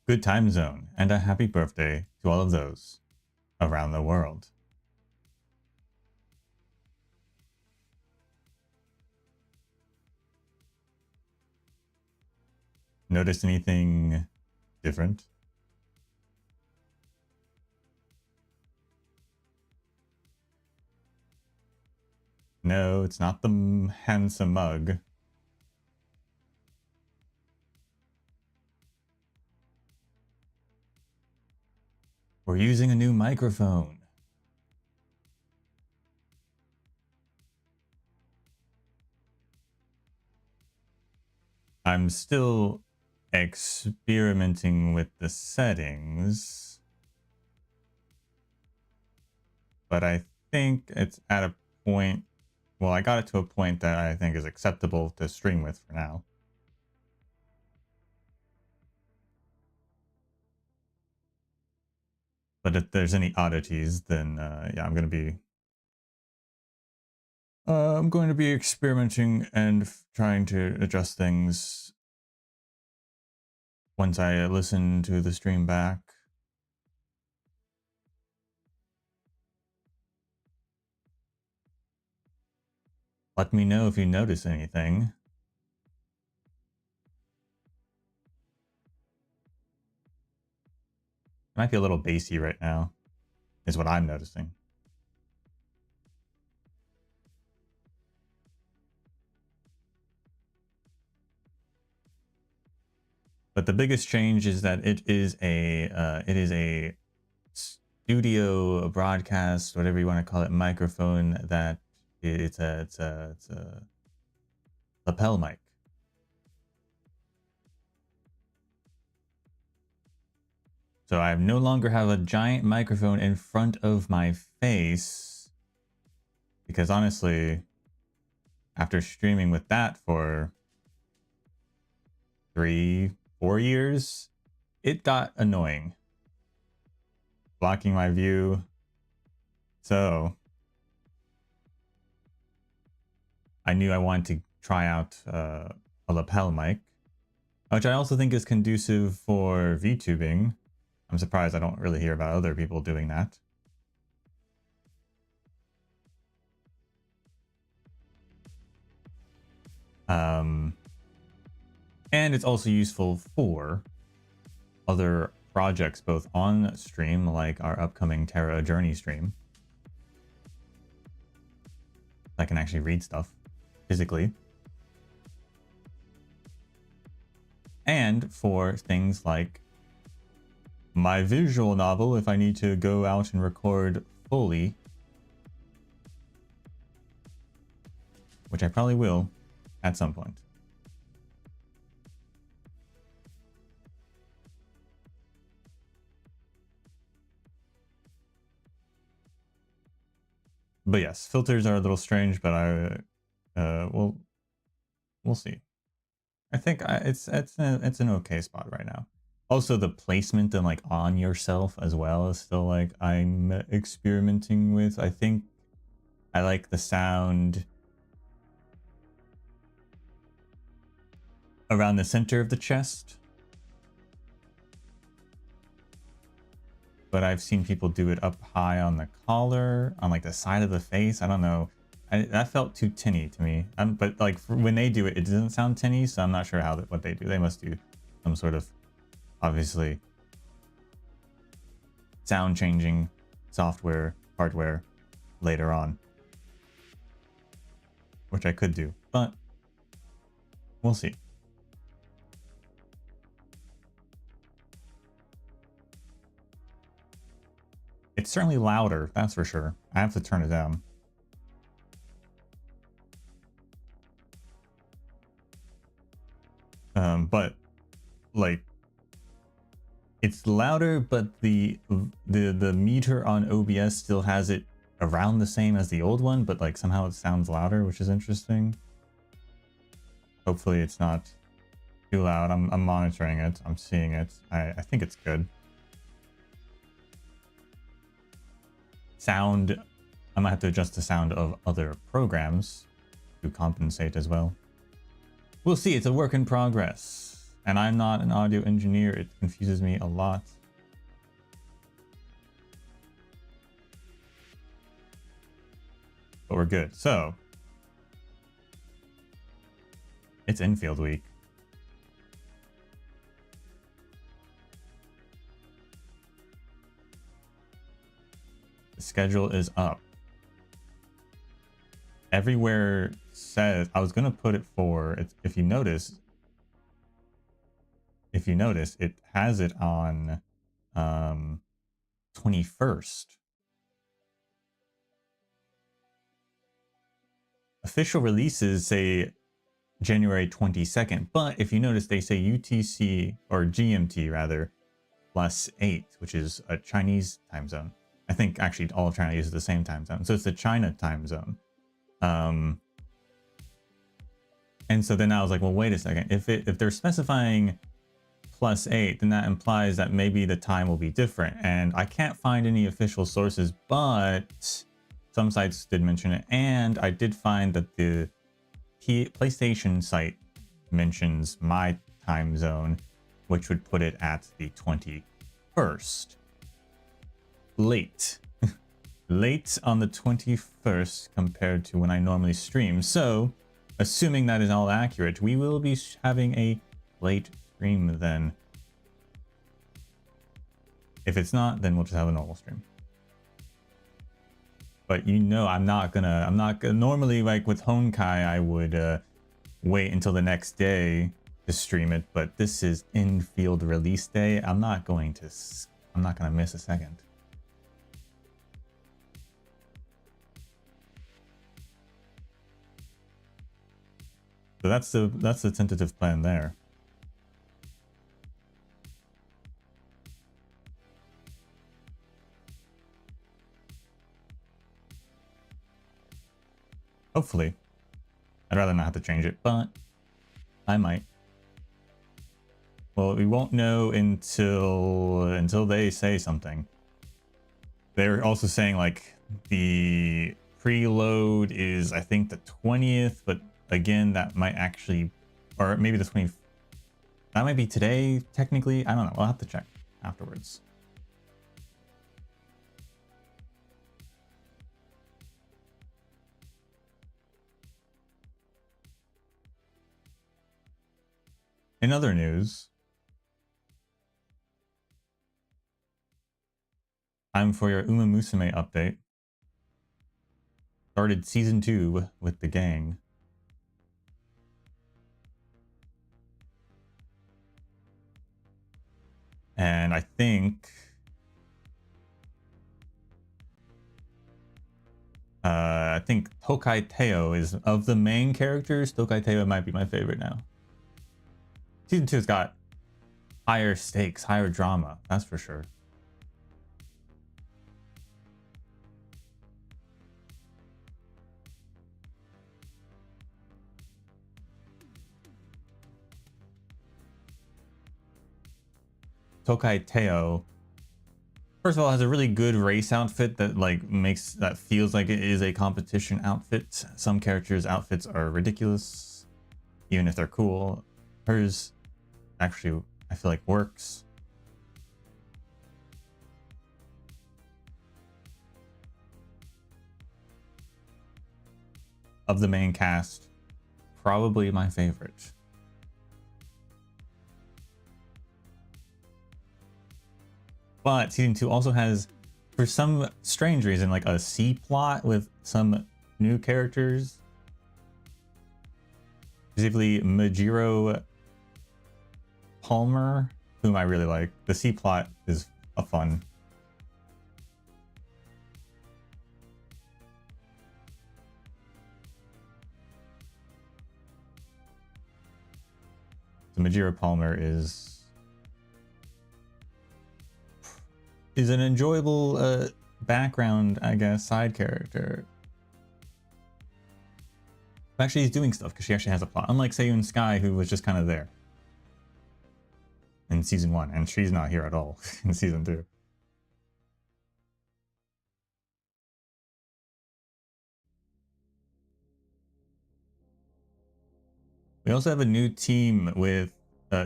good time zone, and a happy birthday to all of those around the world. Notice anything different? No, it's not the handsome mug. We're using a new microphone. I'm still experimenting with the settings, but I think it's at a point, well, I got it to a point that I think is acceptable to stream with for now. But if there's any oddities, then yeah, I'm going to be experimenting and trying to adjust things once I listen to the stream back. Let me know if you notice anything. It might be a little bassy right now, is what I'm noticing. But the biggest change is that it is a studio broadcast, whatever you want to call it, microphone that it's a lapel mic. So I no longer have a giant microphone in front of my face, because honestly, after streaming with that for 3-4 years, it got annoying, blocking my view. So I knew I wanted to try out a lapel mic, which I also think is conducive for VTubing. I'm surprised I don't really hear about other people doing that. And it's also useful for other projects, both on stream, like our upcoming Terra Journey stream. I can actually read stuff physically. And for things like my visual novel, if I need to go out and record fully, which I probably will at some point. But yes, filters are a little strange, but we'll see. I think it's an okay spot right now. Also, the placement and like on yourself as well is still like I'm experimenting with. I think I like the sound around the center of the chest, but I've seen people do it up high on the collar, on like the side of the face. I don't know. That felt too tinny to me. But like when they do it, it doesn't sound tinny, so I'm not sure what they do. They must do some sort of, obviously, sound changing software, hardware later on, which I could do, but we'll see. It's certainly louder, that's for sure. I have to turn it down. But like it's louder, but the meter on OBS still has it around the same as the old one, but like somehow it sounds louder, which is interesting. Hopefully it's not too loud. I'm monitoring it. I'm seeing it. I think it's good. Sound, I might have to adjust the sound of other programs to compensate as well. We'll see. It's a work in progress. And I'm not an audio engineer. It confuses me a lot. But we're good. So it's infield week. The schedule is up. Everywhere says, I was going to put it for, if you notice, it has it on 21st. Official releases say January 22nd, but if you notice, they say UTC, or GMT rather, +8, which is a Chinese time zone. I think actually all of China uses the same time zone, so it's the China time zone. And so then I was like, well, wait a second. If they're specifying +8, then that implies that maybe the time will be different. And I can't find any official sources, but some sites did mention it. And I did find that the PlayStation site mentions my time zone, which would put it at the 21st. Late. Late on the 21st compared to when I normally stream. So, assuming that is all accurate, we will be having a late stream then. If it's not, then we'll just have a normal stream. But you know, I'm not gonna normally, like with Honkai, I would wait until the next day to stream it, but this is in-field release day. I'm not gonna miss a second. So that's the tentative plan there. Hopefully. I'd rather not have to change it, but I might. Well, we won't know until they say something. They're also saying like the preload is, I think, the 20th, but again, that might actually, or maybe the 20th. That might be today, technically. I don't know. We'll have to check afterwards. In other news, time for your Uma Musume update. Started season 2 with the gang. And I think Tokai Teo is, of the main characters, Tokai Teo might be my favorite now. Season 2's got higher stakes, higher drama, that's for sure. Tokai Teo, first of all, has a really good race outfit that feels like it is a competition outfit. Some characters' outfits are ridiculous, even if they're cool. Hers actually, I feel like, works. Of the main cast, probably my favorite. But season 2 also has, for some strange reason, like a C plot with some new characters. Specifically, Majiro Palmer, whom I really like. The C plot is a fun. So Majiro Palmer is an enjoyable background, I guess, side character. Actually, he's doing stuff because she actually has a plot. Unlike Seiyun Sky, who was just kind of there in season 1, and she's not here at all in season 2. We also have a new team with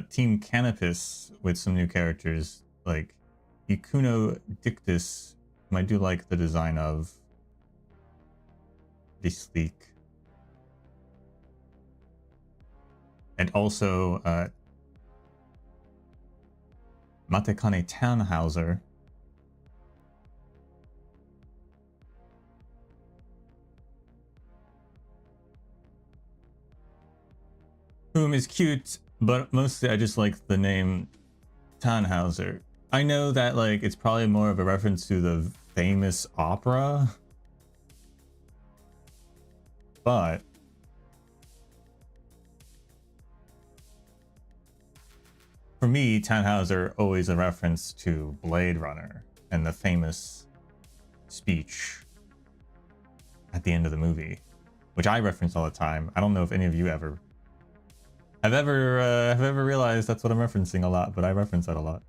Team Canopus with some new characters like Ikuno Dictus, whom I do like the design of. Be sleek. And also Matekane Tannhauser. Whom is cute, but mostly I just like the name Tannhauser. I know that like it's probably more of a reference to the famous opera, but for me, Tannhauser always a reference to Blade Runner and the famous speech at the end of the movie, which I reference all the time. I don't know if any of you ever have ever realized that's what I'm referencing a lot, but I reference that a lot.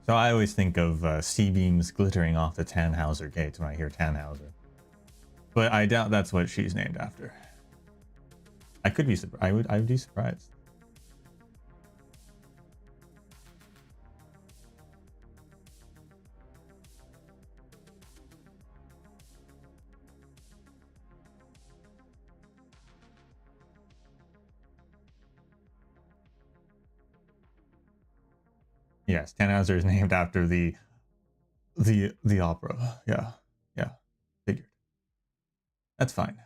So I always think of C-beams glittering off the Tannhauser gates when I hear Tannhauser. But I doubt that's what she's named after. I could be surprised. I would be surprised. Yes, Tannhauser is named after the opera. Yeah, yeah, figured. That's fine.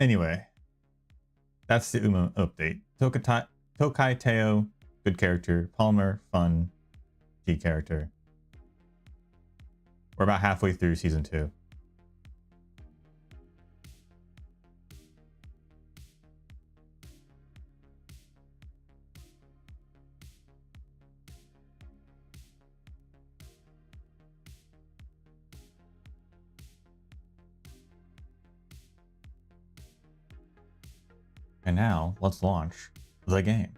Anyway, that's the Uma update. Tokai Teo, good character. Palmer, fun, T character. We're about halfway through season 2. And now, let's launch the game.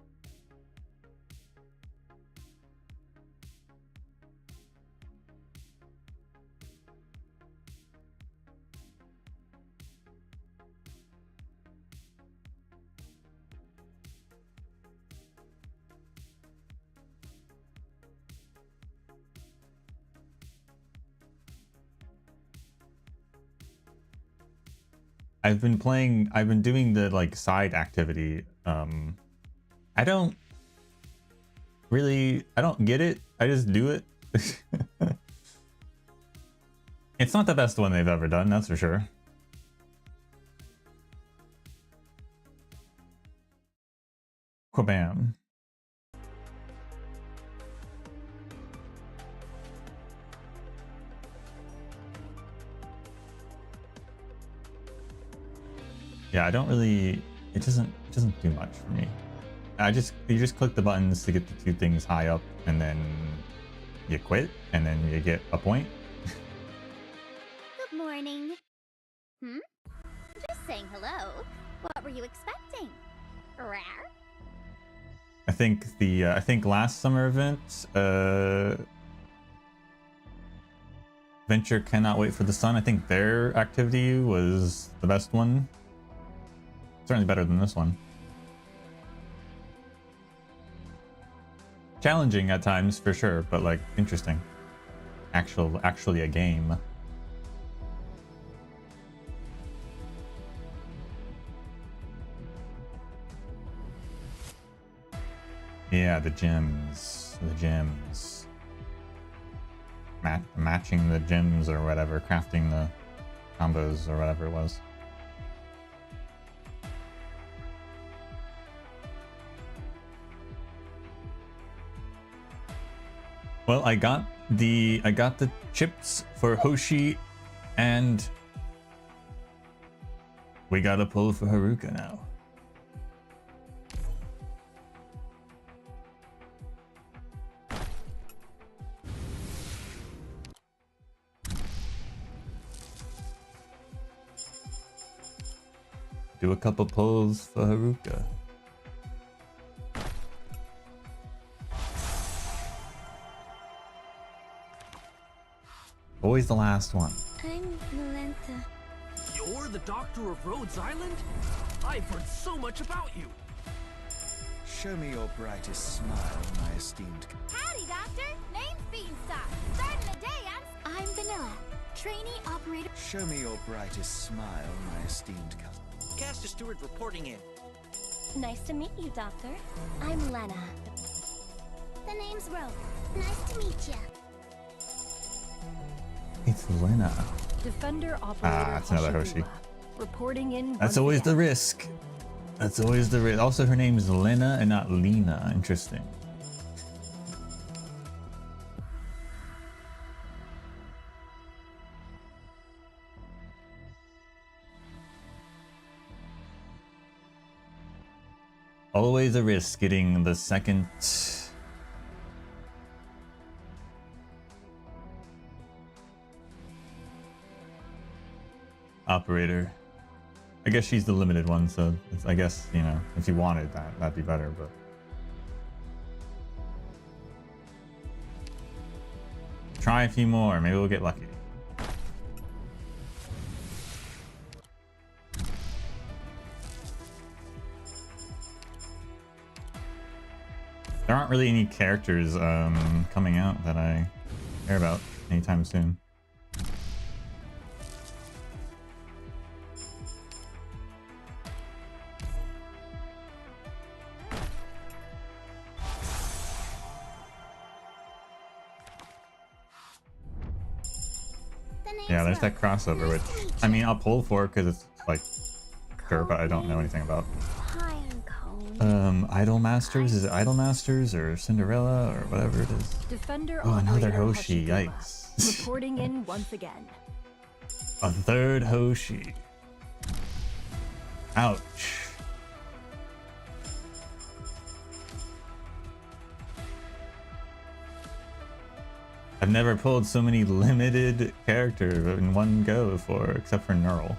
I've been doing the like side activity. I don't get it. I just do it. It's not the best one they've ever done, that's for sure. Quabam. Yeah, I don't really. It doesn't do much for me. You just click the buttons to get the 2 things high up, and then you quit, and then you get a point. Good morning. Just saying hello. What were you expecting? Rare? I think last summer event, Venture Cannot Wait for the Sun. I think their activity was the best one. Certainly better than this one. Challenging at times for sure, but like interesting. Actually a game. Yeah, the gems. Matching the gems or whatever, crafting the combos or whatever it was. Well, I got the chips for Hoshi, and we got a pull for Haruka now. Do a couple pulls for Haruka. Always the last one. I'm Melantha. You're the doctor of Rhodes Island? I've heard so much about you. Show me your brightest smile, my esteemed. Howdy, Doctor. Name's Beanstalk. Starting the day, I'm Vanilla, trainee operator. Show me your brightest smile, my esteemed cousin. Caster Stewart reporting in. Nice to meet you, Doctor. I'm Lena. The name's Rose. Nice to meet you. It's Lena. Defender operator That's another Hoshi. Reporting in. That's always the risk. That's always the risk. Also, her name is Lena and not Lena. Interesting. Always a risk getting the second operator. I guess she's the limited one, so it's, I guess, you know, if you wanted that, that'd be better, but try a few more, maybe we'll get lucky. There aren't really any characters coming out that I care about anytime soon. Yeah, there's that crossover, which, I mean, I'll pull for because it's like sure, but I don't know anything about. Idol Masters? Is it Idol Masters or Cinderella or whatever it is? Defender Oh, another operator Hoshi, Hoshiguma. yikes. Reporting in once again. A third Hoshi. Ouch. I've never pulled so many limited characters in one go before, except for Neural.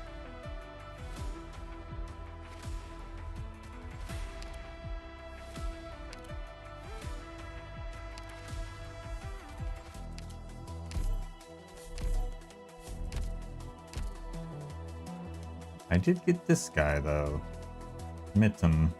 I did get this guy though. Mittum.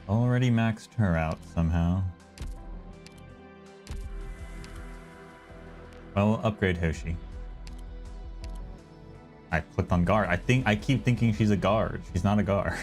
Already maxed her out somehow. Well, upgrade Hoshi. I clicked on guard. I keep thinking she's a guard. She's not a guard.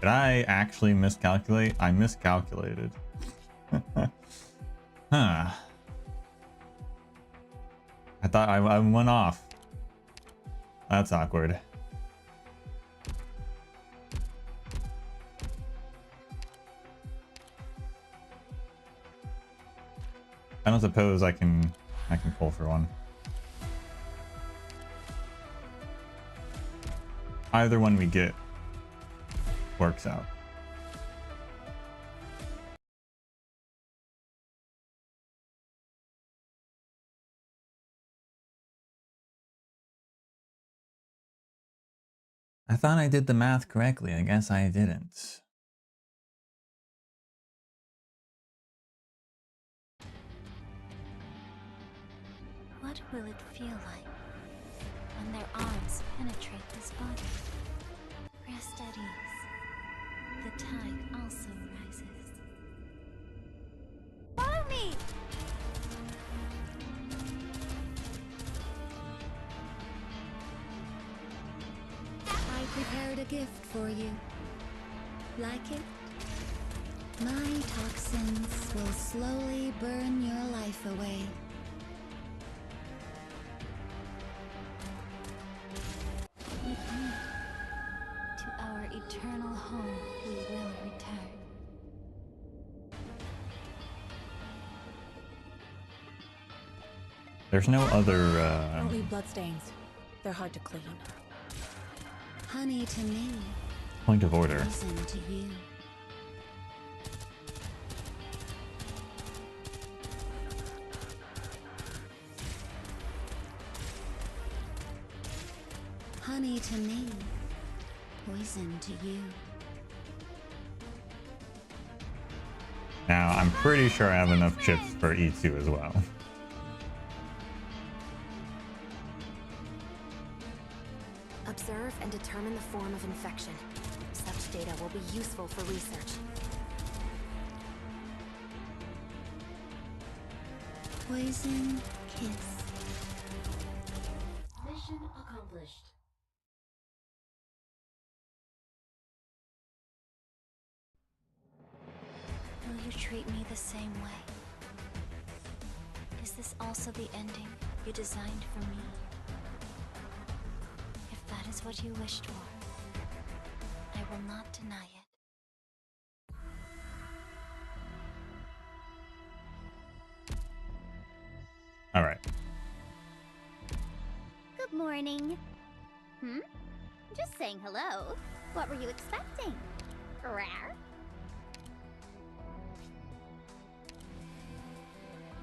Did I actually miscalculate? I miscalculated. Huh. I thought I went off. That's awkward. I don't suppose I can pull for one. Either one we get works out. I thought I did the math correctly. I guess I didn't. What will it feel like when their arms penetrate this body? Rest at ease. The tide also rises. Follow me! prepared a gift for you. Like it? My toxins will slowly burn your life away. With me, to our eternal home we will return. There's no other Don't leave bloodstains. They're hard to clean. Honey to me, point of order. poison to you. Honey to me, poison to you. Now, I'm pretty sure I have enough chips for E2 as well. Observe and determine the form of infection. Such data will be useful for research. Poison kiss. Mission accomplished. Will you treat me the same way? Is this also the ending you designed for me? If that is what you wished for, I will not deny it. All right. Good morning. Just saying hello. What were you expecting? Rare?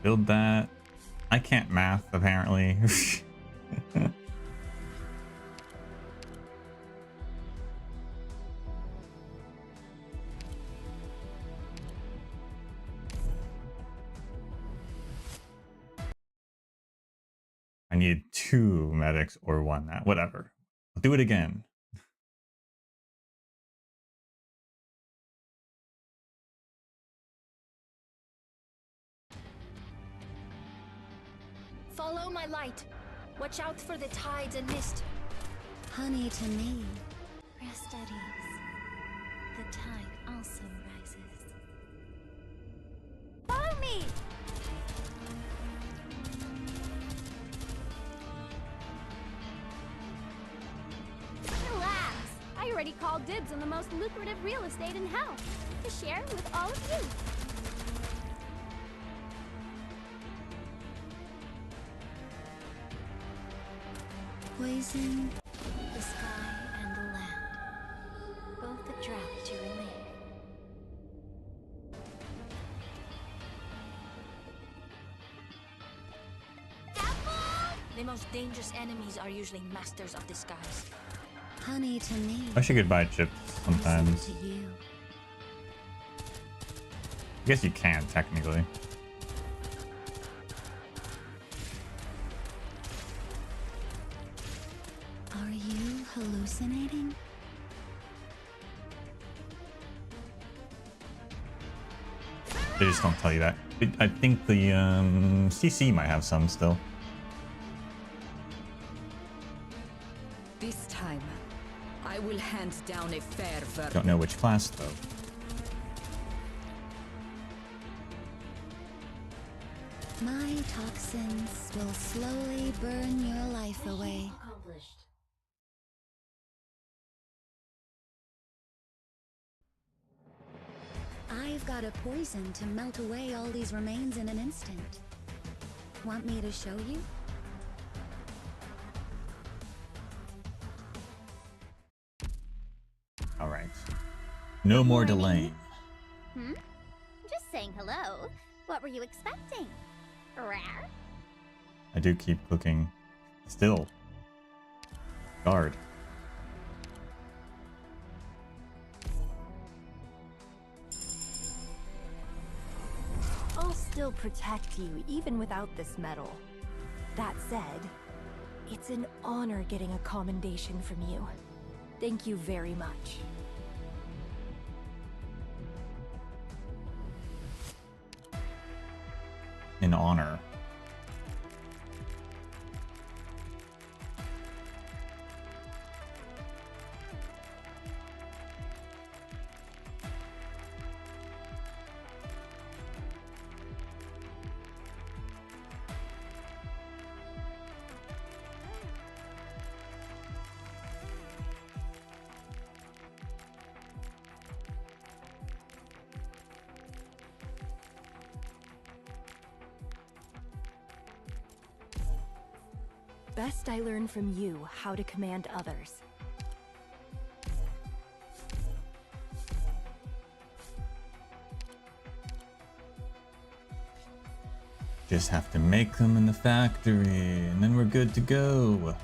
Build that. I can't math, apparently. I need 2 medics or 1 that. Whatever. I'll do it again. Follow my light. Watch out for the tides and mist. Honey to me, rest at ease. The tide also rises. Follow me! Relax. I already called dibs on the most lucrative real estate in hell. To share with all of you. Poison, the sky and the land, both a draft to remain. The most dangerous enemies are usually masters of disguise. Honey to me, I should get buy chips poison sometimes. to you. I guess you can, technically. Are you hallucinating? They just don't tell you that. I think the CC might have some still. This time, I will hand down a fair verdict. Don't know which class though. My toxins will slowly burn your life away. Accomplished. I've got a poison to melt away all these remains in an instant. Want me to show you? All right. No more delaying. Just saying hello. What were you expecting? Rare? I do keep cooking. Still. Guard. I'll still protect you even without this medal. That said, it's an honor getting a commendation from you. Thank you very much. In honor. best I learn from you how to command others. Just have to make them in the factory, and then we're good to go.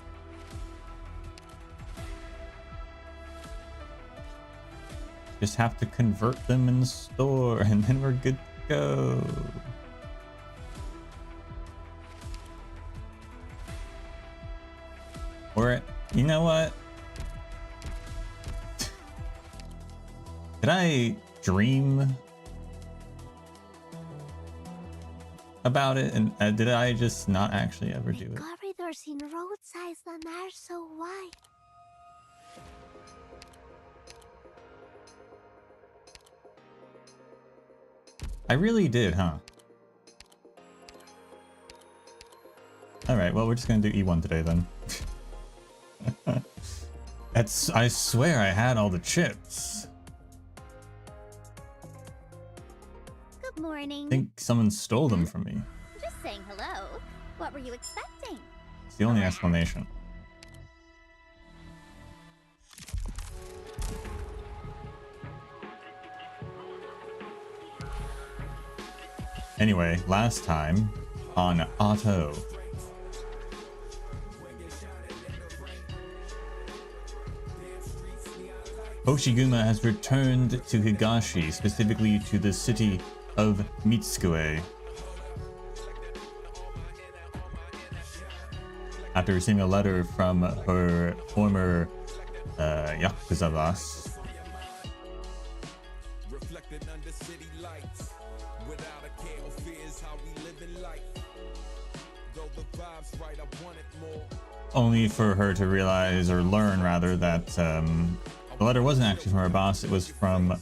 Just have to convert them in the store, and then we're good to go. Or, you know what? Did I dream about it, and did I just not actually ever do it? Corridors in Rhodes Island are so wide. I really did, huh? Alright, well, we're just gonna do E1 today then. I swear I had all the chips. Good morning. I think someone stole them from me. Just saying hello. What were you expecting? It's the only explanation. Anyway, last time on Auto. Hoshiguma has returned to Higashi, specifically to the city of Misc. After receiving a letter from her former Yakuza boss, only for her to realize, or learn rather, that the letter wasn't actually from her boss, it was from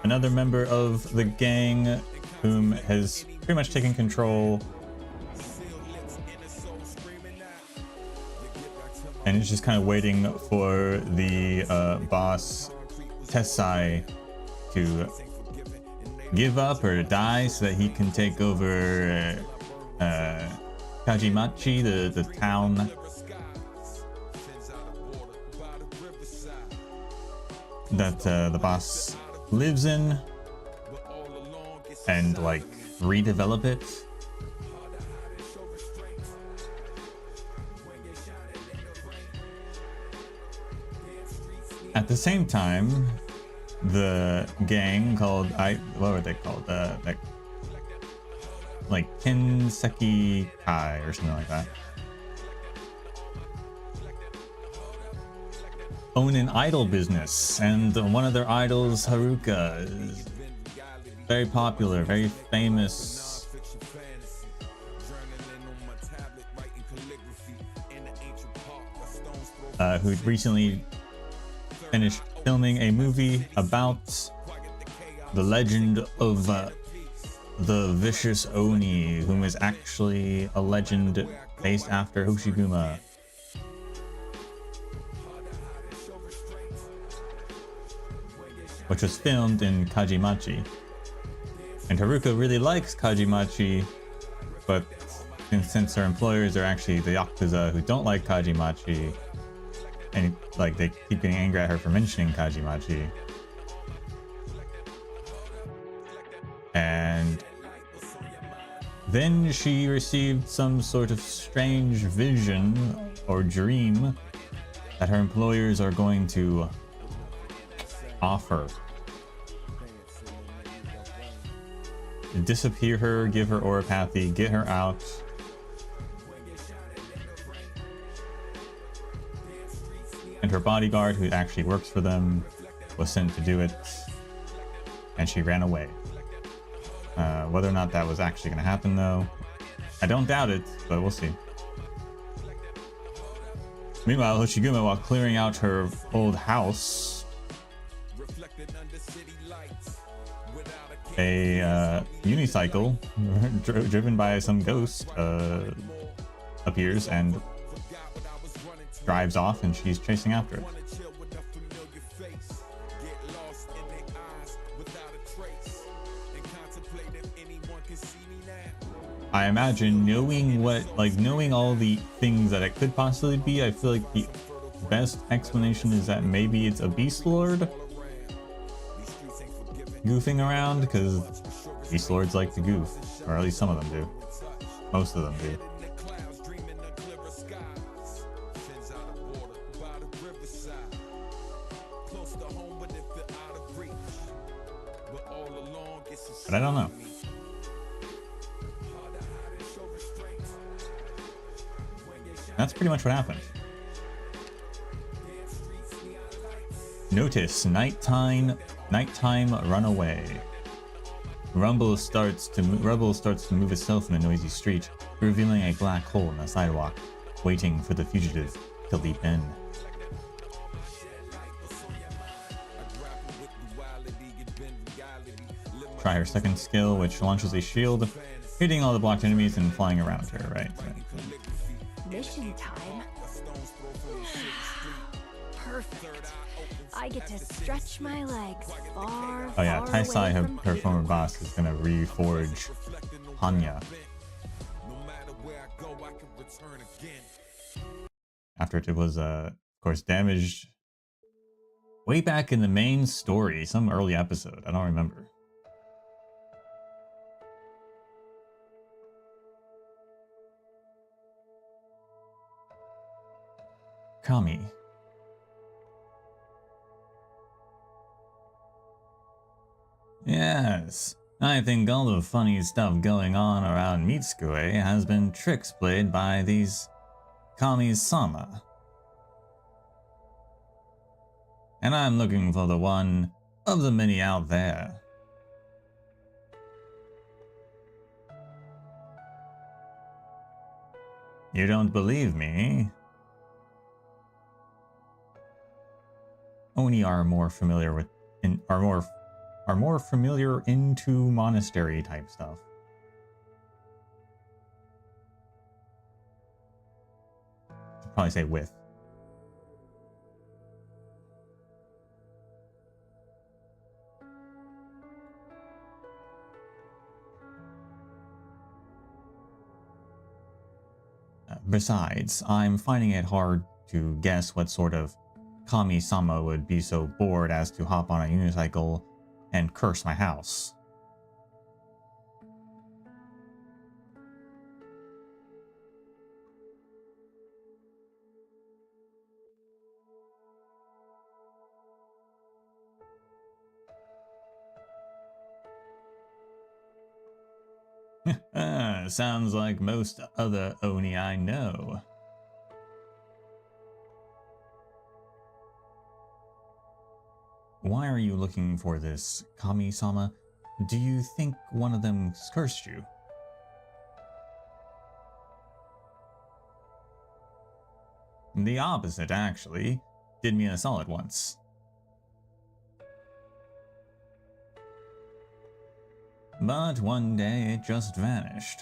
another member of the gang whom has pretty much taken control and is just kind of waiting for the boss Tessai to give up or die so that he can take over Kajimachi, the town that the boss lives in, and like redevelop it. At the same time, the gang called what were they called? Like Kinseki Kai or something like that, own an idol business, and one of their idols, Haruka, is very popular, very famous. Who recently finished filming a movie about the legend of the vicious Oni, whom is actually a legend based after Hoshiguma. Which was filmed in Kajimachi. And Haruka really likes Kajimachi, but since her employers are actually the Yakuza who don't like Kajimachi, and like they keep getting angry at her for mentioning Kajimachi. And then she received some sort of strange vision or dream that her employers are going to offer. Disappear her, give her oripathy, get her out. And her bodyguard, who actually works for them, was sent to do it, and she ran away. Whether or not that was actually going to happen, though, I don't doubt it, but we'll see. Meanwhile, Hoshiguma, while clearing out her old house, a unicycle driven by some ghost appears and drives off, and she's chasing after it. I imagine knowing knowing all the things that it could possibly be, I feel like the best explanation is that maybe it's a beast lord goofing around, because beast lords like to goof, or at least some of them do. Most of them do. But I don't know. That's pretty much what happened. Notice nighttime runaway. Rumble starts to move itself in a noisy street, revealing a black hole in the sidewalk, waiting for the fugitive to leap in. Try her second skill, which launches a shield, hitting all the blocked enemies and flying around her, right? Mission time. Perfect. I get to stretch my legs far, Oh yeah, far Taisai, away from her former boss, is gonna reforge Hanya after it was, of course, damaged way back in the main story, some early episode. I don't remember. Kami. Yes, I think all the funny stuff going on around Misc has been tricks played by these Kami-sama. And I'm looking for the one of the many out there. You don't believe me? Oni are more familiar with are more familiar into monastery type stuff. Should probably say with. Besides, I'm finding it hard to guess what sort of Kami-sama would be so bored as to hop on a unicycle and curse my house. Sounds like most other Oni I know. Why are you looking for this, Kami-sama? Do you think one of them cursed you? The opposite, actually. Did me a solid once. But one day it just vanished.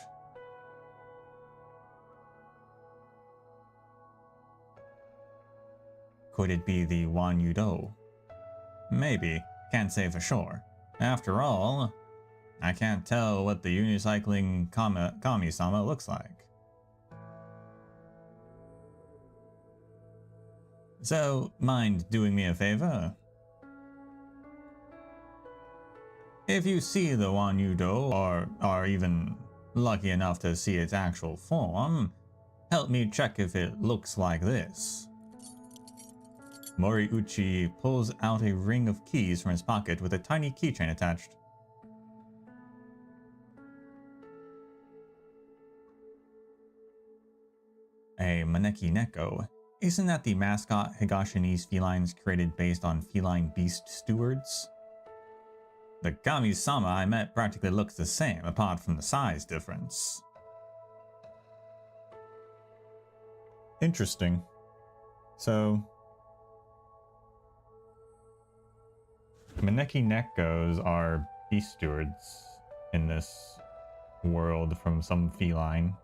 Could it be the Wan Yudo? Maybe. Can't say for sure. After all, I can't tell what the unicycling Kami-sama looks like. So, mind doing me a favor? If you see the Wan Yudo, or are even lucky enough to see its actual form, help me check if it looks like this. Moriuchi pulls out a ring of keys from his pocket with a tiny keychain attached. A Maneki Neko. Isn't that the mascot Higashini's felines created based on feline beast stewards? The Kami-sama I met practically looks the same, apart from the size difference. Interesting. So, Maneki Nekos are beast stewards in this world from some feline,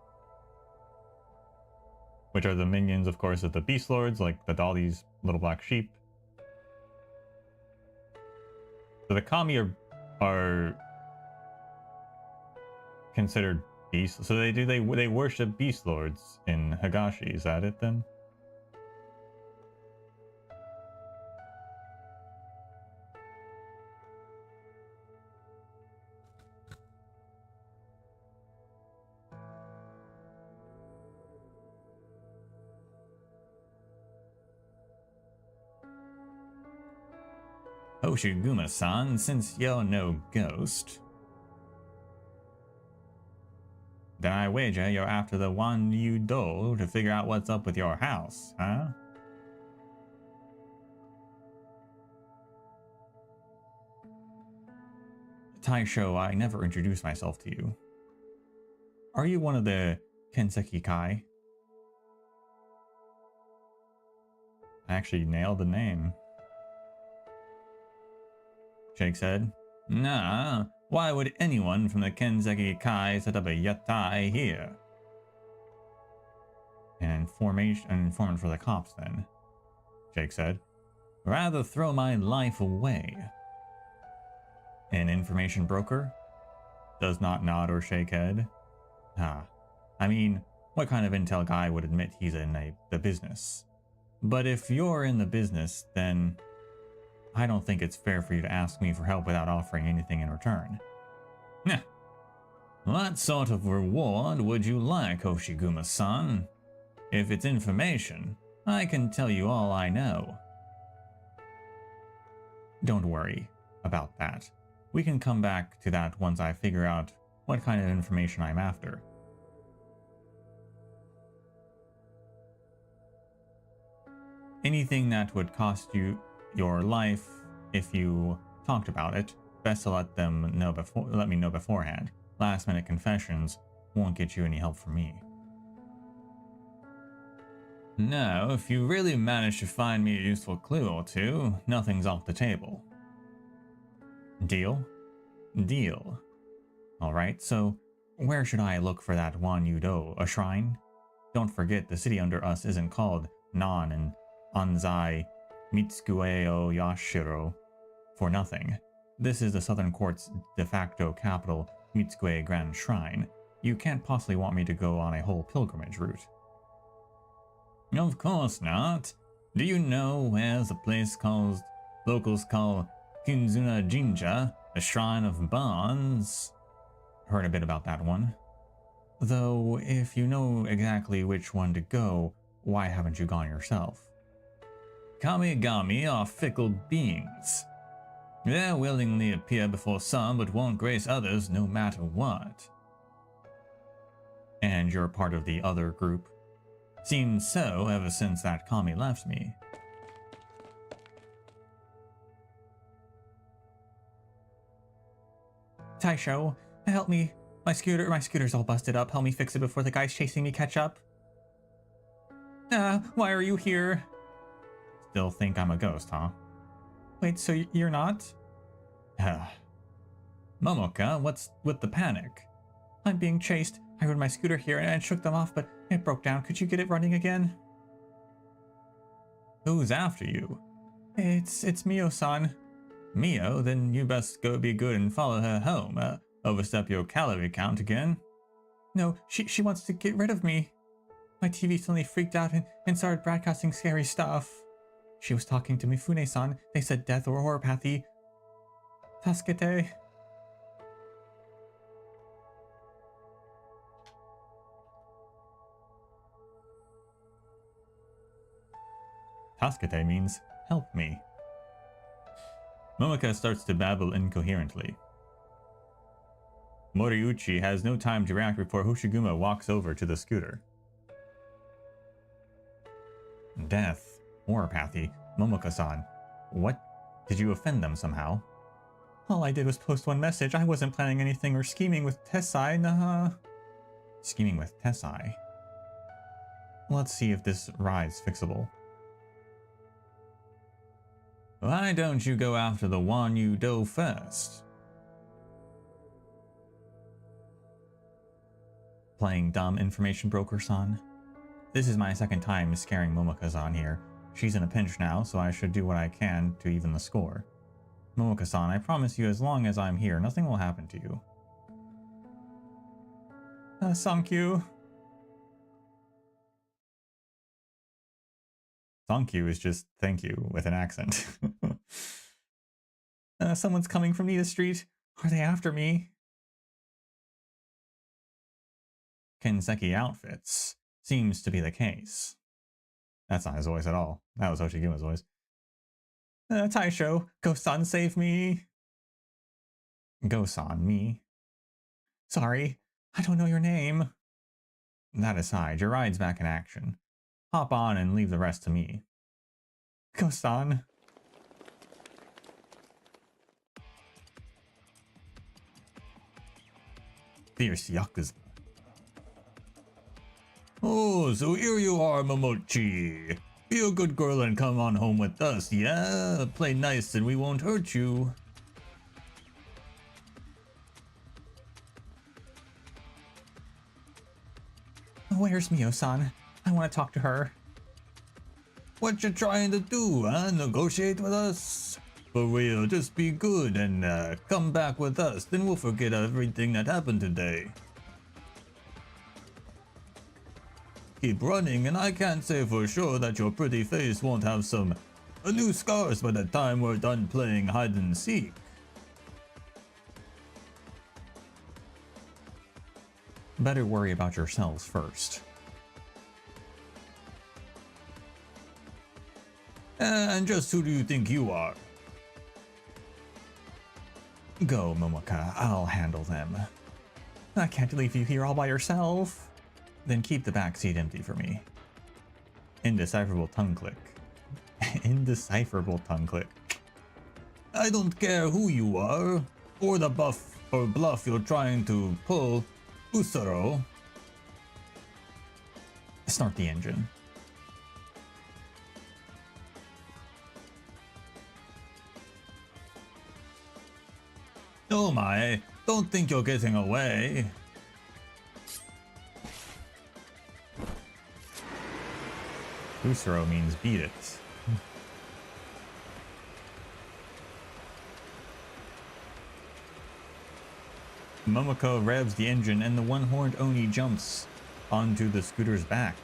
which are the minions, of course, of the beast lords, like all these little black sheep. So the Kami are considered Beast. So they worship beast lords in Higashi. Is that it then? Hoshiguma-san, since you're no ghost, then I wager you're after the one you do to figure out what's up with your house, huh? Taisho, I never introduced myself to you. Are you one of the Kenseki Kai? I actually nailed the name. Shake said, "Nah, why would anyone from the Kenseki Kai set up a yatai here?" An informant for the cops then, Shake said. "Rather throw my life away." An information broker? Does not nod or shake head. I mean, what kind of intel guy would admit he's in the business? But if you're in the business, then I don't think it's fair for you to ask me for help without offering anything in return. Nah. What sort of reward would you like, Hoshiguma-san? If it's information, I can tell you all I know. Don't worry about that. We can come back to that once I figure out what kind of information I'm after. Anything that would cost you your life if you talked about it, best to let me know beforehand. Last minute confessions won't get you any help from me. No, if you really manage to find me a useful clue or two, nothing's off the table. Deal? Deal. Alright, so where should I look for that one you do? A shrine? Don't forget, the city under us isn't called Nan and Anzai Mitsukueo Yashiro for nothing. This is the Southern Court's de facto capital, Mitsukue Grand Shrine. You can't possibly want me to go on a whole pilgrimage route. Of course not. Do you know where's a place locals call Kinzuna Jinja, the Shrine of Bonds? Heard a bit about that one. Though, if you know exactly which one to go, why haven't you gone yourself? Kamigami are fickle beings. They'll willingly appear before some, but won't grace others no matter what. And you're part of the other group? Seems so ever since that Kami left me. Taisho, help me. My scooter's all busted up. Help me fix it before the guys chasing me catch up. Why are you here? Still think I'm a ghost, huh? Wait, so you're not? Momoka, what's with the panic? I'm being chased. I rode my scooter here and shook them off, but it broke down. Could you get it running again? Who's after you? It's Mio-san. Mio? Then you best go be good and follow her home. Overstep your calorie count again. No, she wants to get rid of me. My TV suddenly freaked out and started broadcasting scary stuff. She was talking to Mifune-san. They said death or horopathy. Tasukete. Tasukete means help me. Momoka starts to babble incoherently. Moriuchi has no time to react before Hoshiguma walks over to the scooter. Death. Horopathy. Momoka-san. What? Did you offend them somehow? All I did was post one message. I wasn't planning anything or scheming with Tessai, nah. Scheming with Tessai? Let's see if this ride's fixable. Why don't you go after the one you do first? Playing dumb information broker-san? This is my second time scaring Momoka-san here. She's in a pinch now, so I should do what I can to even the score. Momoka-san, I promise you as long as I'm here, nothing will happen to you. Thank you. Thank you is just thank you with an accent. Someone's coming from Nita Street. Are they after me? Kenseki outfits. Seems to be the case. That's not his voice at all. That was Hoshigima's voice. Taisho, Go-san, save me. Go-san, me. Sorry, I don't know your name. That aside, your ride's back in action. Hop on and leave the rest to me. Go-san. Fierce Yakuza. Oh, so here you are, Momochi. Be a good girl and come on home with us, yeah? Play nice and we won't hurt you. Where's Mio-san? I want to talk to her. What you trying to do, huh? Negotiate with us? For real, just be good and come back with us, then we'll forget everything that happened today. Keep running, and I can't say for sure that your pretty face won't have some new scars by the time we're done playing hide and seek. Better worry about yourselves first. And just who do you think you are? Go, Momoka, I'll handle them. I can't leave you here all by yourself. Then keep the back seat empty for me. Indecipherable tongue click. Indecipherable tongue click. I don't care who you are, or the buff or bluff you're trying to pull, Usaro. Start the engine. Oh my, don't think you're getting away. Usaro means beat it. Momoko revs the engine and the one-horned Oni jumps onto the scooter's back,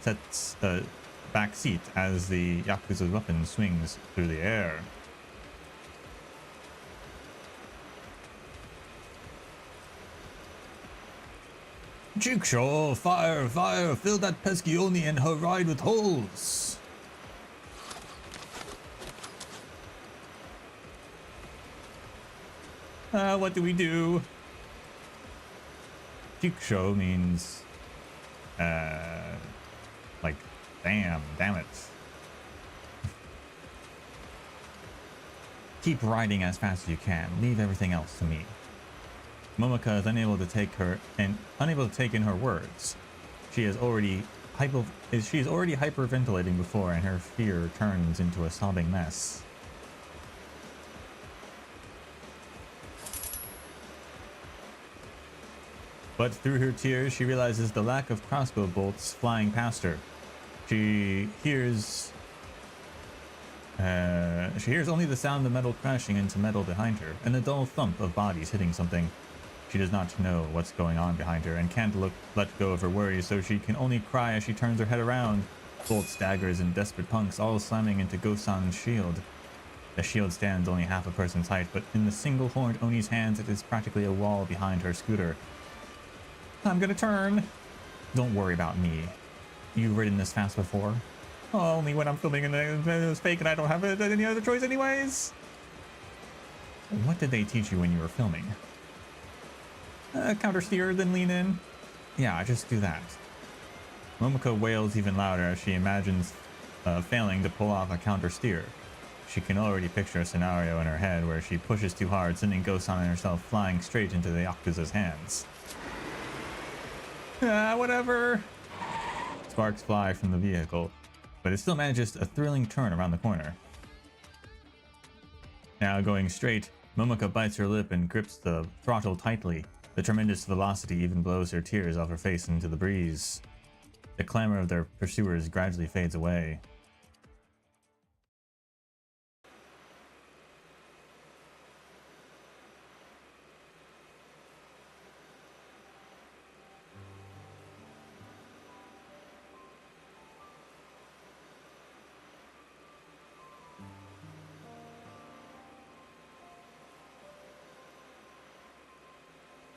sets the back seat as the Yakuza's weapon swings through the air. Jigsaw, fire, fire, fill that pesky Oni and her ride with holes. What do we do? Jigsaw means, like, damn it. Keep riding as fast as you can. Leave everything else to me. Momoka is unable to take in her words. She is already hyperventilating before, and her fear turns into a sobbing mess. But through her tears, she realizes the lack of crossbow bolts flying past her. She hears only the sound of metal crashing into metal behind her, and the dull thump of bodies hitting something. She does not know what's going on behind her and can't let go of her worries, so she can only cry as she turns her head around. Bolts, daggers, and desperate punks all slamming into Go-san's shield. The shield stands only half a person's height, but in the single-horned Oni's hands it is practically a wall behind her scooter. I'm gonna turn. Don't worry about me. You've ridden this fast before? Oh, only when I'm filming and it's fake and I don't have any other choice anyways. What did they teach you when you were filming? Counter steer, then lean in. Yeah, just do that. Momoko wails even louder as she imagines failing to pull off a counter steer. She can already picture a scenario in her head where she pushes too hard, sending Go-san and herself flying straight into the Yakuza's hands. Whatever. Sparks fly from the vehicle, but it still manages a thrilling turn around the corner. Now going straight, Momoko bites her lip and grips the throttle tightly. The tremendous velocity even blows her tears off her face into the breeze. The clamor of their pursuers gradually fades away.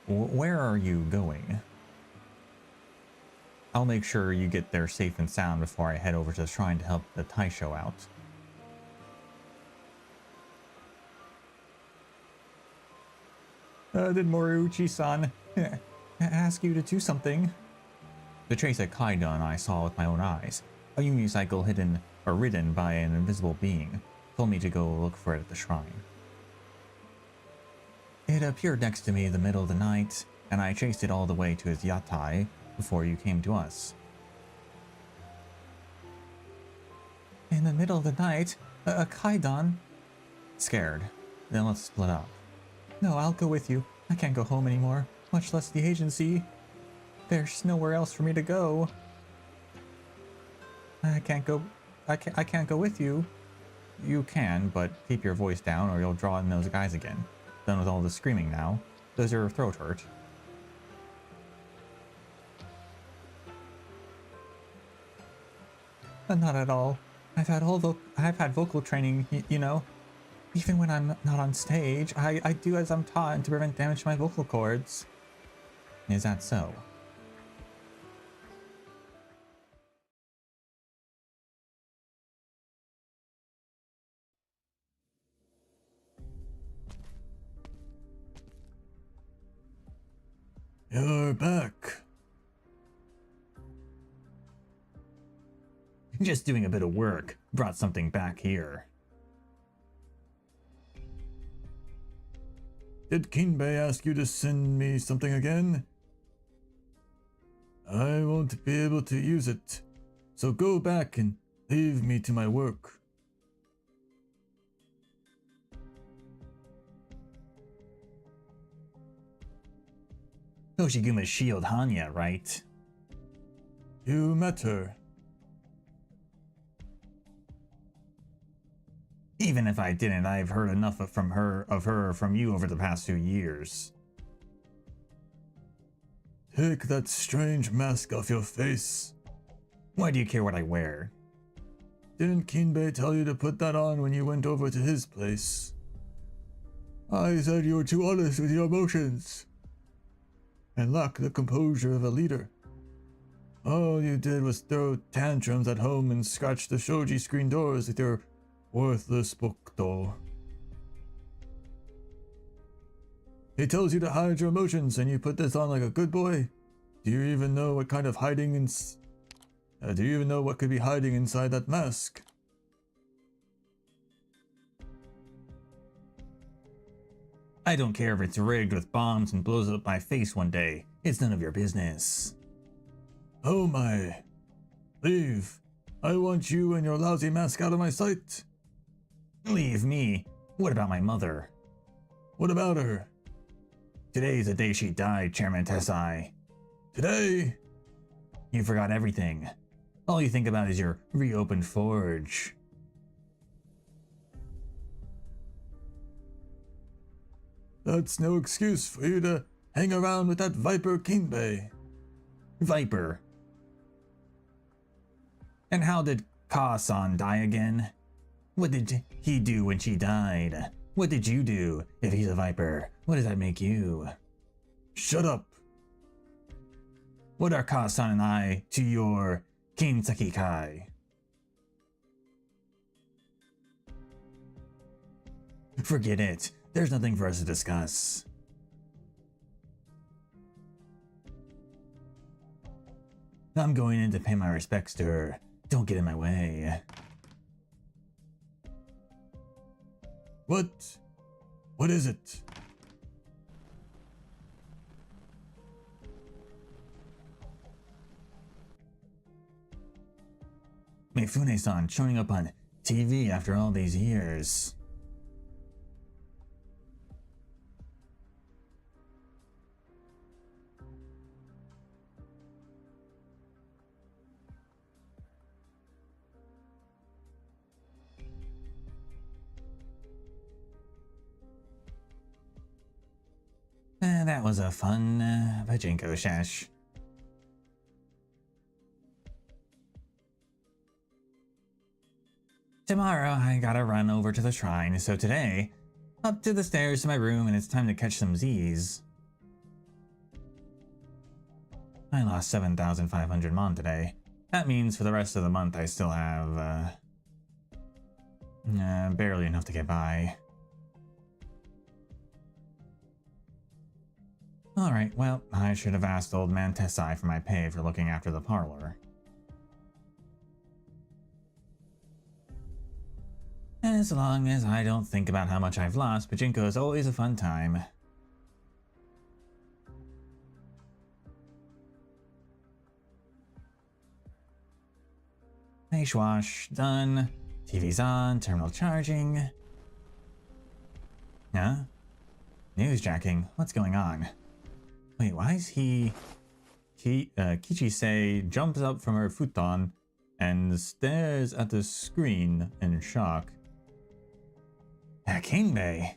Where are you going? I'll make sure you get there safe and sound before I head over to the shrine to help the Taisho out. Did Moriuchi-san ask you to do something? The trace at Kaidan I saw with my own eyes. A unicycle ridden by an invisible being. Told me to go look for it at the shrine. It appeared next to me in the middle of the night, and I chased it all the way to his yatai before you came to us. In the middle of the night? A Kaidan? Scared. Then let's split up. No, I'll go with you. I can't go home anymore, much less the agency. There's nowhere else for me to go. I can't go with you. You can, but keep your voice down or you'll draw in those guys again. Done with all the screaming now. Does your throat hurt? Not at all. I've had vocal training, you know. Even when I'm not on stage, I do as I'm taught to prevent damage to my vocal cords. Is that so? You're back. Just doing a bit of work. Brought something back here. Did Kinbei ask you to send me something again? I won't be able to use it, so go back and leave me to my work. Toshiguma's shield Hanya, right? You met her. Even if I didn't, I've heard enough of her from you over the past few years. Take that strange mask off your face. Why do you care what I wear? Didn't Kinbei tell you to put that on when you went over to his place? I said you were too honest with your emotions and lack the composure of a leader. All you did was throw tantrums at home and scratch the shoji screen doors with your worthless book doll. He tells you to hide your emotions and you put this on like a good boy? Do you even know what kind of do you even know what could be hiding inside that mask? I don't care if it's rigged with bombs and blows up my face one day. It's none of your business. Oh my. Leave. I want you and your lousy mask out of my sight. Leave me? What about my mother? What about her? Today's the day she died, Chairman Tessai. Today? You forgot everything. All you think about is your reopened forge. That's no excuse for you to hang around with that Viper Kinbei. Viper? And how did Ka-san die again? What did he do when she died? What did you do if he's a Viper? What does that make you? Shut up! What are Ka-san and I to your Kinsaki Kai? Forget it. There's nothing for us to discuss. I'm going in to pay my respects to her. Don't get in my way. What? What is it? Mifune-san showing up on TV after all these years. That was a fun pachinko shash. Tomorrow I gotta run over to the shrine, so today, up to the stairs to my room and it's time to catch some Z's. I lost 7,500 mon today. That means for the rest of the month I still have, barely enough to get by. Alright, well, I should have asked old man Tessai for my pay for looking after the parlor. As long as I don't think about how much I've lost, pachinko is always a fun time. Face wash, done. TV's on, terminal charging. Huh? Newsjacking, what's going on? Wait, why is Kichi-sei jumps up from her futon and stares at the screen in shock. Kinbei.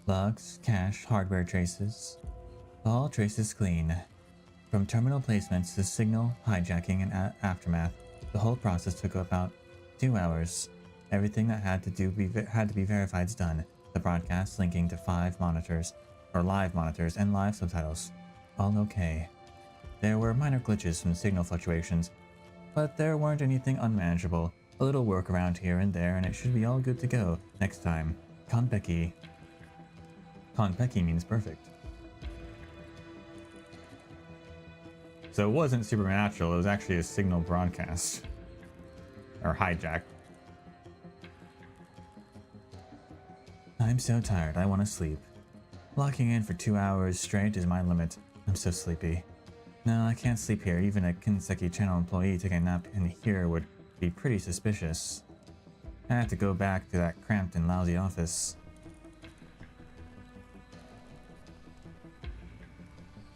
Logs, cache, hardware traces. All traces clean. From terminal placements to signal, hijacking, and aftermath, the whole process took about 2 hours. Everything that had to be verified is done. The broadcast linking to 5 monitors, or live monitors, and live subtitles. All okay. There were minor glitches from signal fluctuations, but there weren't anything unmanageable. A little workaround here and there, and it should be all good to go next time. Konpeki. Konpeki means perfect. So it wasn't supernatural, it was actually a signal broadcast. Or hijack. I'm so tired, I want to sleep. Locking in for 2 hours straight is my limit. I'm so sleepy. No, I can't sleep here. Even a Kinseki channel employee taking a nap in here would be pretty suspicious. I have to go back to that cramped and lousy office.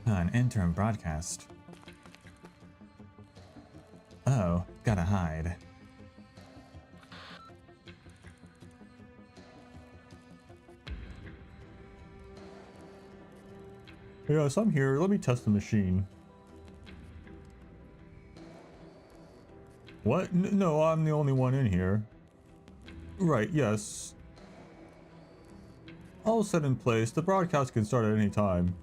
An interim broadcast. Oh, gotta hide. Yes, I'm here. Let me test the machine. What? No, I'm the only one in here. Right, yes. All set in place. The broadcast can start at any time.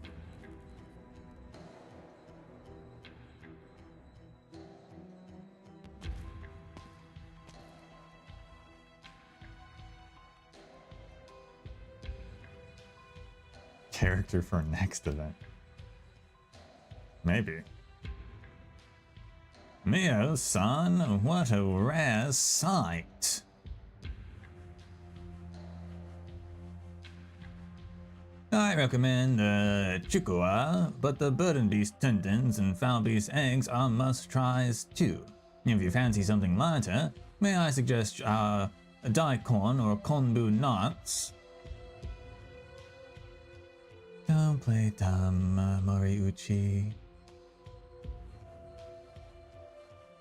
Character for next event. Maybe. Mio-san, what a rare sight. I recommend chikua, but the burden beast tendons and foul beast eggs are must-tries too. If you fancy something lighter, may I suggest daikon or konbu nuts? Don't play dumb, Moriuchi.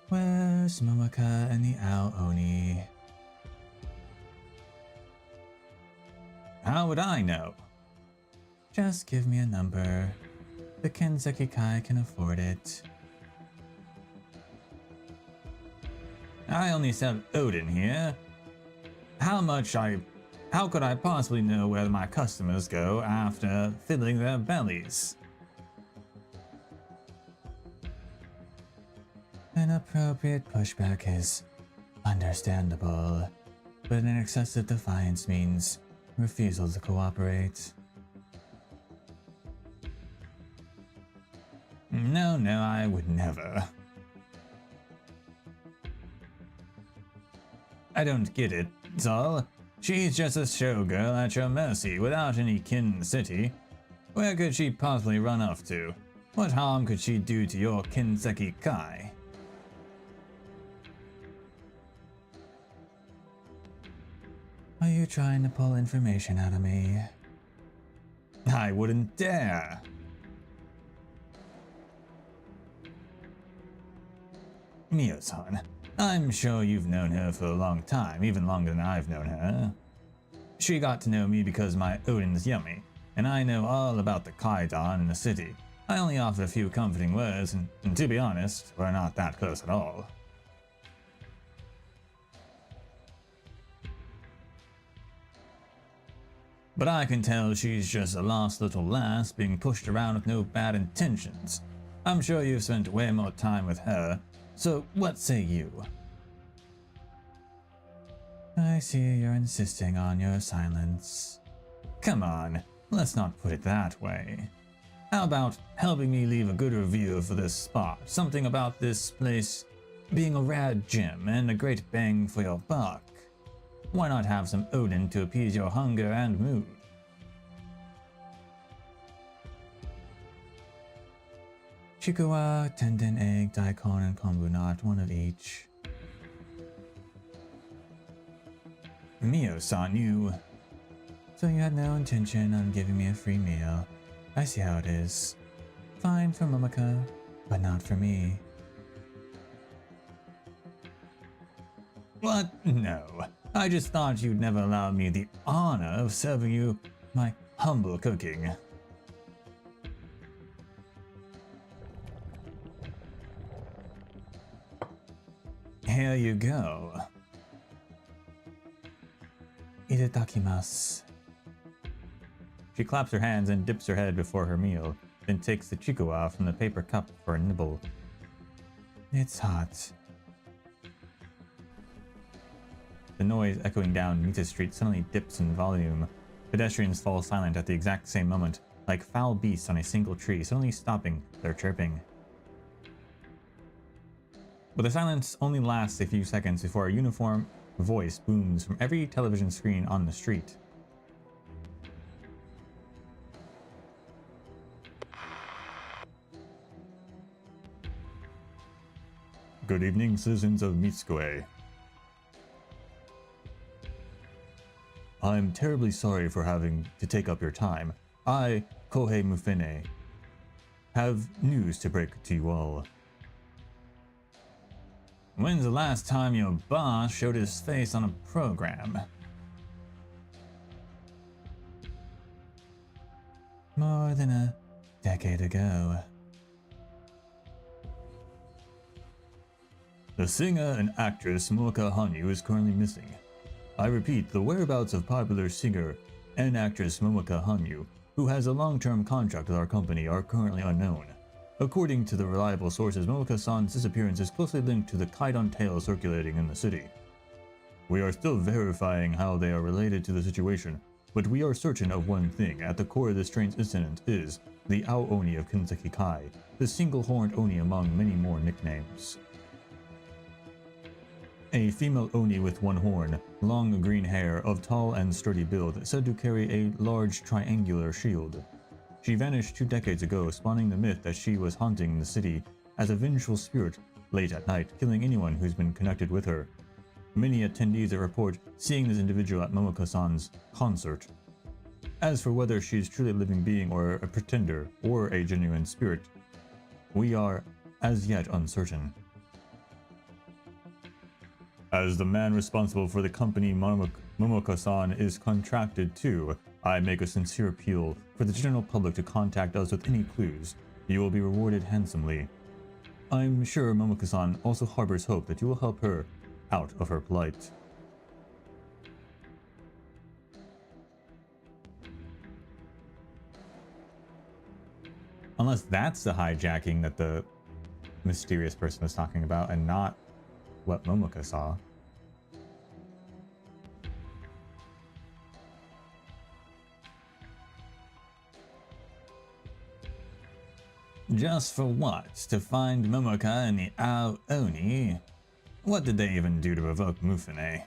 Where's Momoko and the Ao-Oni? How would I know? Just give me a number. The Kinseki Kai can afford it. I only sell Odin here. How could I possibly know where my customers go after filling their bellies? An appropriate pushback is understandable, but an excessive defiance means refusal to cooperate. No, I would never. I don't get it, Zal. She's just a showgirl at your mercy without any kin in the city. Where could she possibly run off to? What harm could she do to your Kinseki Kai? Are you trying to pull information out of me? I wouldn't dare. Mio-san, I'm sure you've known her for a long time, even longer than I've known her. She got to know me because my Odin's yummy, and I know all about the Kaidan in the city. I only offered a few comforting words, and to be honest, we're not that close at all. But I can tell she's just a lost little lass being pushed around with no bad intentions. I'm sure you've spent way more time with her, so what say you? I see you're insisting on your silence. Come on, let's not put it that way. How about helping me leave a good review for this spot? Something about this place being a rare gem and a great bang for your buck. Why not have some Odin to appease your hunger and mood? Chikuwa, tendon, egg, daikon, and kombu nut, one of each. Mio-san, you... So you had no intention on giving me a free meal. I see how it is. Fine for Momoko, but not for me. What? No. I just thought you'd never allow me the honor of serving you my humble cooking. Here you go. Itadakimasu. She claps her hands and dips her head before her meal, then takes the chikuwa from the paper cup for a nibble. It's hot. The noise echoing down Mita Street suddenly dips in volume. Pedestrians fall silent at the exact same moment, like foul beasts on a single tree, suddenly stopping their chirping. But the silence only lasts a few seconds before a uniform voice booms from every television screen on the street. Good evening, citizens of Misc. I'm terribly sorry for having to take up your time. I, Kohei Mufene, have news to break to you all. When's the last time your boss showed his face on a program? More than a decade ago. The singer and actress Moka Hanyu is currently missing. I repeat, the whereabouts of popular singer and actress Momoka Hanyu, who has a long-term contract with our company, are currently unknown. According to the reliable sources, Momoka-san's disappearance is closely linked to the Kaidon tales circulating in the city. We are still verifying how they are related to the situation, but we are certain of one thing. At the core of this strange incident is the Ao Oni of Kinseki Kai, the single-horned Oni among many more nicknames. A female Oni with one horn, long green hair, of tall and sturdy build, said to carry a large triangular shield. She vanished 2 decades ago, spawning the myth that she was haunting the city as a vengeful spirit late at night, killing anyone who's been connected with her. Many attendees report seeing this individual at Momoka-san's concert. As for whether she is truly a living being or a pretender or a genuine spirit, we are as yet uncertain. As the man responsible for the company Momoka-san is contracted to, I make a sincere appeal for the general public to contact us with any clues. You will be rewarded handsomely. I'm sure Momoka-san also harbors hope that you will help her out of her plight. Unless that's the hijacking that the mysterious person was talking about and not what Momoka saw. Just for what? To find Momoka and the Ao Oni? What did they even do to provoke Mufune?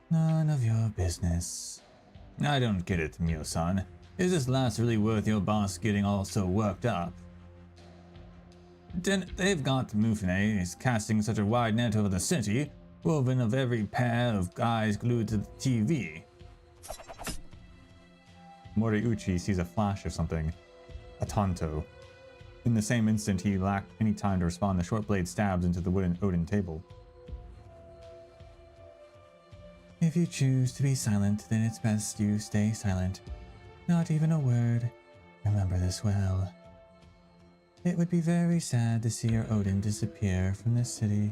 None of your business. I don't get it, Mio-san. Is this last really worth your boss getting all so worked up? They've got Mufune is casting such a wide net over the city, woven of every pair of guys glued to the TV. Moriuchi sees a flash of something. A tanto. In the same instant, he lacked any time to respond. The short blade stabs into the wooden Odin table. If you choose to be silent, then it's best you stay silent. Not even a word. Remember this well. It would be very sad to see our Odin disappear from this city.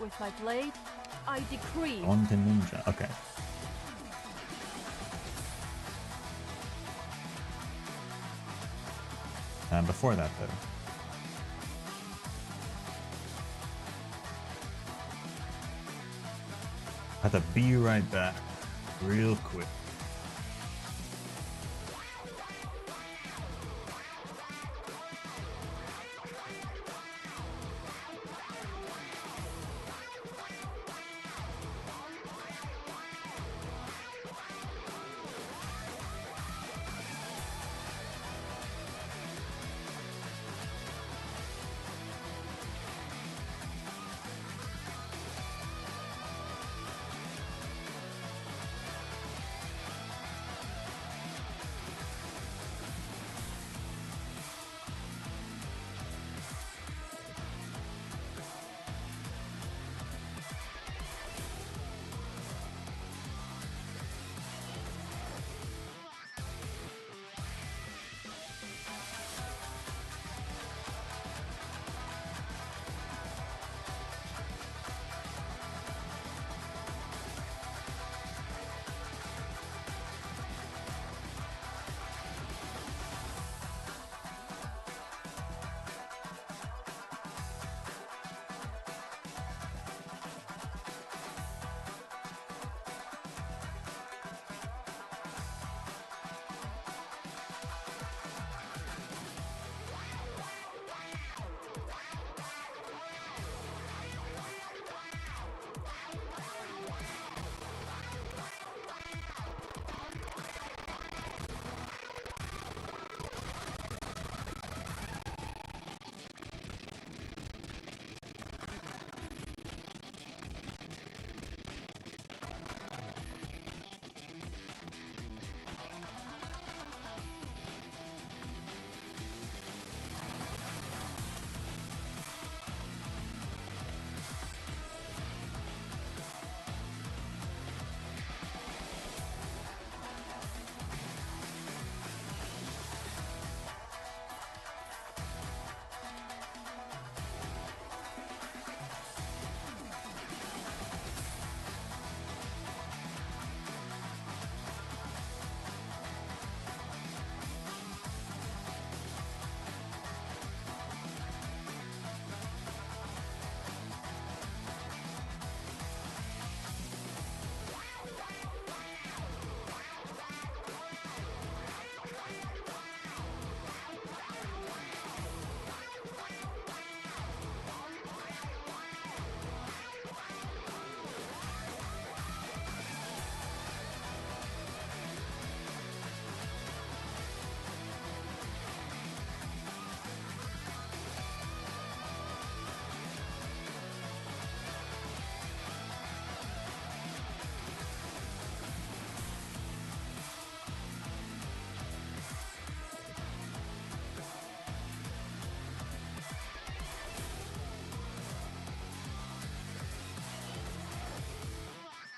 With my blade, I decree. On to ninja. Okay. Before that, though. I have to be right back, real quick.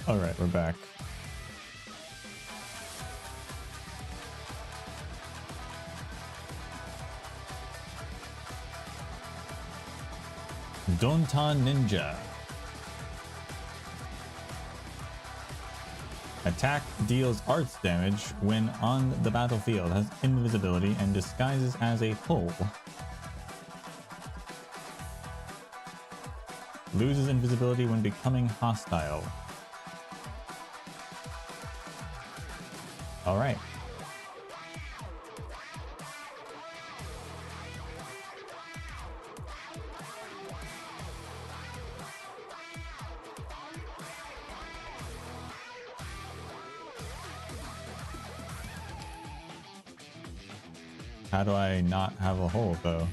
All right, we're back. Dontan Ninja. Attack deals arts damage when on the battlefield, has invisibility, and disguises as a pole. Loses invisibility when becoming hostile. All right. How do I not have a hole, though?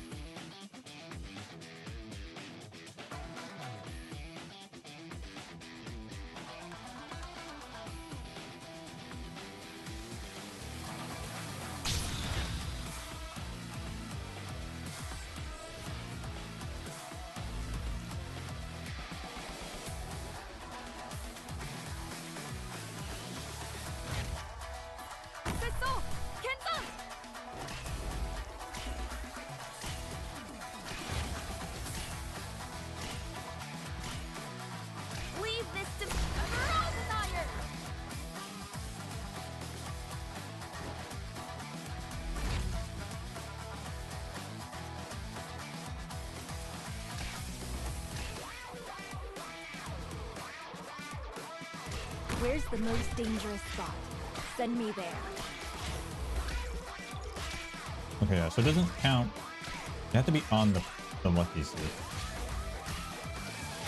Where's the most dangerous spot? Send me there. Okay, yeah, so it doesn't count. You have to be on the lucky suit.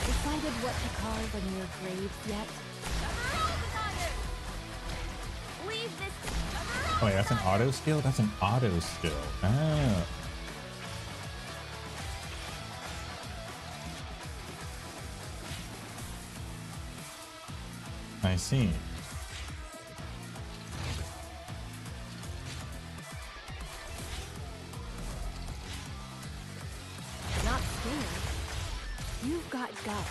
Decided what to carve on your graves yet? Leave this. Oh, wait, that's an auto skill? That's an auto skill. Oh. I see. Not scared. You've got guts,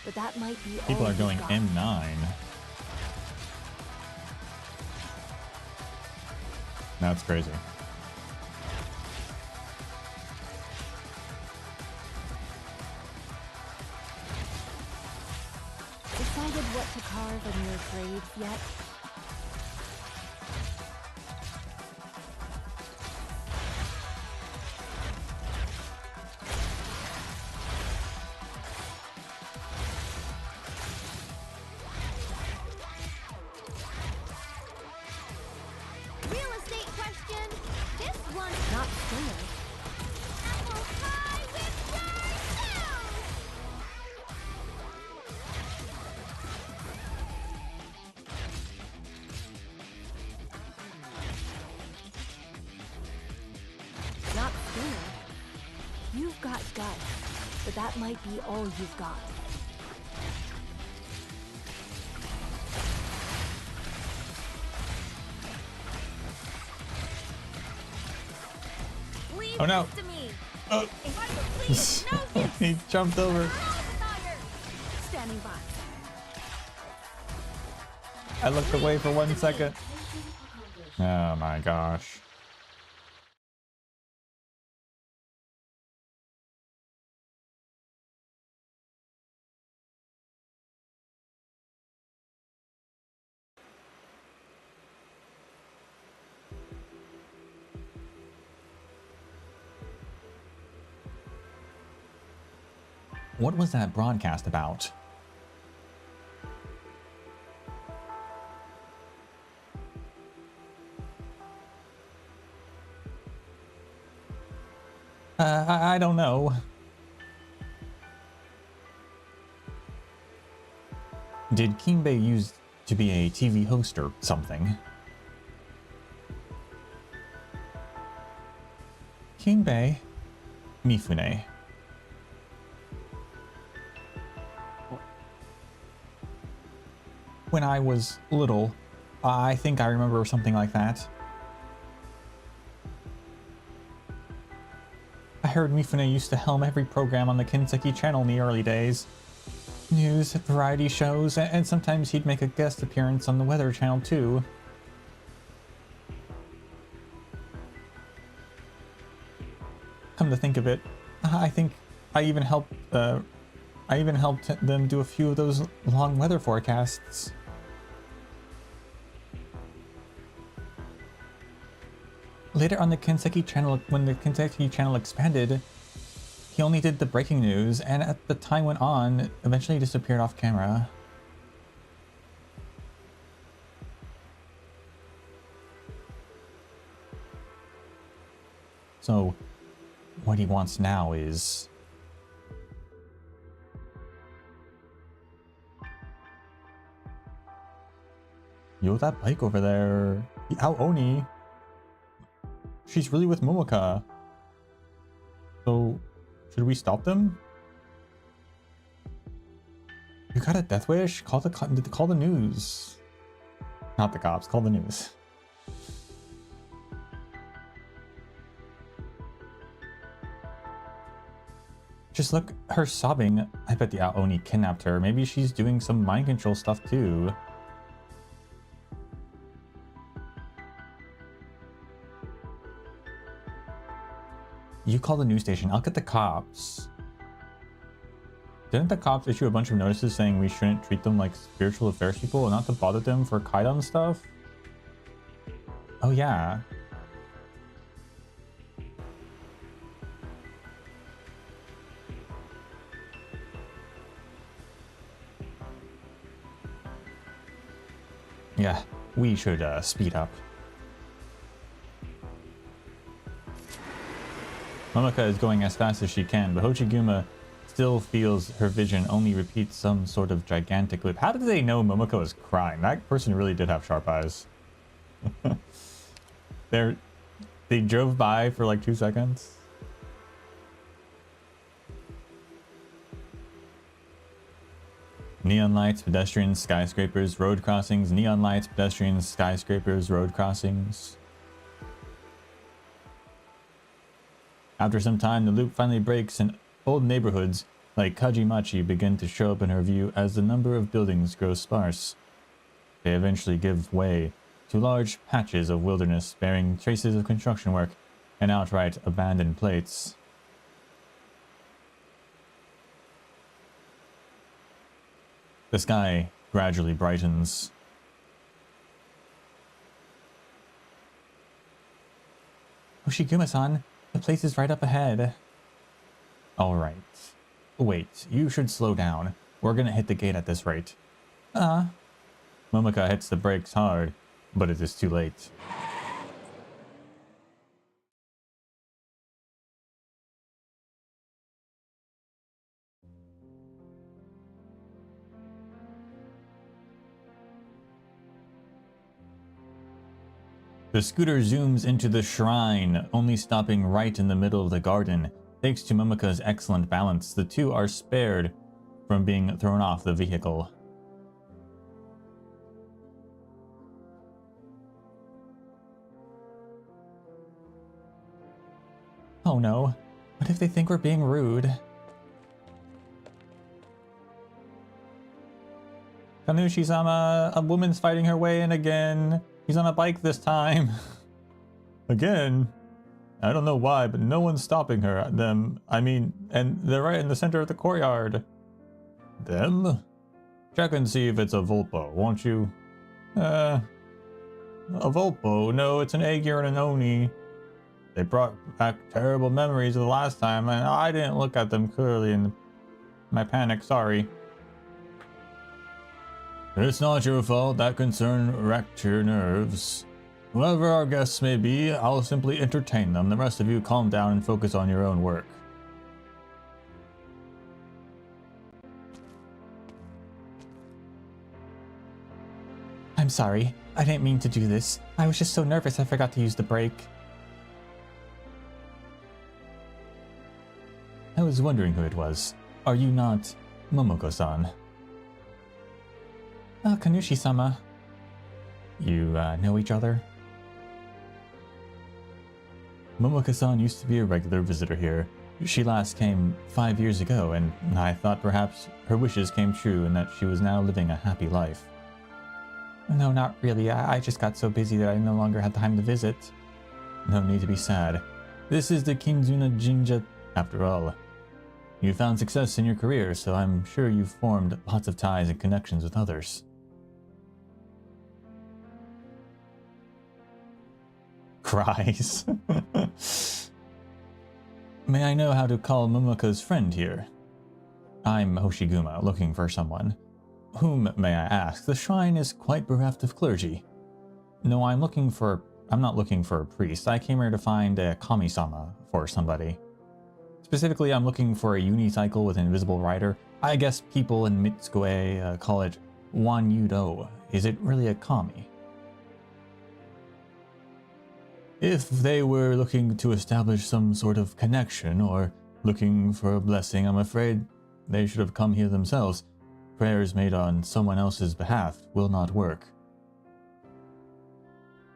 but that might be all People are you've going got. M9. That's crazy. Decided what to carve on your graves yet? Real estate question. This one. Not scared. Apple pie with yourself. Not scared. You've got guts, but that might be all you've got. Leave Oh, no. this to me. Oh. Please, no hits. He jumped over. Standing by. I looked away for 1 second. Oh my gosh. What was that broadcast about? I don't know. Did Kimbe used to be a TV host or something? Kimbe Mifune. When I was little, I think I remember something like that. I heard Mifune used to helm every program on the Kinseki channel in the early days. News, variety shows, and sometimes he'd make a guest appearance on the Weather Channel too. Come to think of it, I think I even helped them do a few of those long weather forecasts. Later on the Kinseki channel, when the Kinseki channel expanded, he only did the breaking news, and as the time went on, eventually disappeared off camera. So, what he wants now is... Yo, that bike over there, the Aoni. She's really with Momoka. So, should we stop them? You got a death wish? Call the news. Not the cops, call the news. Just look, her sobbing. I bet the Aoni kidnapped her. Maybe she's doing some mind control stuff too. You call the news station. I'll get the cops. Didn't the cops issue a bunch of notices saying we shouldn't treat them like spiritual affairs people and not to bother them for Kaidan stuff? Oh yeah. Yeah, we should speed up. Momoko is going as fast as she can, but Hochiguma still feels her vision only repeats some sort of gigantic loop. How did they know Momoko is crying? That person really did have sharp eyes. They drove by for like 2 seconds. Neon lights, pedestrians, skyscrapers, road crossings. Neon lights, pedestrians, skyscrapers, road crossings. After some time, the loop finally breaks and old neighborhoods like Kajimachi begin to show up in her view as the number of buildings grows sparse. They eventually give way to large patches of wilderness bearing traces of construction work and outright abandoned plates. The sky gradually brightens. Hoshiguma-san, the place is right up ahead. Alright. Wait, you should slow down. We're gonna hit the gate at this rate. Momoko hits the brakes hard, but it is too late. The scooter zooms into the shrine, only stopping right in the middle of the garden. Thanks to Momoko's excellent balance, the two are spared from being thrown off the vehicle. Oh no, what if they think we're being rude? Kanushi-sama, a woman's fighting her way in again. He's on a bike this time. Again? I don't know why, but no one's stopping her. And they're right in the center of the courtyard. Them? Check and see if it's a Volpo, won't you? A Volpo? No, it's an Aegir and an Oni. They brought back terrible memories of the last time, and I didn't look at them clearly in my panic, sorry. It's not your fault. That concern wrecked your nerves. Whoever our guests may be, I'll simply entertain them. The rest of you calm down and focus on your own work. I'm sorry. I didn't mean to do this. I was just so nervous I forgot to use the brake. I was wondering who it was. Are you not Momoko-san? Oh, Kanushi-sama. You know each other? Momoko-san used to be a regular visitor here. She last came 5 years ago, and I thought perhaps her wishes came true and that she was now living a happy life. No, not really. I just got so busy that I no longer had time to visit. No need to be sad. This is the Kinzuna Jinja after all. You found success in your career, so I'm sure you've formed lots of ties and connections with others. Cries. May I know how to call Momoko's friend here? I'm Hoshiguma, looking for someone. Whom, may I ask? The shrine is quite bereft of clergy. No, I'm not looking for a priest. I came here to find a kami-sama for somebody. Specifically, I'm looking for a unicycle with an invisible rider. I guess people in Mitsue call it Wanyudo. Is it really a kami? If they were looking to establish some sort of connection or looking for a blessing, I'm afraid they should have come here themselves. Prayers made on someone else's behalf will not work.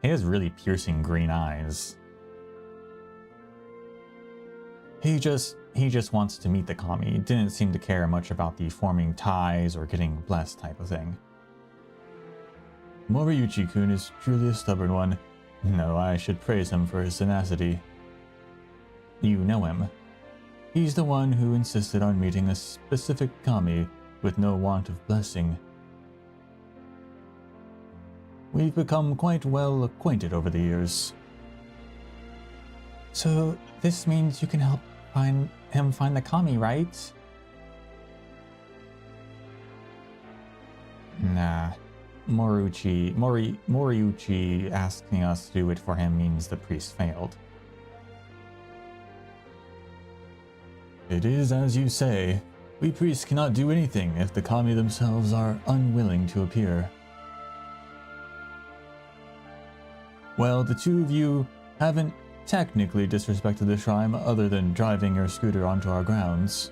He has really piercing green eyes. He just wants to meet the kami. He didn't seem to care much about the forming ties or getting blessed type of thing. Moriyuchi-kun is truly a stubborn one. No, I should praise him for his tenacity. You know him. He's the one who insisted on meeting a specific kami with no want of blessing. We've become quite well acquainted over the years. So this means you can help him find the kami, right? Nah. Moriuchi asking us to do it for him means the priest failed. It is as you say. We priests cannot do anything if the kami themselves are unwilling to appear. Well, the two of you haven't technically disrespected the shrine other than driving your scooter onto our grounds.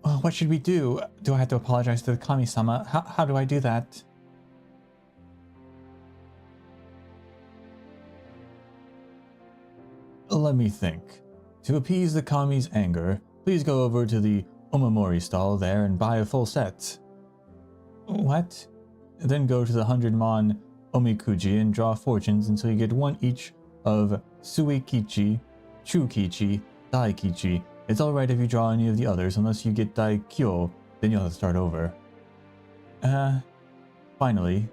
Well, what should we do? Do I have to apologize to the kami-sama? How do I do that? Let me think. To appease the kami's anger, please go over to the Omamori stall there and buy a full set. What? Then go to the 100-mon Omikuji and draw fortunes until you get one each of Suikichi, Chukichi, Daikichi. It's alright if you draw any of the others, unless you get Daikyo, then you'll have to start over. Finally.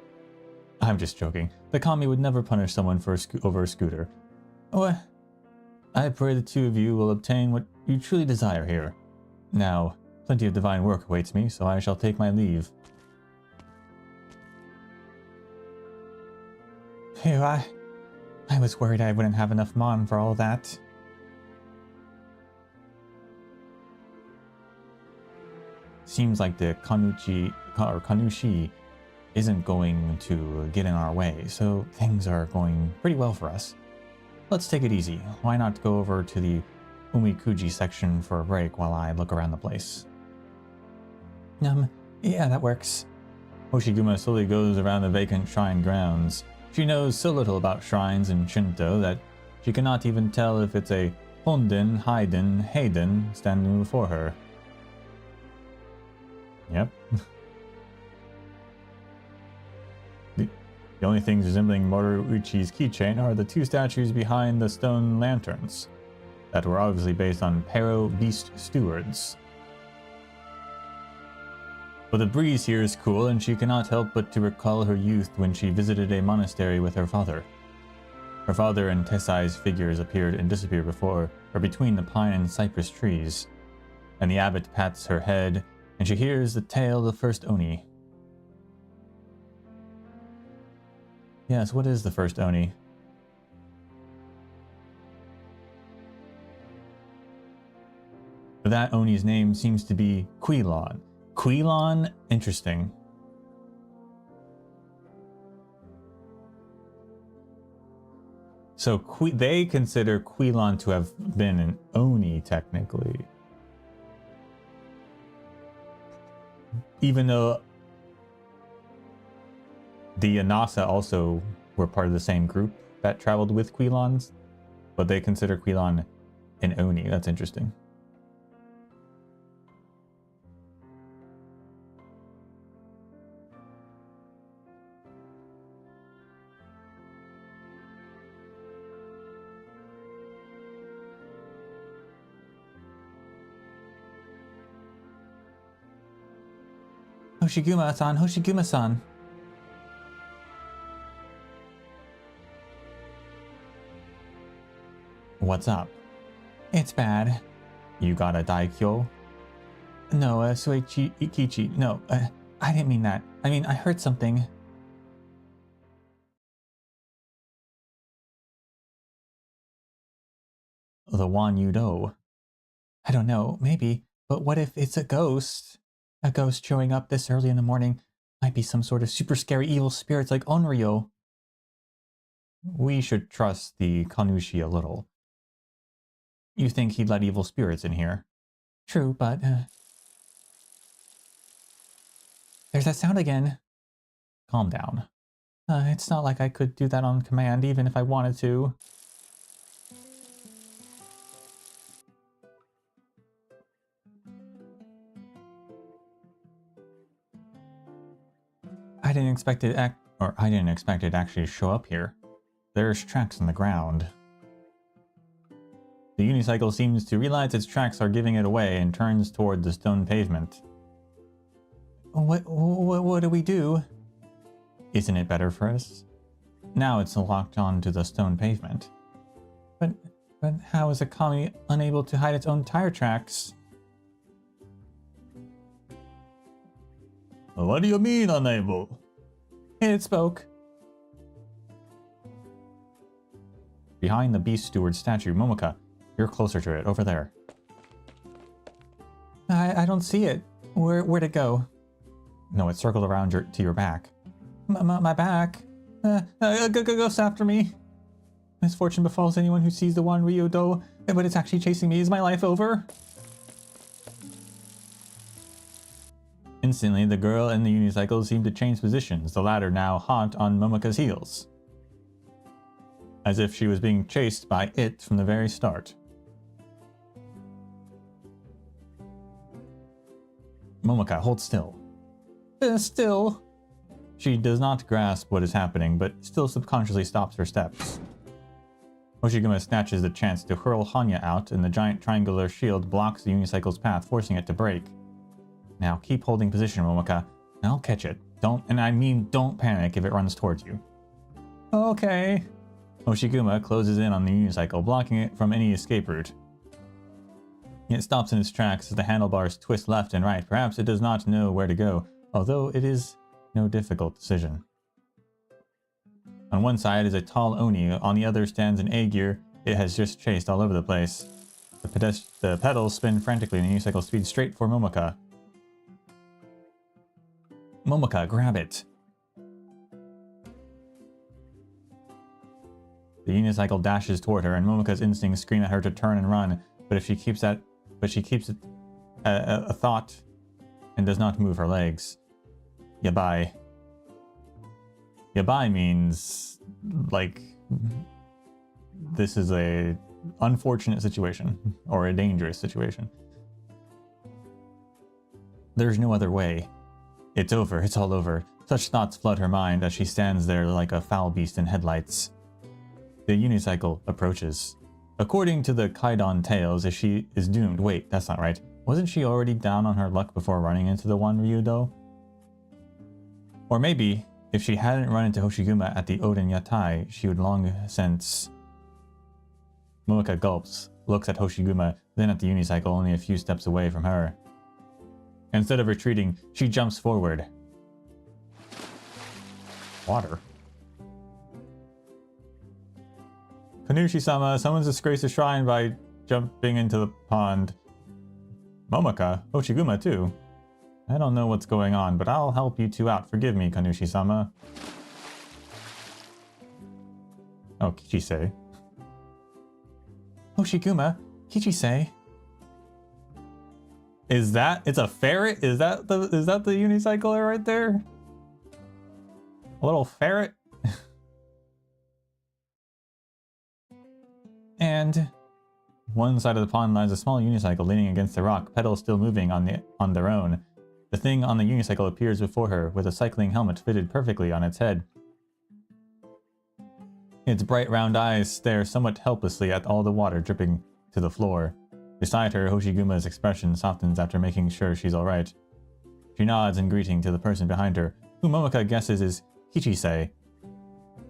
I'm just joking. The kami would never punish someone for over a scooter. Oh, I pray the two of you will obtain what you truly desire here. Now, plenty of divine work awaits me, so I shall take my leave. Phew, I was worried I wouldn't have enough mon for all that. Seems like the Kanushi isn't going to get in our way, so things are going pretty well for us. Let's take it easy. Why not go over to the Umikuji section for a break while I look around the place? Yeah, that works. Hoshiguma slowly goes around the vacant shrine grounds. She knows so little about shrines in Shinto that she cannot even tell if it's a Honden, Haiden, Hayden standing before her. Yep. The only things resembling Moriuchi's keychain are the two statues behind the stone lanterns that were obviously based on Pero Beast Stewards. But the breeze here is cool, and she cannot help but to recall her youth when she visited a monastery with her father. Her father and Tessai's figures appeared and disappeared before or between the pine and cypress trees, and the abbot pats her head, and she hears the tale of the first Oni. Yes, what is the first Oni? That Oni's name seems to be Quilon. Quilon? Interesting. So they consider Quilon to have been an Oni, technically. Even though the Anasa also were part of the same group that traveled with Quilons, but they consider Quilon an Oni. That's interesting. Hoshiguma-san, Hoshiguma-san. What's up? It's bad. You got a Daikyo? No, Suichi Ikichi. No, I didn't mean that. I mean, I heard something. The one you know. I don't know, maybe. But what if it's a ghost? A ghost showing up this early in the morning might be some sort of super scary evil spirits like Onryo. We should trust the Kanushi a little. You think he'd let evil spirits in here? True, but... There's that sound again. Calm down. It's not like I could do that on command, even if I wanted to. I didn't expect it to actually show up here. There's tracks in the ground. The unicycle seems to realize its tracks are giving it away and turns toward the stone pavement. What do we do? Isn't it better for us? Now it's locked onto the stone pavement. But But how is a kami unable to hide its own tire tracks? What do you mean unable? It spoke. Behind the Beast Steward statue, Momoka, you're closer to it, over there. I don't see it. Where'd it go? No, it circled around to your back. My back? Ghost after me. Misfortune befalls anyone who sees the one Ryudo, but it's actually chasing me. Is my life over? Instantly, the girl and the unicycle seemed to change positions, the latter now hot on Momoka's heels. As if she was being chased by it from the very start. Momoka, hold still. Still? She does not grasp what is happening, but still subconsciously stops her steps. Hoshiguma snatches the chance to hurl Hanya out, and the giant triangular shield blocks the unicycle's path, forcing it to break. Now keep holding position, Momoka. I'll catch it. Don't panic if it runs towards you. Okay. Hoshiguma closes in on the unicycle, blocking it from any escape route. It stops in its tracks as the handlebars twist left and right. Perhaps it does not know where to go, although it is no difficult decision. On one side is a tall Oni, on the other stands an A-gear it has just chased all over the place. The pedals spin frantically and the unicycle speeds straight for Momoka. Momoka, grab it. The unicycle dashes toward her, and Momoka's instincts scream at her to turn and run, but she keeps it a thought and does not move her legs. Yabai. Yabai means, like, this is a unfortunate situation, or a dangerous situation. There's no other way. It's over, it's all over. Such thoughts flood her mind as she stands there like a foul beast in headlights. The unicycle approaches. According to the Kaidan tales, if she is doomed. Wait, that's not right. Wasn't she already down on her luck before running into the one Ryudo? Or maybe, if she hadn't run into Hoshiguma at the Oden Yatai, she would long since... Momoka gulps, looks at Hoshiguma, then at the unicycle only a few steps away from her. Instead of retreating, she jumps forward. Water. Kanushi-sama, someone's disgraced the shrine by jumping into the pond. Momoka, Hoshiguma too. I don't know what's going on, but I'll help you two out. Forgive me, Kanushi-sama. Oh, Kichise. Hoshiguma, Kichise. Is that? It's a ferret? Is that the unicycle right there? A little ferret? And one side of the pond lies a small unicycle leaning against the rock, pedals still moving on their own. The thing on the unicycle appears before her with a cycling helmet fitted perfectly on its head. Its bright round eyes stare somewhat helplessly at all the water dripping to the floor. Beside her, Hoshiguma's expression softens after making sure she's alright. She nods in greeting to the person behind her, who Momoka guesses is Kichise,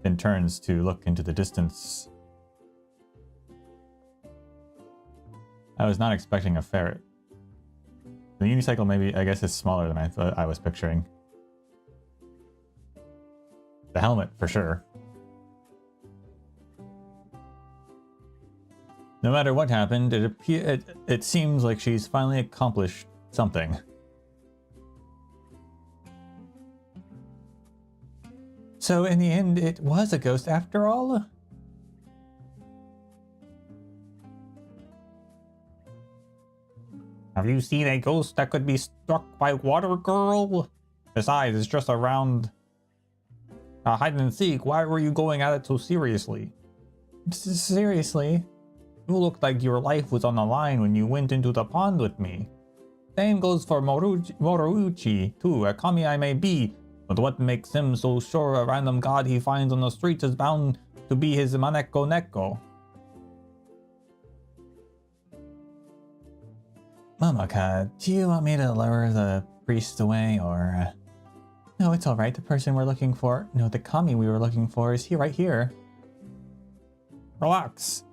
then turns to look into the distance. I was not expecting a ferret. The unicycle maybe, I guess, is smaller than I thought I was picturing. The helmet, for sure. No matter what happened, it seems like she's finally accomplished something. So in the end, it was a ghost after all? Have you seen a ghost that could be struck by water, girl? Besides, it's just a round hide and seek. Why were you going at it so seriously? Seriously? You looked like your life was on the line when you went into the pond with me. Same goes for Morouchi, too. A kami I may be, but what makes him so sure a random god he finds on the streets is bound to be his Maneko Neko? Momoka, do you want me to lure the priest away, or... No, it's alright. The person we're looking for... No, the kami we were looking for is right here. Relax.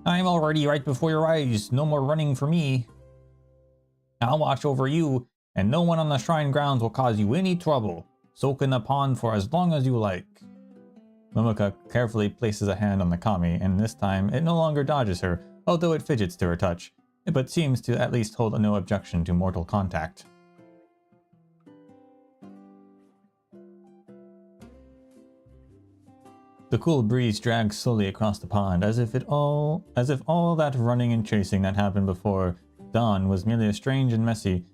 I'm already right before your eyes. No more running for me. I'll watch over you, and no one on the shrine grounds will cause you any trouble. Soak in the pond for as long as you like. Momoka carefully places a hand on the kami, and this time it no longer dodges her, although it fidgets to her touch, but seems to at least hold no objection to mortal contact. The cool breeze drags slowly across the pond, as if all that running and chasing that happened before dawn was merely a strange and messy,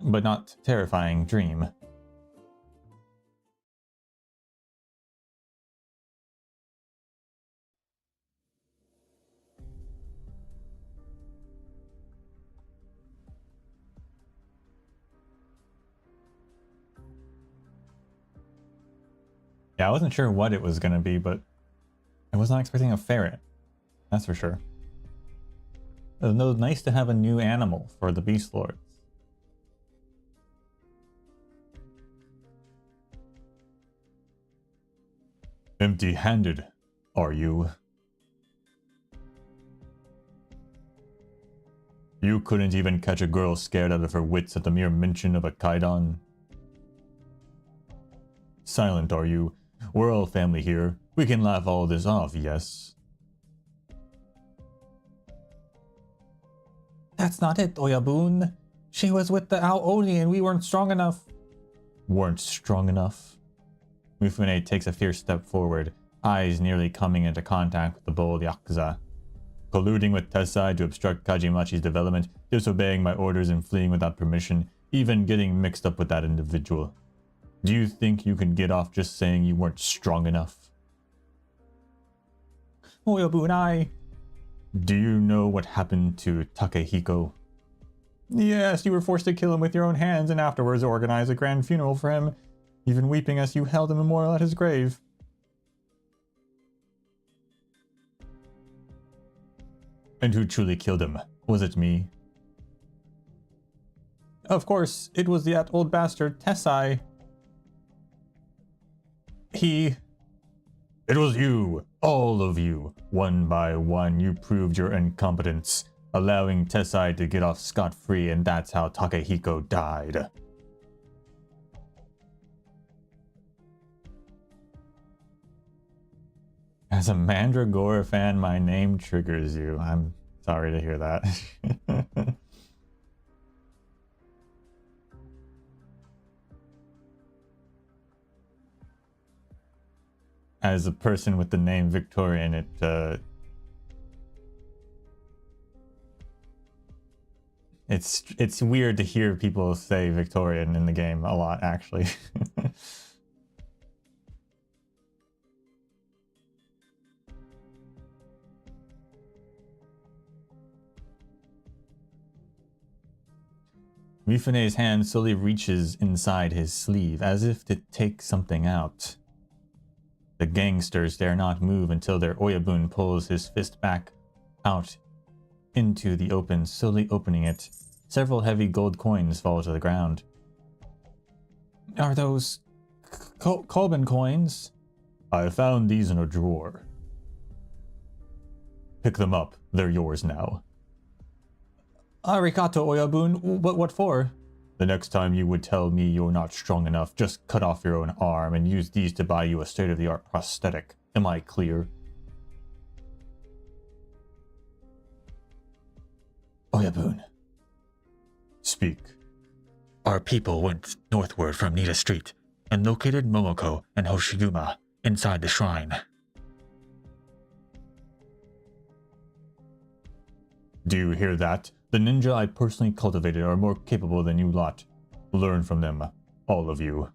but not terrifying, dream. Yeah, I wasn't sure what it was gonna be, but I was not expecting a ferret. That's for sure. It was nice to have a new animal for the Beast Lords. Empty-handed, are you? You couldn't even catch a girl scared out of her wits at the mere mention of a Kaidan? Silent, are you? We're all family here. We can laugh all this off, yes? That's not it, Oyabun. She was with the Aoi and we weren't strong enough. Weren't strong enough? Mifune takes a fierce step forward, eyes nearly coming into contact with the bold Yakuza. Colluding with Tessai to obstruct Kajimachi's development, disobeying my orders and fleeing without permission, even getting mixed up with that individual. Do you think you can get off just saying you weren't strong enough? Oyabun, do you know what happened to Takehiko? Yes, you were forced to kill him with your own hands and afterwards organize a grand funeral for him, even weeping as you held a memorial at his grave. And who truly killed him? Was it me? Of course, it was that old bastard, Tessai. It was you, all of you. One by one, you proved your incompetence, allowing Tessai to get off scot-free, and that's how Takehiko died. As a Mandragora fan, my name triggers you. I'm sorry to hear that. As a person with the name Victorian, it's weird to hear people say Victorian in the game a lot, actually. Mifune's hand slowly reaches inside his sleeve, as if to take something out. The gangsters dare not move until their Oyabun pulls his fist back out into the open, slowly opening it. Several heavy gold coins fall to the ground. Are those Kolben coins? I found these in a drawer. Pick them up. They're yours now. Arigato, Oyabun. What for? The next time you would tell me you're not strong enough, just cut off your own arm and use these to buy you a state-of-the-art prosthetic. Am I clear? Oyabun. Speak. Our people went northward from Nita Street and located Momoko and Hoshiguma inside the shrine. Do you hear that? The ninja I personally cultivated are more capable than you lot. Learn from them, all of you.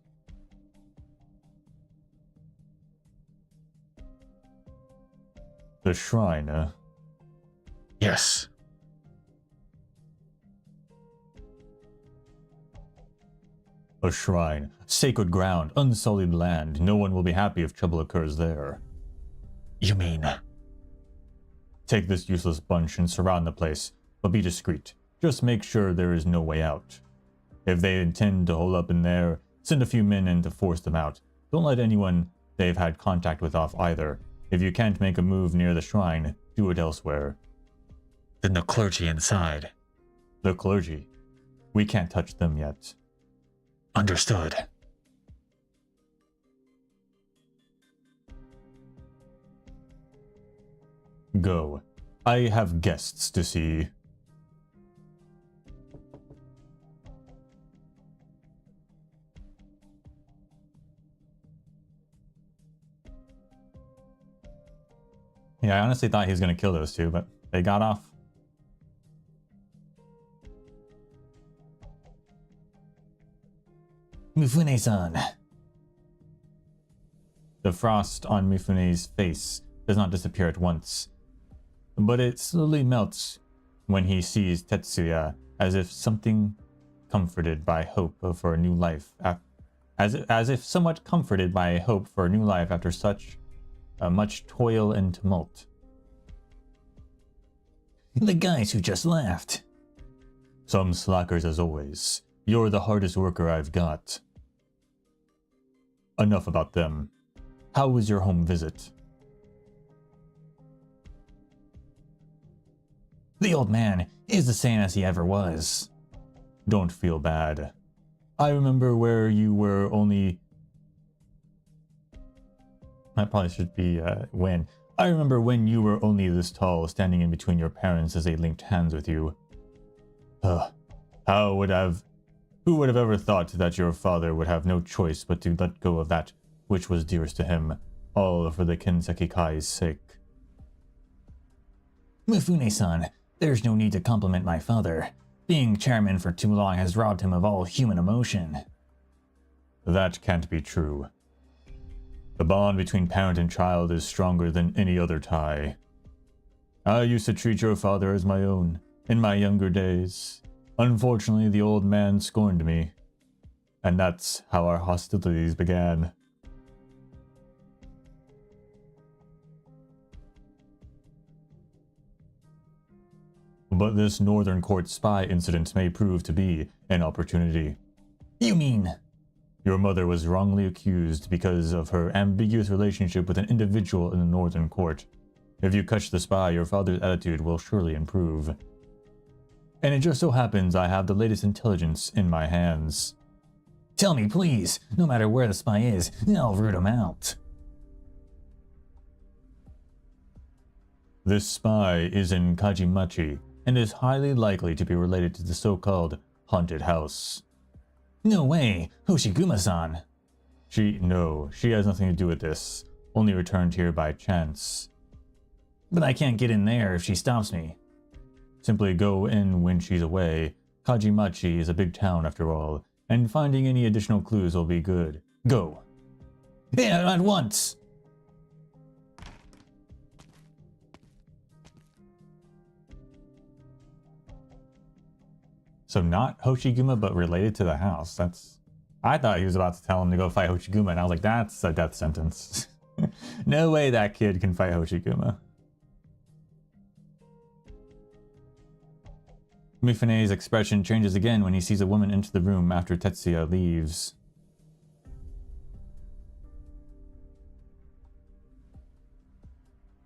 The shrine, Yes. A shrine. Sacred ground, unsullied land. No one will be happy if trouble occurs there. You mean? Take this useless bunch and surround the place. But be discreet. Just make sure there is no way out. If they intend to hole up in there, send a few men in to force them out. Don't let anyone they've had contact with off either. If you can't make a move near the shrine, do it elsewhere. Then the clergy inside. The clergy? We can't touch them yet. Understood. Go. I have guests to see. Yeah, I honestly thought he was going to kill those two, but they got off. Mifune-san. The frost on Mifune's face does not disappear at once, but it slowly melts when he sees Tetsuya, as if something comforted by hope for a new life, as if somewhat comforted by hope for a new life after such much toil and tumult. The guys who just left. Some slackers as always. You're the hardest worker I've got. Enough about them. How was your home visit? The old man is the same as he ever was. Don't feel bad. I remember where you were only... That probably should be when. I remember when you were only this tall, standing in between your parents as they linked hands with you. Who would have ever thought that your father would have no choice but to let go of that which was dearest to him, all for the Kinseki Kai's sake? Mifune-san, there's no need to compliment my father. Being chairman for too long has robbed him of all human emotion. That can't be true. The bond between parent and child is stronger than any other tie. I used to treat your father as my own in my younger days. Unfortunately, the old man scorned me, and that's how our hostilities began. But this Northern Court spy incident may prove to be an opportunity. You mean? Your mother was wrongly accused because of her ambiguous relationship with an individual in the Northern Court. If you catch the spy, your father's attitude will surely improve. And it just so happens I have the latest intelligence in my hands. Tell me, please. No matter where the spy is, I'll root him out. This spy is in Kajimachi, and is highly likely to be related to the so-called haunted house. No way! Hoshiguma-san! No, she has nothing to do with this. Only returned here by chance. But I can't get in there if she stops me. Simply go in when she's away. Kajimachi is a big town after all, and finding any additional clues will be good. Go! Yeah, at once! So not Hoshiguma, but related to the house. I thought he was about to tell him to go fight Hoshiguma, and I was like, that's a death sentence. No way that kid can fight Hoshiguma. Mifune's expression changes again when he sees a woman enter the room after Tetsuya leaves.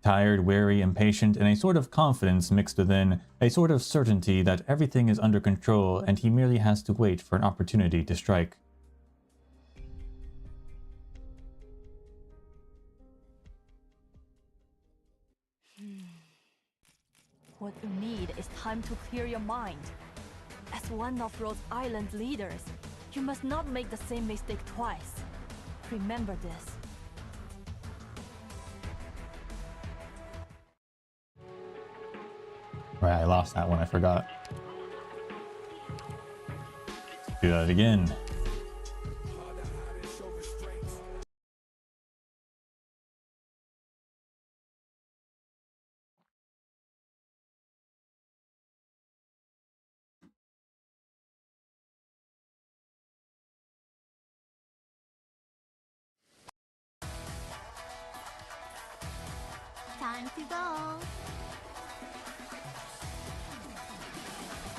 Tired, weary, impatient, and a sort of confidence mixed within a sort of certainty that everything is under control and he merely has to wait for an opportunity to strike. What you need is time to clear your mind. As one of Rhode Island's leaders, you must not make the same mistake twice. Remember this. Right, I lost that one, I forgot. Do that again. Time to go.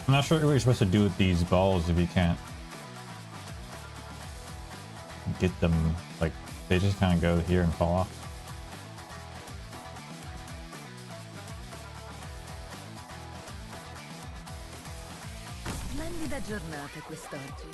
I'm not sure what you're supposed to do with these balls if you can't get them, like, they just kind of go here and fall off. a quest'oggi.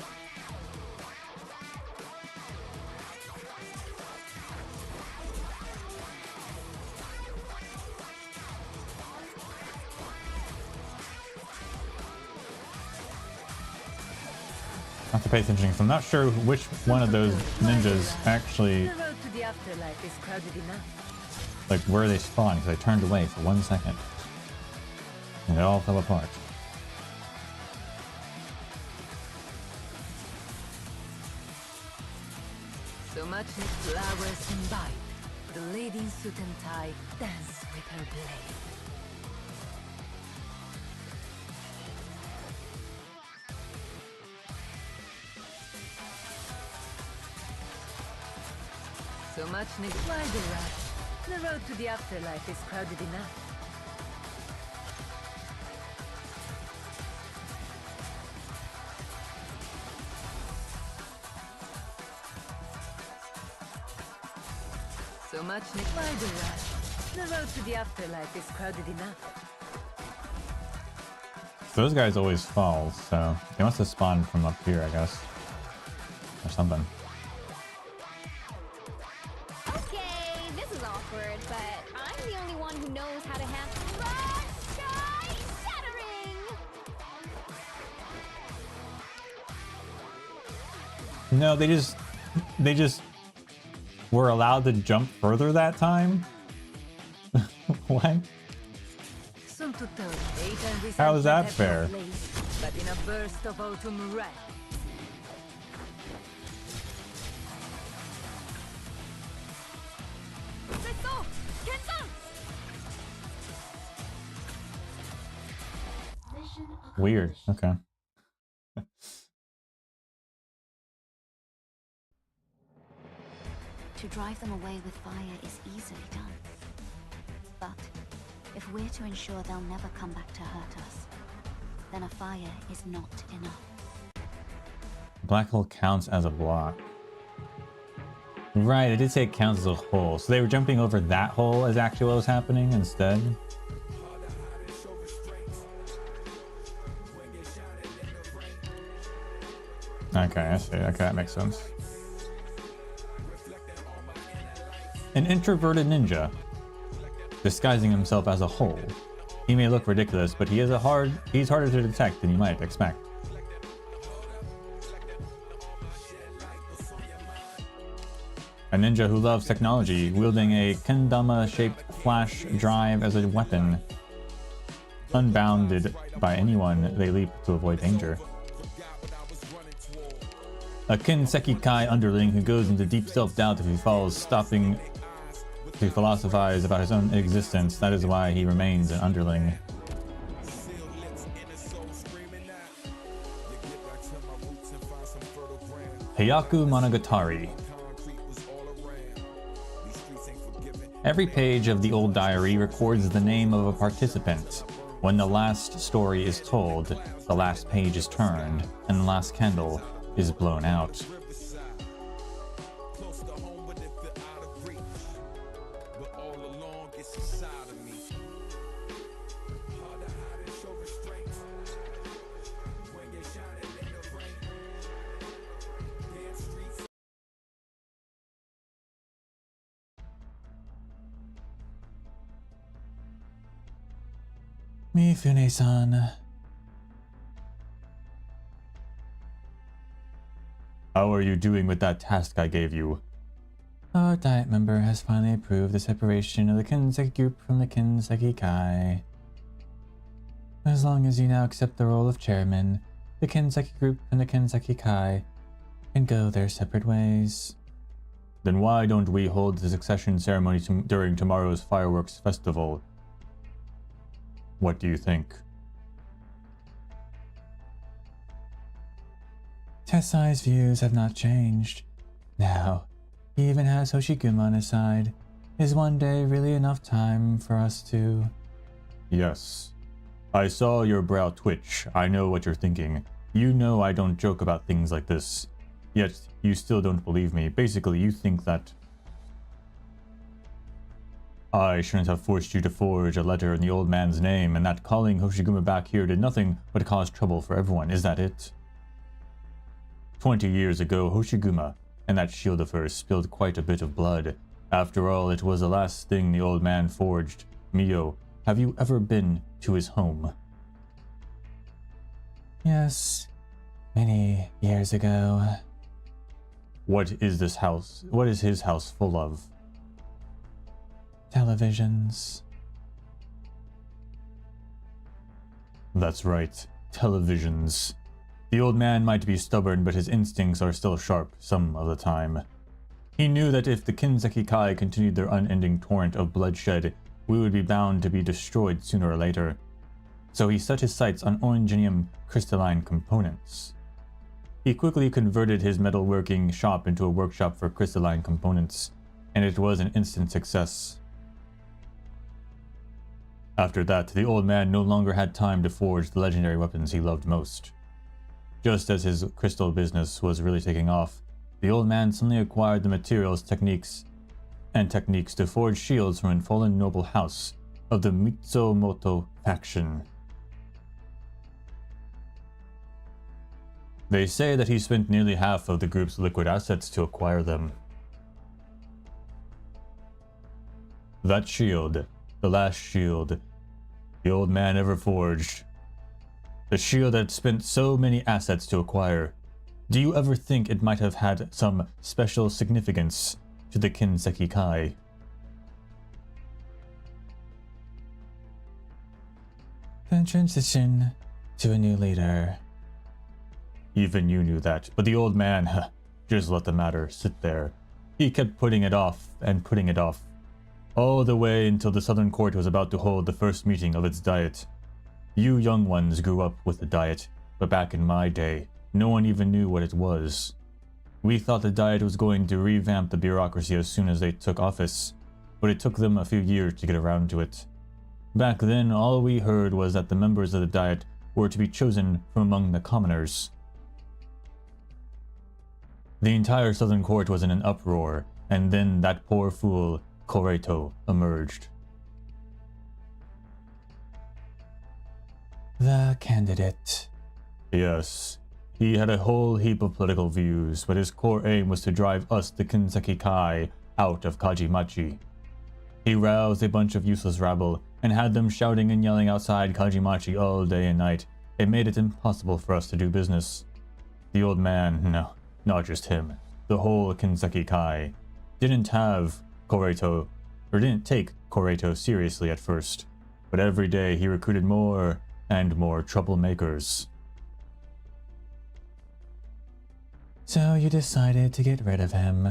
I have to pay attention because I'm not sure which one of those ninjas actually, The road to the afterlife is crowded enough. like, where they spawned, because I turned away for 1 second. And it all fell apart. So much flowers invite. The lady in suit and tie dance with her blade. So much why the rush? The road to the afterlife is crowded enough. So much why the rush? The road to the afterlife is crowded enough. Those guys always fall, so they must have spawned from up here, I guess. Or something. Okay, this is awkward, but I'm the only one who knows how to handle sky shattering. No, they just were allowed to jump further that time? What? How is that fair? But in a burst of autumn wrath. Weird. Okay. To drive them away with fire is easily done. But if we're to ensure they'll never come back to hurt us, then a fire is not enough. Black hole counts as a block. Right, it did say it counts as a hole. So they were jumping over that hole as actually what was happening instead? Okay, I see. Okay, that makes sense. An introverted ninja, disguising himself as a hole. He may look ridiculous, but he's harder to detect than you might expect. A ninja who loves technology, wielding a kendama-shaped flash drive as a weapon. Unbounded by anyone, they leap to avoid danger. A Kinseki Kai underling who goes into deep self-doubt if he falls, stopping to philosophize about his own existence. That is why he remains an underling. Heiaku Monogatari. Every page of the old diary records the name of a participant. When the last story is told, the last page is turned, and the last candle is blown out. Mifune-san. How are you doing with that task I gave you? Our diet member has finally approved the separation of the Kinseki group from the Kinseki Kai. As long as you now accept the role of chairman, the Kinseki group and the Kinseki Kai can go their separate ways. Then why don't we hold the succession ceremony during tomorrow's fireworks festival? What do you think? Tessai's views have not changed. Now, he even has Hoshiguma on his side. Is one day really enough time for us to... Yes. I saw your brow twitch. I know what you're thinking. You know I don't joke about things like this. Yet, you still don't believe me. Basically, you think that I shouldn't have forced you to forge a letter in the old man's name, and that calling Hoshiguma back here did nothing but cause trouble for everyone. Is that it? 20 years ago, Hoshiguma and that shield of hers spilled quite a bit of blood. After all, it was the last thing the old man forged. Mio, have you ever been to his home? Yes, many years ago. What is this house? What is his house full of? Televisions. That's right, televisions. The old man might be stubborn, but his instincts are still sharp some of the time. He knew that if the Kinzeki Kai continued their unending torrent of bloodshed, we would be bound to be destroyed sooner or later. So he set his sights on orangenium crystalline components. He quickly converted his metalworking shop into a workshop for crystalline components, and it was an instant success. After that, the old man no longer had time to forge the legendary weapons he loved most. Just as his crystal business was really taking off, the old man suddenly acquired the materials, techniques to forge shields from a fallen noble house of the Mitsumoto faction. They say that he spent nearly half of the group's liquid assets to acquire them. That shield, the last shield the old man ever forged. The shield that spent so many assets to acquire. Do you ever think it might have had some special significance to the Kinzeki Kai? The transition to a new leader. Even you knew that, but the old man just let the matter sit there. He kept putting it off and putting it off, all the way until the Southern Court was about to hold the first meeting of its Diet. You young ones grew up with the Diet, but back in my day, no one even knew what it was. We thought the Diet was going to revamp the bureaucracy as soon as they took office, but it took them a few years to get around to it. Back then, all we heard was that the members of the Diet were to be chosen from among the commoners. The entire Southern Court was in an uproar, and then that poor fool, Koreto, emerged. The candidate. Yes, he had a whole heap of political views, but his core aim was to drive us, the Kinzeki Kai, out of Kajimachi. He roused a bunch of useless rabble and had them shouting and yelling outside Kajimachi all day and night. It made it impossible for us to do business. The old man, no, not just him, the whole Kinzeki Kai, didn't take Koreto seriously at first, but every day he recruited more and more troublemakers. So you decided to get rid of him.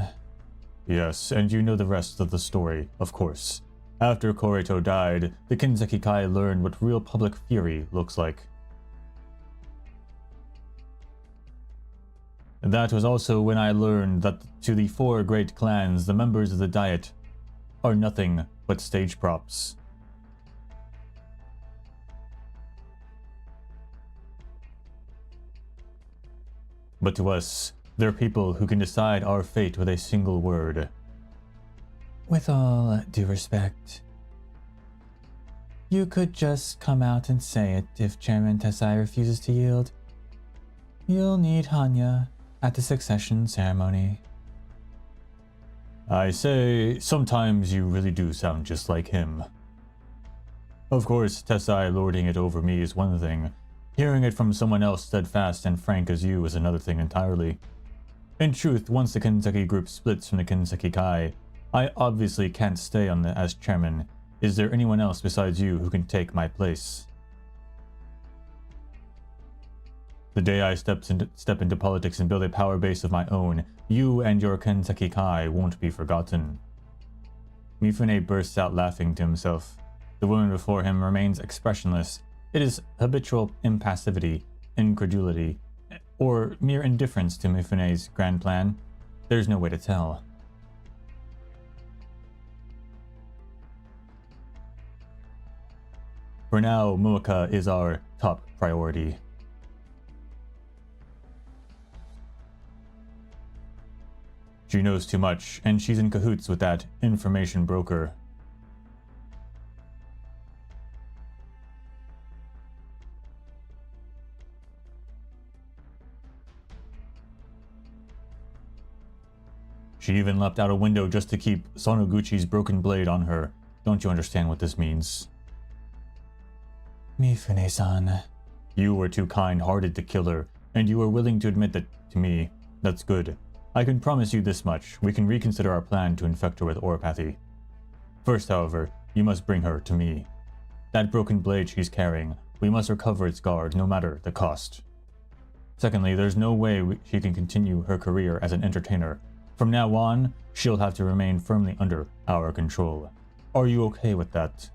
Yes, and you know the rest of the story, of course. After Koreto died, the Kinzeki Kai learned what real public fury looks like. That was also when I learned that to the four great clans, the members of the Diet are nothing but stage props. But to us, they're people who can decide our fate with a single word. With all due respect, you could just come out and say it if Chairman Tesai refuses to yield. You'll need Hanya at the succession ceremony. I say, sometimes you really do sound just like him. Of course, Tesai lording it over me is one thing. Hearing it from someone else steadfast and frank as you is another thing entirely. In truth, once the Kinzeki group splits from the Kinzeki Kai, I obviously can't stay on as chairman. Is there anyone else besides you who can take my place? The day I step into politics and build a power base of my own, you and your Kinzeki Kai won't be forgotten. Mifune bursts out laughing to himself. The woman before him remains expressionless. It is habitual impassivity, incredulity, or mere indifference to Mifune's grand plan. There's no way to tell. For now, Muaka is our top priority. She knows too much, and she's in cahoots with that information broker. She even leapt out a window just to keep Sonoguchi's broken blade on her. Don't you understand what this means? Mifune-san. You were too kind-hearted to kill her, and you were willing to admit that to me. That's good. I can promise you this much. We can reconsider our plan to infect her with oropathy. First, however, you must bring her to me. That broken blade she's carrying, we must recover its guard, no matter the cost. Secondly, there's no way she can continue her career as an entertainer. From now on, she'll have to remain firmly under our control. Are you okay with that?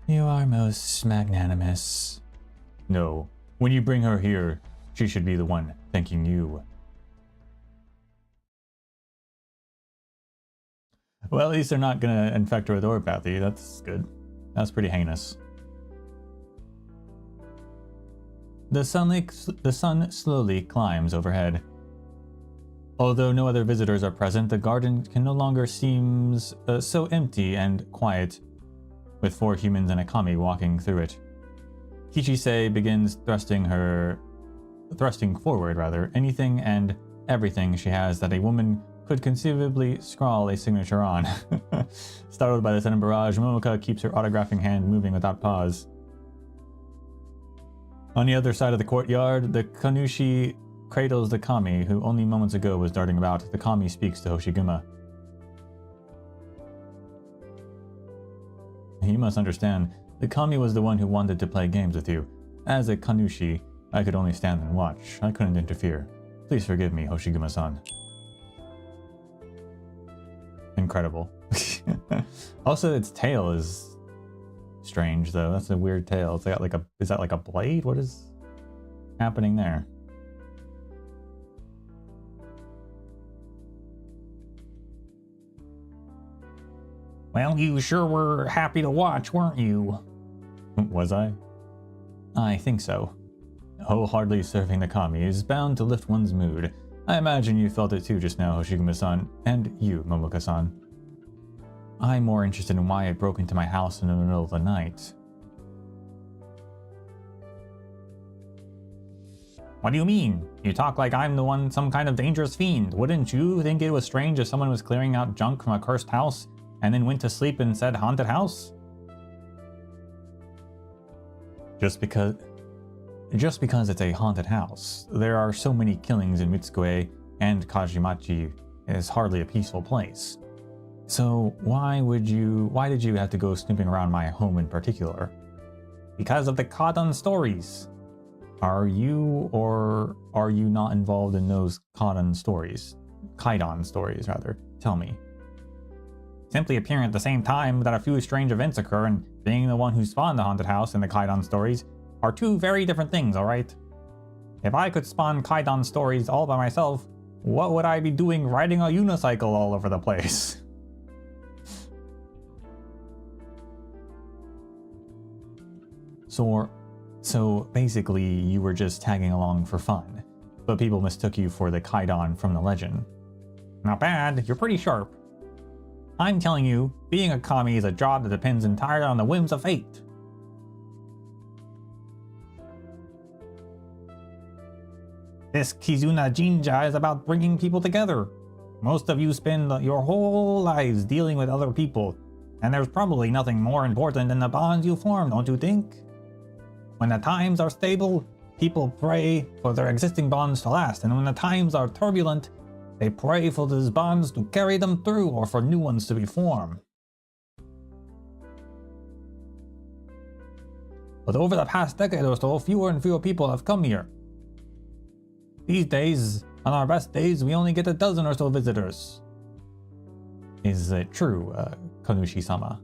You are most magnanimous. No. When you bring her here, she should be the one thanking you. Well, at least they're not gonna infect her with oropathy. That's good. That's pretty heinous. The sun slowly climbs overhead. Although no other visitors are present, the garden can no longer seems so empty and quiet, with 4 humans and a kami walking through it. Kichisei begins thrusting forward, anything and everything she has that a woman could conceivably scrawl a signature on. Startled by the sudden barrage, Momoka keeps her autographing hand moving without pause. On the other side of the courtyard, the Kanushi cradles the kami, who only moments ago was darting about. The kami speaks to Hoshiguma. You must understand, the kami was the one who wanted to play games with you. As a Kanushi, I could only stand and watch. I couldn't interfere. Please forgive me, Hoshiguma-san. Incredible. Also, its tail is strange, though. That's a weird tail. It's got like a... Is that like a blade? What is happening there? Well, you sure were happy to watch, weren't you? Was I? I think so. Wholeheartedly serving the kami is bound to lift one's mood. I imagine you felt it too just now, Hoshiguma-san, and you, Momoka-san. I'm more interested in why it broke into my house in the middle of the night. What do you mean? You talk like I'm the one, some kind of dangerous fiend. Wouldn't you think it was strange if someone was clearing out junk from a cursed house and then went to sleep in said haunted house? Just because it's a haunted house, there are so many killings in Mitsue, and Kajimachi is hardly a peaceful place. So why did you have to go snooping around my home in particular? Because of the Kaidan stories. Are you or are you not involved in those Kaidan stories? Kaidan stories, rather. Tell me. Simply appearing at the same time that a few strange events occur and being the one who spawned the haunted house in the Kaidan stories are 2 very different things, alright? If I could spawn Kaidan stories all by myself, what would I be doing riding a unicycle all over the place? So basically you were just tagging along for fun, but people mistook you for the Kaidan from the legend. Not bad, you're pretty sharp. I'm telling you, being a kami is a job that depends entirely on the whims of fate. This Kizuna Jinja is about bringing people together. Most of you spend your whole lives dealing with other people, and there's probably nothing more important than the bonds you form, don't you think? When the times are stable, people pray for their existing bonds to last, and when the times are turbulent, they pray for these bonds to carry them through or for new ones to be formed. But over the past decade or so, fewer and fewer people have come here. These days, on our best days, we only get a dozen or so visitors. Is it true, Kanushi-sama?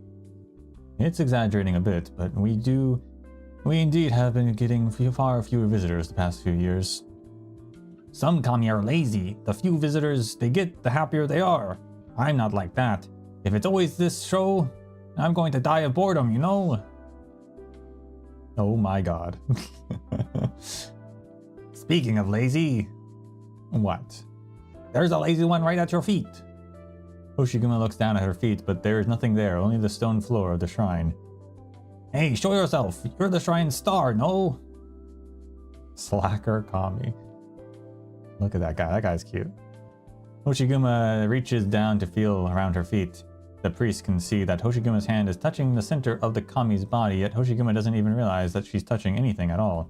It's exaggerating a bit, but we indeed have been getting far fewer visitors the past few years. Some kami are lazy. The few visitors they get, the happier they are. I'm not like that. If it's always this show, I'm going to die of boredom, you know? Oh my god. Speaking of lazy... What? There's a lazy one right at your feet. Hoshiguma looks down at her feet, but there is nothing there, only the stone floor of the shrine. Hey, show yourself! You're the shrine's star, no? Slacker kami. Look at that guy. That guy's cute. Hoshiguma reaches down to feel around her feet. The priest can see that Hoshiguma's hand is touching the center of the kami's body, yet Hoshiguma doesn't even realize that she's touching anything at all.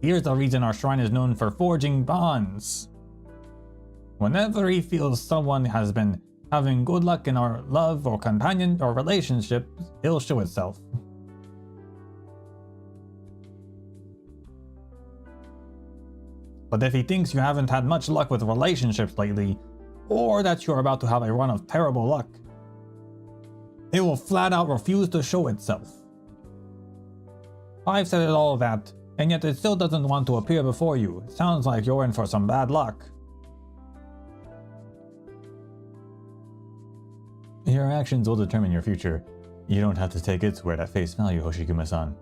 Here's the reason our shrine is known for forging bonds. Whenever he feels someone has been having good luck in our love or companion or relationship, it'll show itself. But if he thinks you haven't had much luck with relationships lately, or that you're about to have a run of terrible luck, it will flat out refuse to show itself. I've said it all that, and yet it still doesn't want to appear before you. It sounds like you're in for some bad luck. Your actions will determine your future. You don't have to take its word at face value, Hoshiguma-san.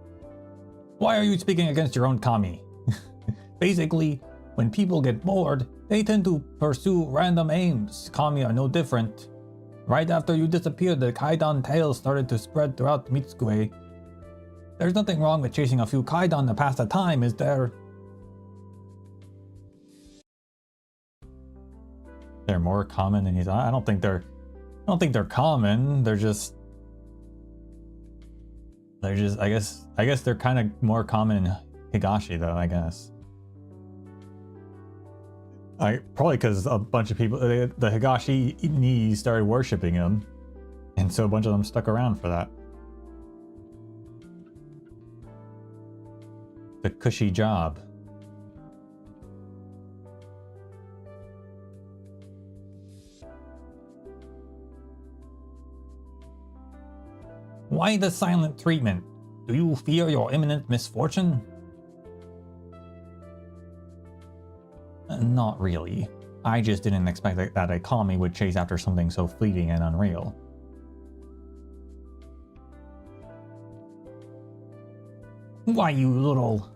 Why are you speaking against your own kami? Basically, when people get bored, they tend to pursue random aims. Kami are no different. Right after you disappeared, the Kaidan tales started to spread throughout Mitsue. There's nothing wrong with chasing a few Kaidan to pass the time, is there? They're more common than you thought. I don't think they're common. They're just I guess they're kind of more common in Higashi though, I guess. Probably because a bunch of people, the Higashi ni started worshipping him, and so a bunch of them stuck around for that. The cushy job. Why the silent treatment? Do you fear your imminent misfortune? Not really. I just didn't expect that a kami would chase after something so fleeting and unreal. Why, you little...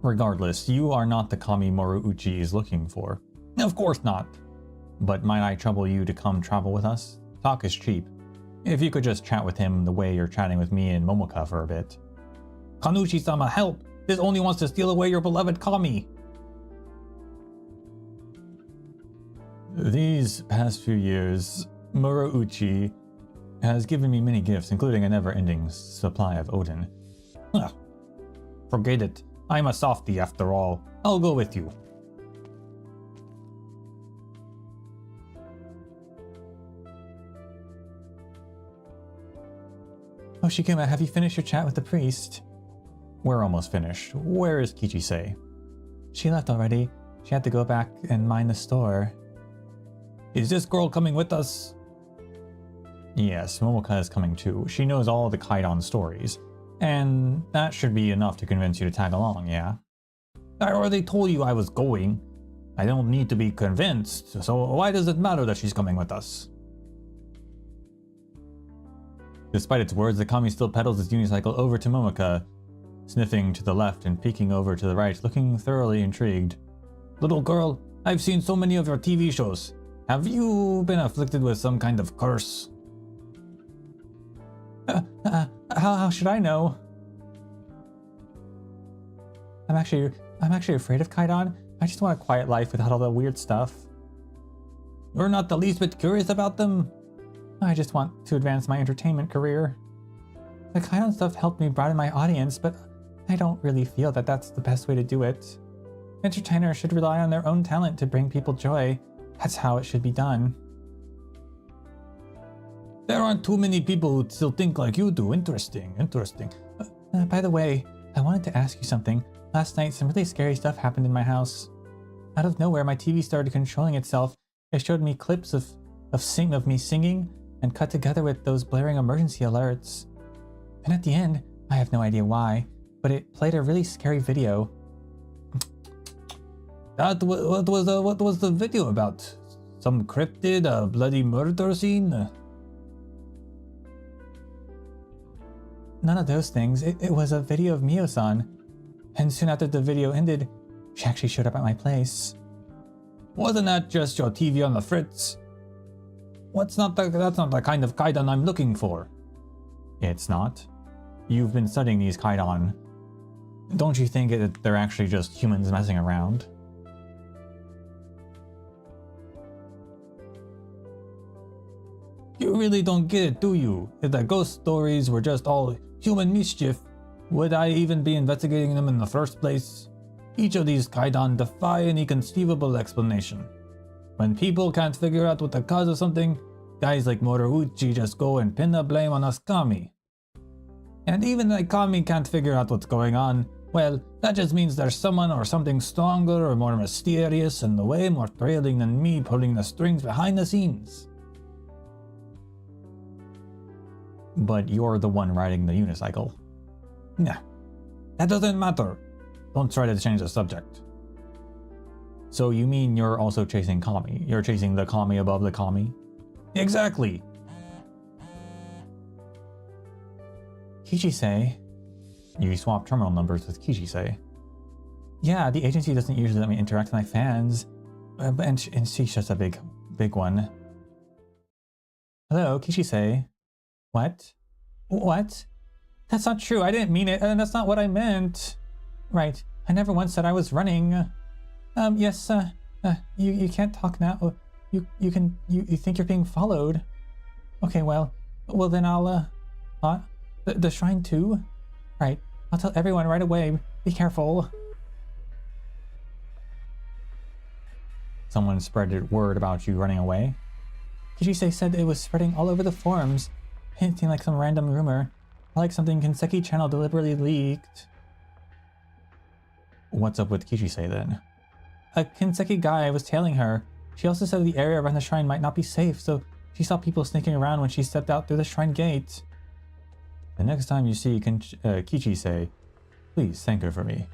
Regardless, you are not the kami Moriuchi is looking for. Of course not. But might I trouble you to come travel with us? Talk is cheap. If you could just chat with him the way you're chatting with me and Momoka for a bit. Kanushi-sama, help! This only wants to steal away your beloved kami! These past few years, Moriuchi has given me many gifts, including a never-ending supply of Odin. Forget it. I'm a softie after all. I'll go with you. Hoshiguma, have you finished your chat with the priest? We're almost finished. Where is Kichi-sei? She left already. She had to go back and mind the store. Is this girl coming with us? Yes, Momoka is coming too. She knows all the Kaidan stories. And that should be enough to convince you to tag along, yeah? I already told you I was going. I don't need to be convinced, so why does it matter that she's coming with us? Despite its words, the kami still pedals its unicycle over to Momoka, sniffing to the left and peeking over to the right, looking thoroughly intrigued. Little girl, I've seen so many of your TV shows. Have you been afflicted with some kind of curse? How should I know? I'm actually afraid of Kaidan. I just want a quiet life without all the weird stuff. You're not the least bit curious about them? I just want to advance my entertainment career. The Kaidan stuff helped me broaden my audience, but I don't really feel that that's the best way to do it. Entertainers should rely on their own talent to bring people joy. That's how it should be done. There aren't too many people who still think like you do. Interesting. By the way, I wanted to ask you something. Last night, some really scary stuff happened in my house. Out of nowhere, my TV started controlling itself. It showed me clips of me singing and cut together with those blaring emergency alerts. And at the end, I have no idea why, but it played a really scary video. What was the video about? Some cryptid, bloody murder scene? None of those things. It was a video of Mio-san. And soon after the video ended, she actually showed up at my place. Wasn't that just your TV on the fritz? That's not the kind of kaidan I'm looking for. It's not. You've been studying these kaidan. Don't you think they're actually just humans messing around? You really don't get it, do you? If the ghost stories were just all human mischief, would I even be investigating them in the first place? Each of these kaidan defy any conceivable explanation. When people can't figure out what the cause of something, guys like Moriuchi just go and pin the blame on us kami. And even the kami can't figure out what's going on, well, that just means there's someone or something stronger or more mysterious and way more thrilling than me pulling the strings behind the scenes. But you're the one riding the unicycle. Nah, that doesn't matter. Don't try to change the subject. So you mean you're also chasing kami? You're chasing the kami above the kami? Exactly! Kichi-say. You swap terminal numbers with Kichi-say. Yeah, the agency doesn't usually let me interact with my fans. And she's just a big one. Hello, Kichi-say. What? What? That's not true, I didn't mean it, and that's not what I meant. Right, I never once said I was running. Yes, you can't talk now. You think you're being followed. Okay, well then I'll, the shrine too? Right, I'll tell everyone right away, be careful. Someone spread word about you running away? Kichi-say said it was spreading all over the forums, hinting like some random rumor, like something Kinseki channel deliberately leaked. What's up with Kichi-say then? A Kinseki guy was tailing her. She also said the area around the shrine might not be safe, so she saw people sneaking around when she stepped out through the shrine gate. The next time you see Kichi-say, please thank her for me.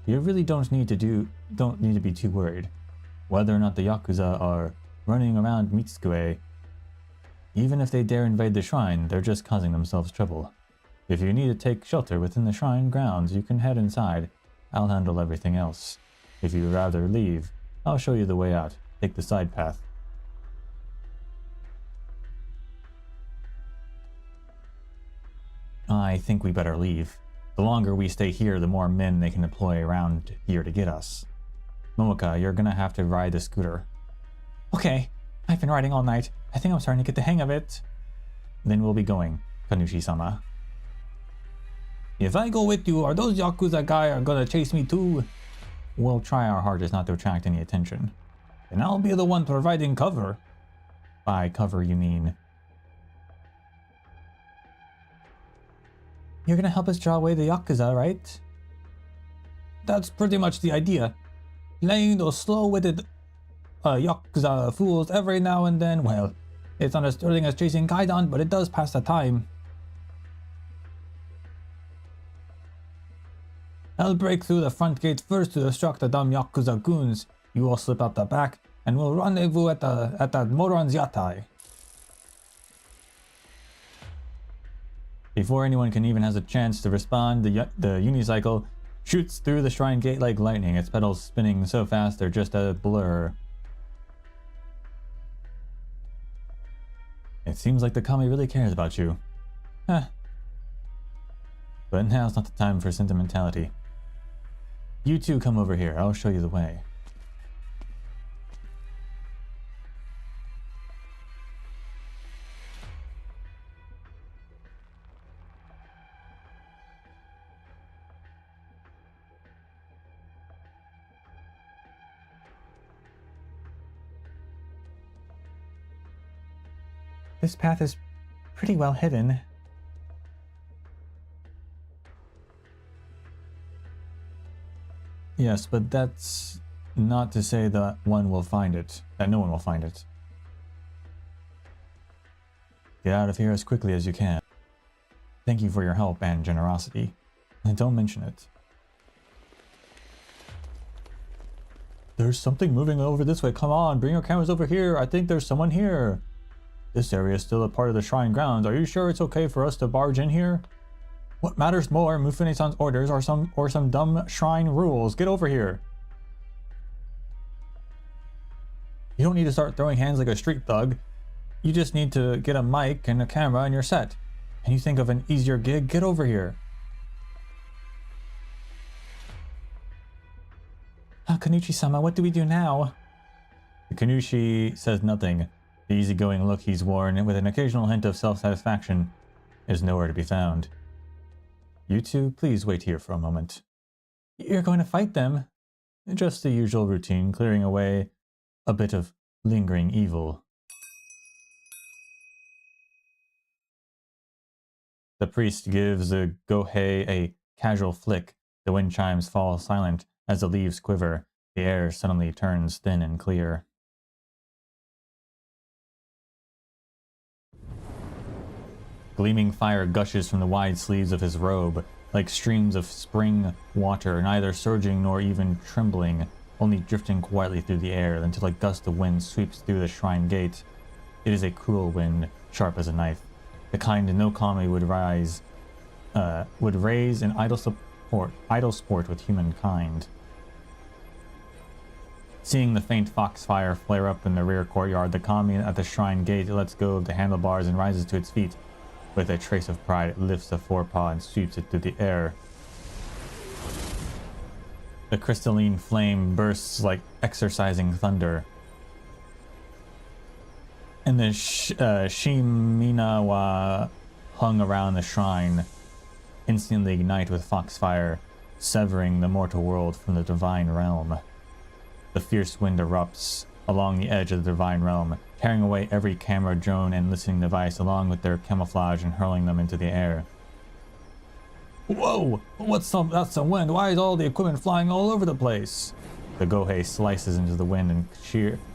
You really don't need to be too worried. Whether or not the Yakuza are running around Misc, even if they dare invade the shrine, they're just causing themselves trouble. If you need to take shelter within the shrine grounds, you can head inside. I'll handle everything else. If you'd rather leave, I'll show you the way out. Take the side path. I think we better leave. The longer we stay here, the more men they can deploy around here to get us. Momoka, you're gonna have to ride the scooter. Okay, I've been riding all night. I think I'm starting to get the hang of it. Then we'll be going, Kanushi-sama. If I go with you, are those Yakuza guys gonna chase me too? We'll try our hardest not to attract any attention. And I'll be the one providing cover. By cover, you mean... You're gonna help us draw away the Yakuza, right? That's pretty much the idea. Playing those slow-witted Yakuza fools every now and then, well, it's not as thrilling as chasing Kaidan, but it does pass the time. I'll break through the front gate first to distract the dumb Yakuza goons. You will slip out the back, and we'll rendezvous at the Moron's Yatai. Before anyone can even has a chance to respond, the unicycle shoots through the shrine gate like lightning, its pedals spinning so fast they're just a blur. It seems like the kami really cares about you. Huh. But now's not the time for sentimentality. You two come over here, I'll show you the way. This path is pretty well hidden. Yes, but that's not to say that no one will find it. Get out of here as quickly as you can. Thank you for your help and generosity. And don't mention it. There's something moving over this way. Come on, bring your cameras over here. I think there's someone here. This area is still a part of the shrine grounds. Are you sure it's okay for us to barge in here? What matters more, Mufune-san's orders or some dumb shrine rules? Get over here. You don't need to start throwing hands like a street thug. You just need to get a mic and a camera and you're set. And you think of an easier gig? Get over here. Kanuchi-sama, what do we do now? The Kanushi says nothing. The easygoing look he's worn, with an occasional hint of self-satisfaction, is nowhere to be found. You two, please wait here for a moment. You're going to fight them? Just the usual routine, clearing away a bit of lingering evil. The priest gives the gohei a casual flick. The wind chimes fall silent as the leaves quiver. The air suddenly turns thin and clear. Gleaming fire gushes from the wide sleeves of his robe, like streams of spring water, neither surging nor even trembling, only drifting quietly through the air until a gust of wind sweeps through the shrine gate. It is a cruel wind, sharp as a knife, the kind no kami would raise in idle sport with humankind. Seeing the faint foxfire flare up in the rear courtyard, the kami at the shrine gate lets go of the handlebars and rises to its feet. With a trace of pride, it lifts a forepaw and sweeps it through the air. The crystalline flame bursts like exorcising thunder. And the shiminawa hung around the shrine instantly ignite with foxfire, severing the mortal world from the divine realm. The fierce wind erupts along the edge of the divine realm, tearing away every camera, drone, and listening device along with their camouflage and hurling them into the air. Whoa! That's some wind. Why is all the equipment flying all over the place? The gohei slices into the wind and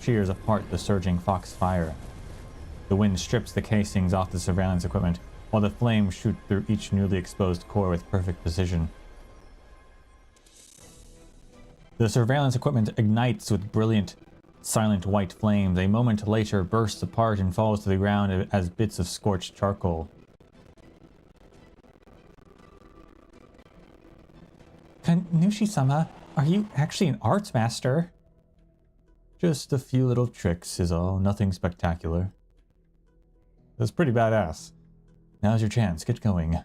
shears apart the surging foxfire. The wind strips the casings off the surveillance equipment, while the flames shoot through each newly exposed core with perfect precision. The surveillance equipment ignites with brilliant, silent white flames. A moment later bursts apart and falls to the ground as bits of scorched charcoal. Kanushi-sama, are you actually an arts master? Just a few little tricks is all, nothing spectacular. That's pretty badass. Now's your chance, get going.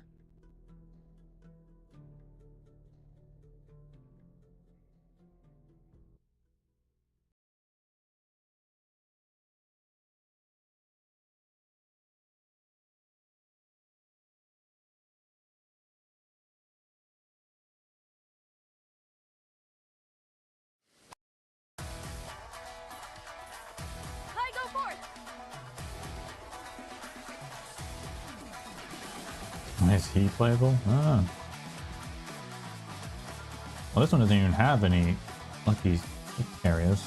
Is he playable? Ah. Well, this one doesn't even have any lucky areas.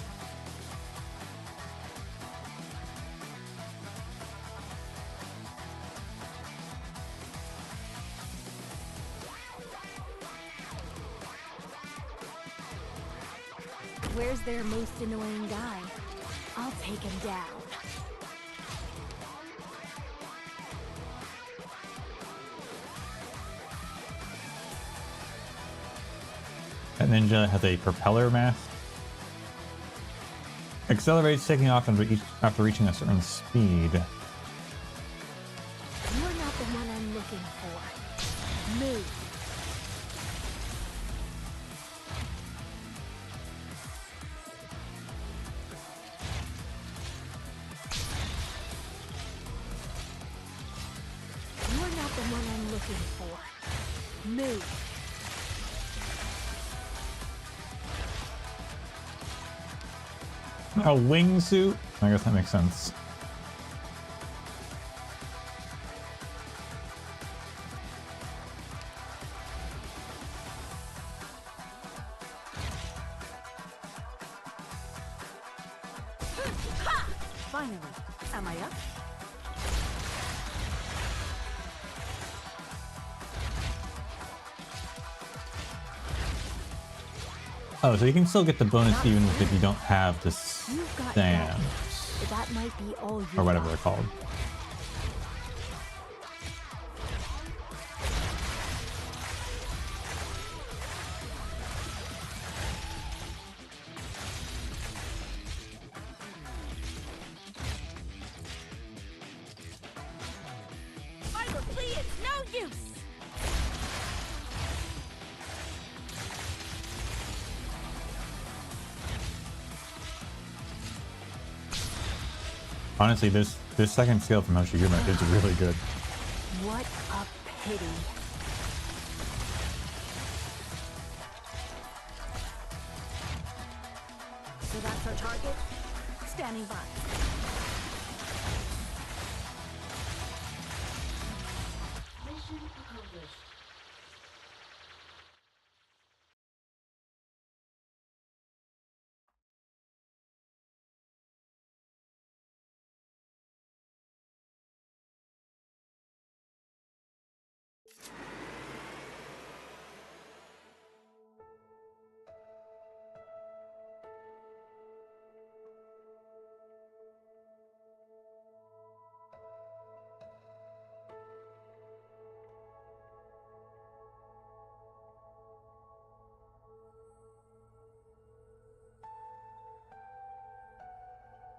Where's their most annoying guy? I'll take him down. That ninja has a propeller mask. Accelerates, taking off after reaching a certain speed. You're not the one I'm looking for. Move. You're not the one I'm looking for. Move. A wingsuit? I guess that makes sense. Finally, am I up? Oh, so you can still get the bonus even if you don't have the stamps. That might be all you Or whatever they're called. Honestly, this second skill from Hoshiguma is really good. What a pity. So that's our target? Standing by. Mission accomplished.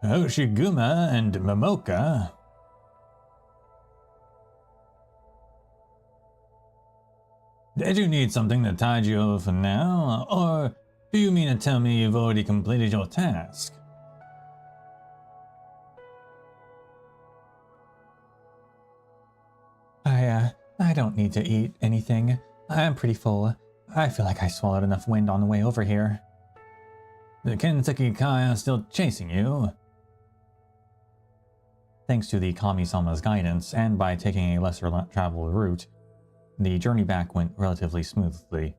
Hoshiguma and Momoka. Did you need something to tide you over for now, or do you mean to tell me you've already completed your task? I don't need to eat anything. I'm pretty full. I feel like I swallowed enough wind on the way over here. The Kentucky Kai are still chasing you. Thanks to the Kami-sama's guidance, and by taking a lesser traveled route, the journey back went relatively smoothly.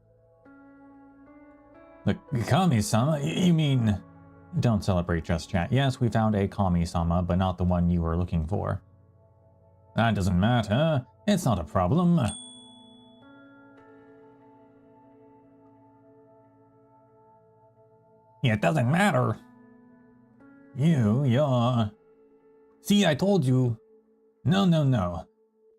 The Kami-sama? You mean... Don't celebrate just yet. Yes, we found a Kami-sama, but not the one you were looking for. That doesn't matter. It's not a problem. It doesn't matter. You're... See, I told you. No.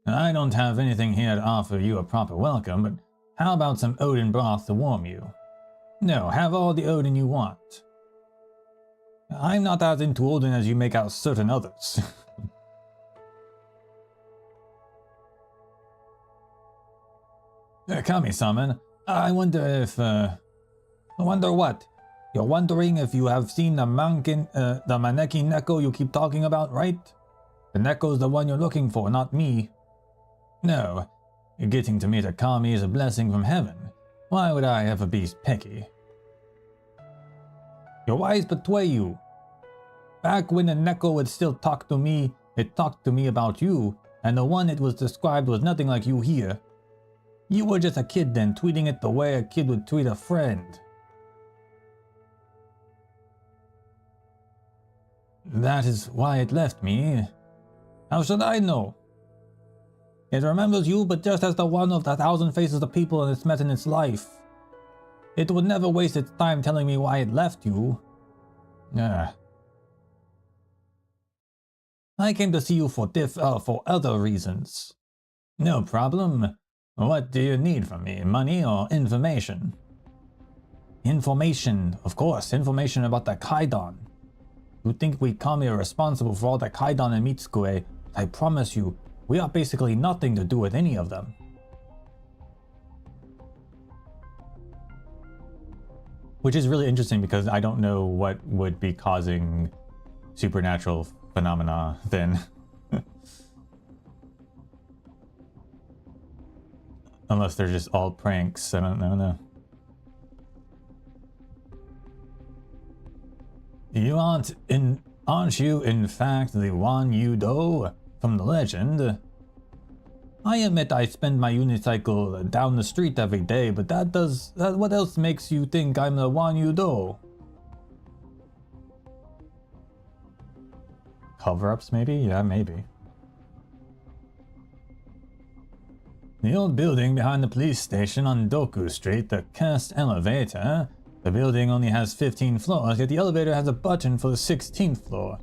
I don't have anything here to offer you a proper welcome, but how about some Odin broth to warm you? No, have all the Odin you want. I'm not as into Odin as you make out certain others. Kami-sama, I wonder if, wonder what? You're wondering if you have seen the Maneki Neko you keep talking about, right? The Neko's the one you're looking for, not me. No, getting to meet a Kami is a blessing from heaven. Why would I ever be picky? Your eyes betray you. Back when the Neko would still talk to me, it talked to me about you, and the one it was described was nothing like you here. You were just a kid then, treating it the way a kid would treat a friend. That is why it left me. How should I know? It remembers you, but just as the one of the 1,000 faces of people it's met in its life. It would never waste its time telling me why it left you. I came to see you for other reasons. No problem. What do you need from me? Money or information? Information, of course. Information about the Kaidan. You think we Kami are responsible for all the Kaidan and Mitsukue? I promise you, we have basically nothing to do with any of them. Which is really interesting because I don't know what would be causing supernatural phenomena then. Unless they're just all pranks, I don't know. Aren't you in fact the Wan Yu-do from the legend? I admit I spend my unicycle down the street every day, but what else makes you think I'm the Wan Yu-do? Cover-ups maybe? Yeah, maybe. The old building behind the police station on Doku Street, the cursed elevator. The building only has 15 floors, yet the elevator has a button for the 16th floor.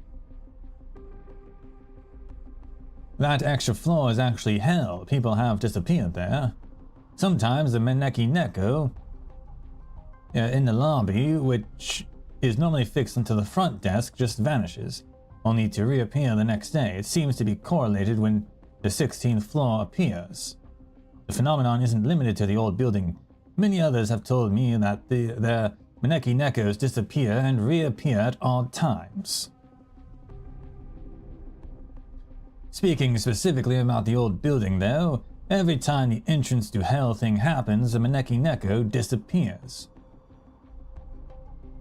That extra floor is actually hell. People have disappeared there. Sometimes the Maneki Neko in the lobby, which is normally fixed into the front desk, just vanishes, only to reappear the next day. It seems to be correlated when the 16th floor appears. The phenomenon isn't limited to the old building. Many others have told me that the Maneki Nekos disappear and reappear at odd times. Speaking specifically about the old building though, every time the entrance to hell thing happens, the Maneki Neko disappears.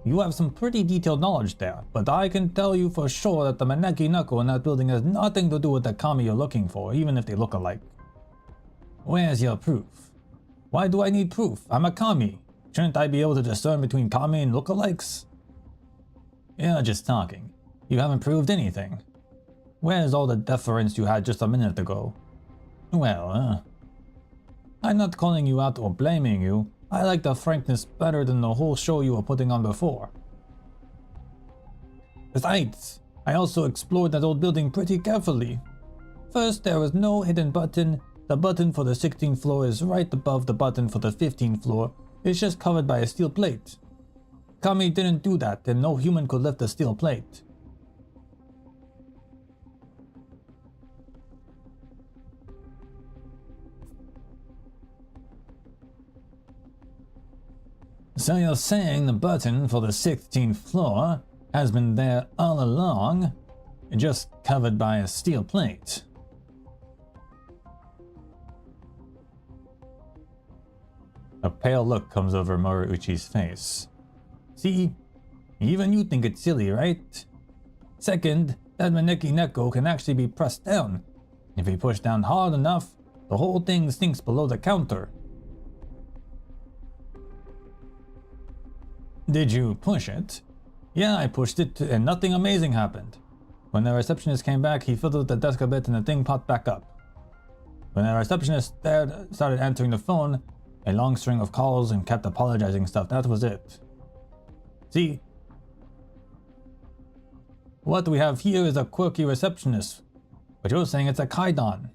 You have some pretty detailed knowledge there, but I can tell you for sure that the Maneki Neko in that building has nothing to do with the kami you're looking for, even if they look alike. Where's your proof? Why do I need proof? I'm a kami. Shouldn't I be able to discern between kami and lookalikes? You're just talking. You haven't proved anything. Where's all the deference you had just a minute ago? Well, I'm not calling you out or blaming you. I like the frankness better than the whole show you were putting on before. Besides, I also explored that old building pretty carefully. First, there was no hidden button. The button for the 16th floor is right above the button for the 15th floor. It's just covered by a steel plate. Kami didn't do that, and no human could lift the steel plate. So you're saying the button for the 16th floor has been there all along, just covered by a steel plate? A pale look comes over Moriuchi's face. See, even you think it's silly, right? Second, that Maneki Neko can actually be pressed down. If you push down hard enough, the whole thing sinks below the counter. Did you push it? Yeah, I pushed it and nothing amazing happened. When the receptionist came back, he fiddled the desk a bit and the thing popped back up. When the receptionist started answering the phone, a long string of calls and kept apologizing stuff, that was it. See? What we have here is a quirky receptionist, but you're saying it's a Kaidan.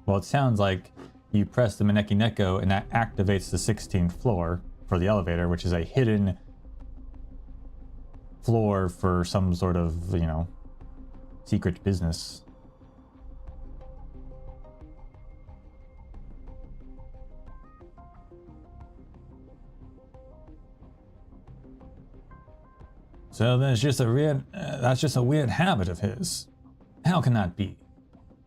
Well, it sounds like you press the Maneki Neko and that activates the 16th floor for the elevator, which is a hidden floor for some sort of, you know, secret business. So that's just a weird habit of his. How can that be?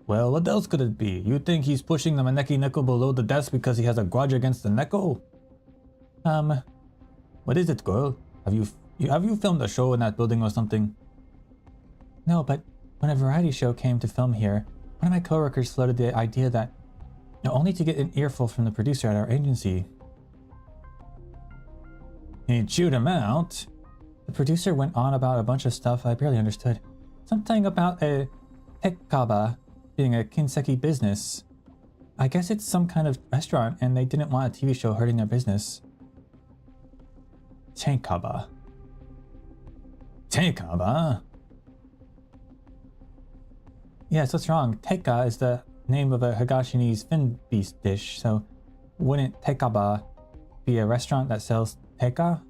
Well, what else could it be? You think he's pushing the Maneki Neko below the desk because he has a grudge against the Neko? What is it, girl? Have you filmed a show in that building or something? No, but when a variety show came to film here, one of my coworkers floated the idea that, only to get an earful from the producer at our agency. He chewed him out. The producer went on about a bunch of stuff I barely understood. Something about a tekkaba being a kinseki business. I guess it's some kind of restaurant and they didn't want a TV show hurting their business. Tekkaba. Tekkaba? Yes, what's wrong? Tekka is the name of a Higashinis fin beast dish, so wouldn't tekkaba be a restaurant that sells tekka?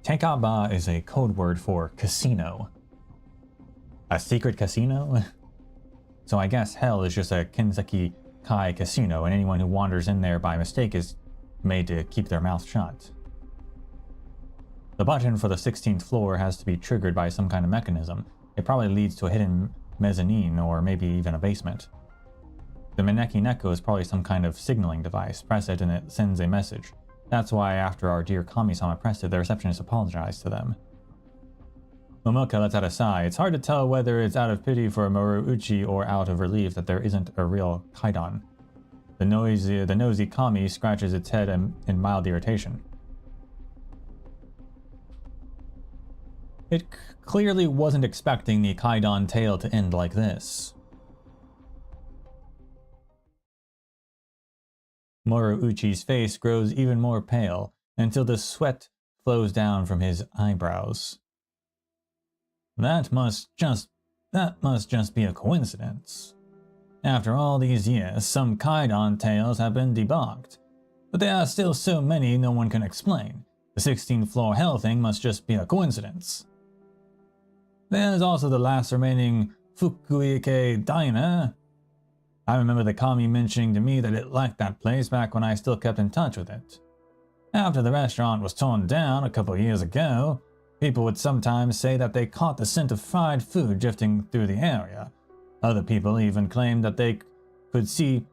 Tekkaba is a code word for casino. A secret casino? So I guess hell is just a Kinseki Kai casino, and anyone who wanders in there by mistake is made to keep their mouth shut. The button for the 16th floor has to be triggered by some kind of mechanism. It probably leads to a hidden mezzanine or maybe even a basement. The Maneki Neko is probably some kind of signaling device. Press it and it sends a message. That's why after our dear Kami-sama pressed it, the receptionist apologized to them. Momoka lets out a sigh. It's hard to tell whether it's out of pity for Moriuchi or out of relief that there isn't a real Kaidan. The nosy Kami scratches its head in mild irritation. It clearly wasn't expecting the Kaidan tale to end like this. Moriuchi's face grows even more pale until the sweat flows down from his eyebrows. That must just be a coincidence. After all these years, some Kaidan tales have been debunked, but there are still so many no one can explain. The 16th floor hell thing must just be a coincidence. There's also the last remaining Fukuike Diner. I remember the Kami mentioning to me that it liked that place back when I still kept in touch with it. After the restaurant was torn down a couple years ago, people would sometimes say that they caught the scent of fried food drifting through the area. Other people even claimed that they could see,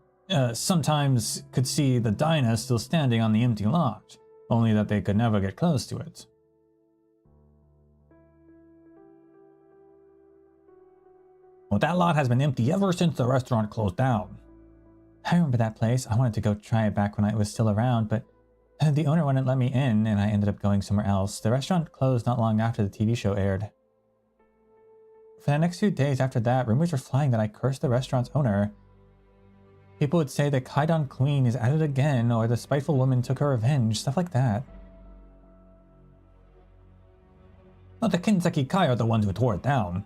sometimes could see the diner still standing on the empty lot, only that they could never get close to it. Well, that lot has been empty ever since the restaurant closed down. I remember that place. I wanted to go try it back when it was still around, but the owner wouldn't let me in, and I ended up going somewhere else. The restaurant closed not long after the TV show aired. For the next few days after that, rumors were flying that I cursed the restaurant's owner. People would say the Kaidan Queen is at it again, or the spiteful woman took her revenge, stuff like that. But the Kinseki Kai are the ones who tore it down.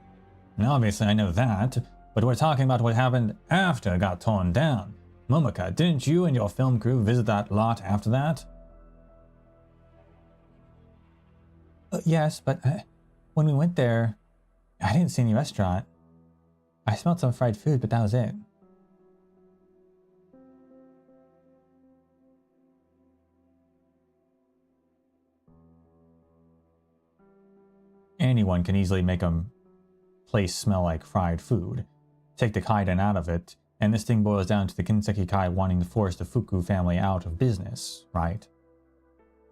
And obviously I know that, but we're talking about what happened after it got torn down. Momoka, didn't you and your film crew visit that lot after that? Yes, but when we went there, I didn't see any restaurant. I smelled some fried food, but that was it. Anyone can easily make a place smell like fried food. Take the Kaidan out of it, and this thing boils down to the Kinseki Kai wanting to force the Fuku family out of business, right?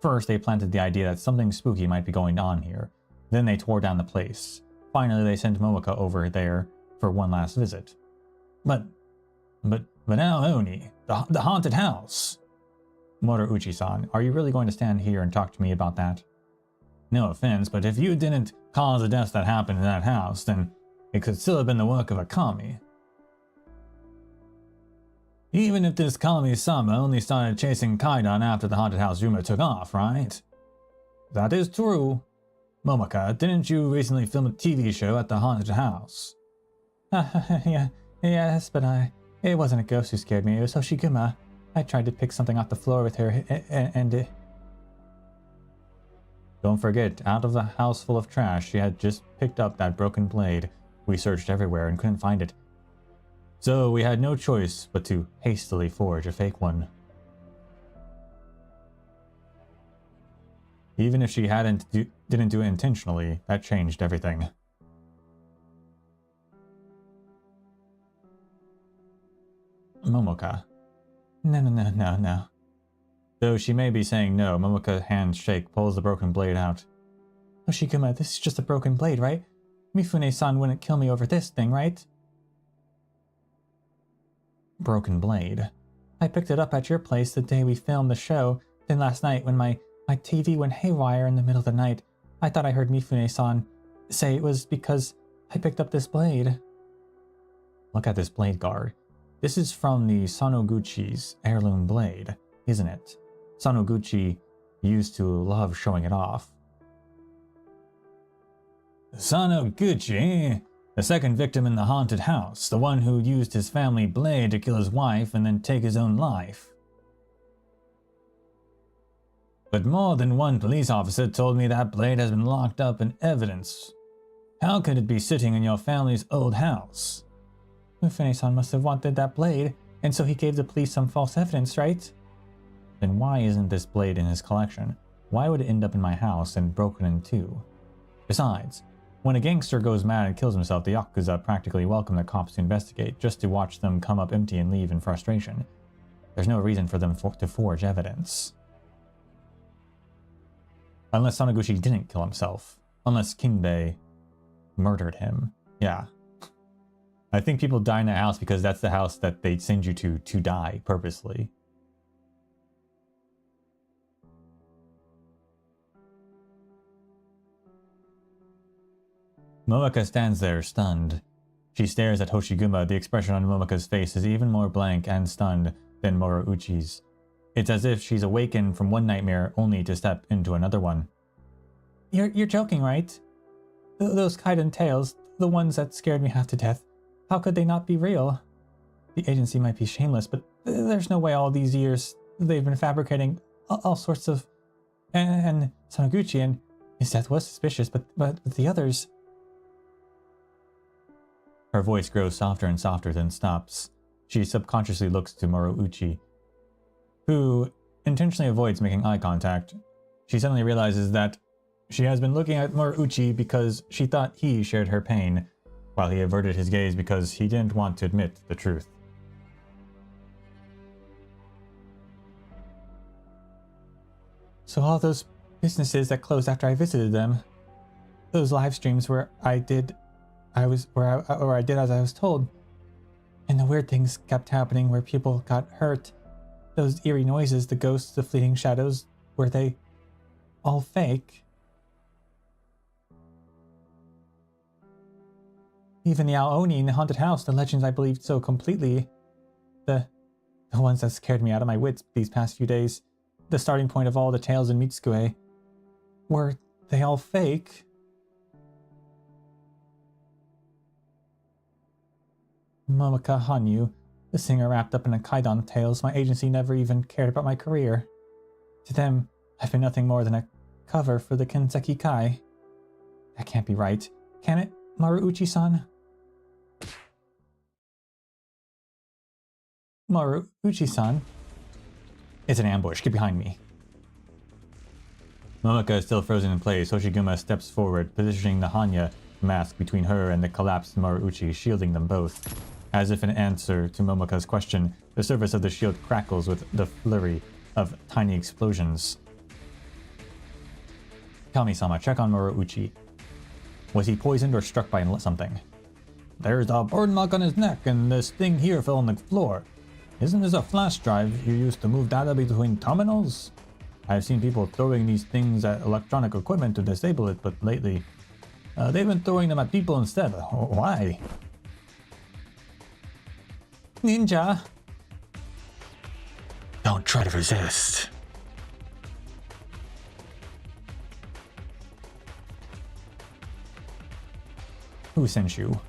First, they planted the idea that something spooky might be going on here. Then they tore down the place. Finally, they sent Momoka over there for one last visit. But now Oni, the haunted house. Moriuchi-san, are you really going to stand here and talk to me about that? No offense, but if you didn't cause the deaths that happened in that house, then it could still have been the work of a kami. Even if this kami-sama only started chasing Kaidan after the haunted house rumor took off, right? That is true. Momoka, didn't you recently film a TV show at the haunted house? Yes, but it wasn't a ghost who scared me, it was Hoshiguma. I tried to pick something off the floor with her, and Don't forget, out of the house full of trash, she had just picked up that broken blade. We searched everywhere and couldn't find it. So we had no choice but to hastily forge a fake one. Even if she didn't do it intentionally, that changed everything. Momoka. No. Though she may be saying no, Momoka's hands shake, pulls the broken blade out. Hoshiguma, this is just a broken blade, right? Mifune-san wouldn't kill me over this thing, right? Broken blade. I picked it up at your place the day we filmed the show. Then last night, when my TV went haywire in the middle of the night, I thought I heard Mifune-san say it was because I picked up this blade. Look at this blade guard. This is from the Sanoguchi's heirloom blade, isn't it? Sanoguchi used to love showing it off. Sanoguchi? The second victim in the haunted house, the one who used his family blade to kill his wife and then take his own life. But more than one police officer told me that blade has been locked up in evidence. How could it be sitting in your family's old house? Mifune-san must have wanted that blade, and so he gave the police some false evidence, right? Then why isn't this blade in his collection? Why would it end up in my house and broken in two? Besides, when a gangster goes mad and kills himself, the Yakuza practically welcome the cops to investigate, just to watch them come up empty and leave in frustration. There's no reason for them to forge evidence. Unless Sanoguchi didn't kill himself. Unless Kinbei murdered him. Yeah. I think people die in that house because that's the house that they send you to die purposely. Momoka stands there, stunned. She stares at Hoshiguma. The expression on Momoka's face is even more blank and stunned than Moriuchi's. It's as if she's awakened from one nightmare only to step into another one. You're joking, right? Those Kaidan tales, the ones that scared me half to death, how could they not be real? The agency might be shameless, but there's no way all these years they've been fabricating all sorts of... And Sanoguchi and his death was suspicious, but the others... Her voice grows softer and softer, then stops. She subconsciously looks to Moriuchi, who intentionally avoids making eye contact. She suddenly realizes that she has been looking at Moriuchi because she thought he shared her pain, while he averted his gaze because he didn't want to admit the truth. So all those businesses that closed after I visited them, those live streams where I did as I was told, and the weird things kept happening where people got hurt, those eerie noises, the ghosts, the fleeting shadows, were they all fake? Even the Aoni in the haunted house, the legends I believed so completely, the ones that scared me out of my wits these past few days, the starting point of all the tales in Mitsuke, were they all fake? Momoko Hanyu, the singer wrapped up in a Kaidan tales, my agency never even cared about my career. To them, I've been nothing more than a cover for the Kinseki Kai. That can't be right, can it, Maruuchi-san? Maruuchi-san? It's an ambush, get behind me. Momoko is still frozen in place. Hoshiguma steps forward, positioning the Hanya mask between her and the collapsed Maruuchi, shielding them both. As if in answer to Momoko's question, the surface of the shield crackles with the flurry of tiny explosions. Kami-sama, check on Maruuchi. Was he poisoned or struck by something? There's a burn mark on his neck, and this thing here fell on the floor. Isn't this a flash drive you used to move data between terminals? I've seen people throwing these things at electronic equipment to disable it, but lately, they've been throwing them at people instead. Why? Ninja! Don't try to resist. Who sent you?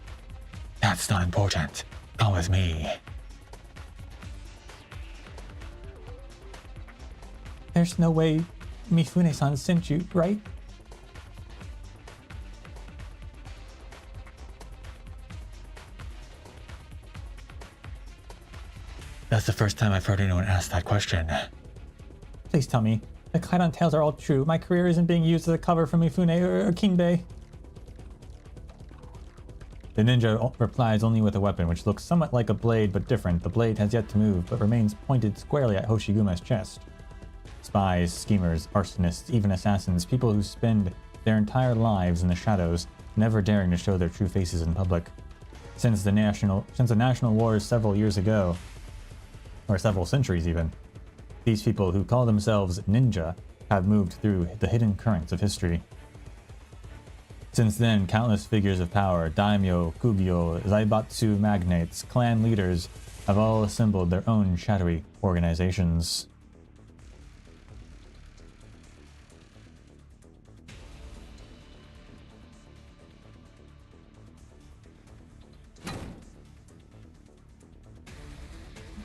That's not important. Come with me. There's no way Mifune-san sent you, right? That's the first time I've heard anyone ask that question. Please tell me, the Kaidan tales are all true. My career isn't being used as a cover for Mifune or Kinbei. The ninja replies only with a weapon, which looks somewhat like a blade but different. The blade has yet to move, but remains pointed squarely at Hoshiguma's chest. Spies, schemers, arsonists, even assassins, people who spend their entire lives in the shadows, never daring to show their true faces in public. Since the national wars several years ago, or several centuries even, these people who call themselves ninja have moved through the hidden currents of history. Since then, countless figures of power, daimyo, kugyo, zaibatsu magnates, clan leaders, have all assembled their own shadowy organizations.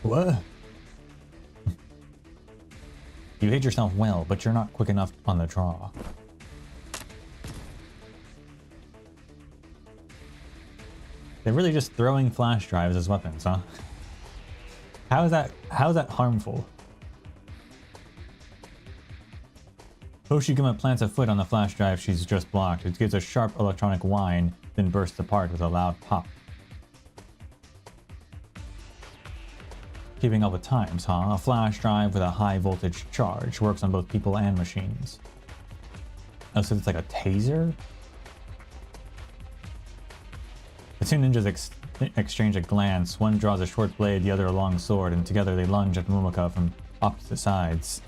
What? You hid yourself well, but you're not quick enough on the draw. They're really just throwing flash drives as weapons, huh? How is that harmful? Hoshiguma plants a foot on the flash drive she's just blocked. It gives a sharp electronic whine, then bursts apart with a loud pop. Keeping up with times, huh? A flash drive with a high voltage charge works on both people and machines. Oh, so it's like a taser? The two ninjas exchange a glance. One draws a short blade, the other a long sword, and together they lunge at Momoko from opposite sides.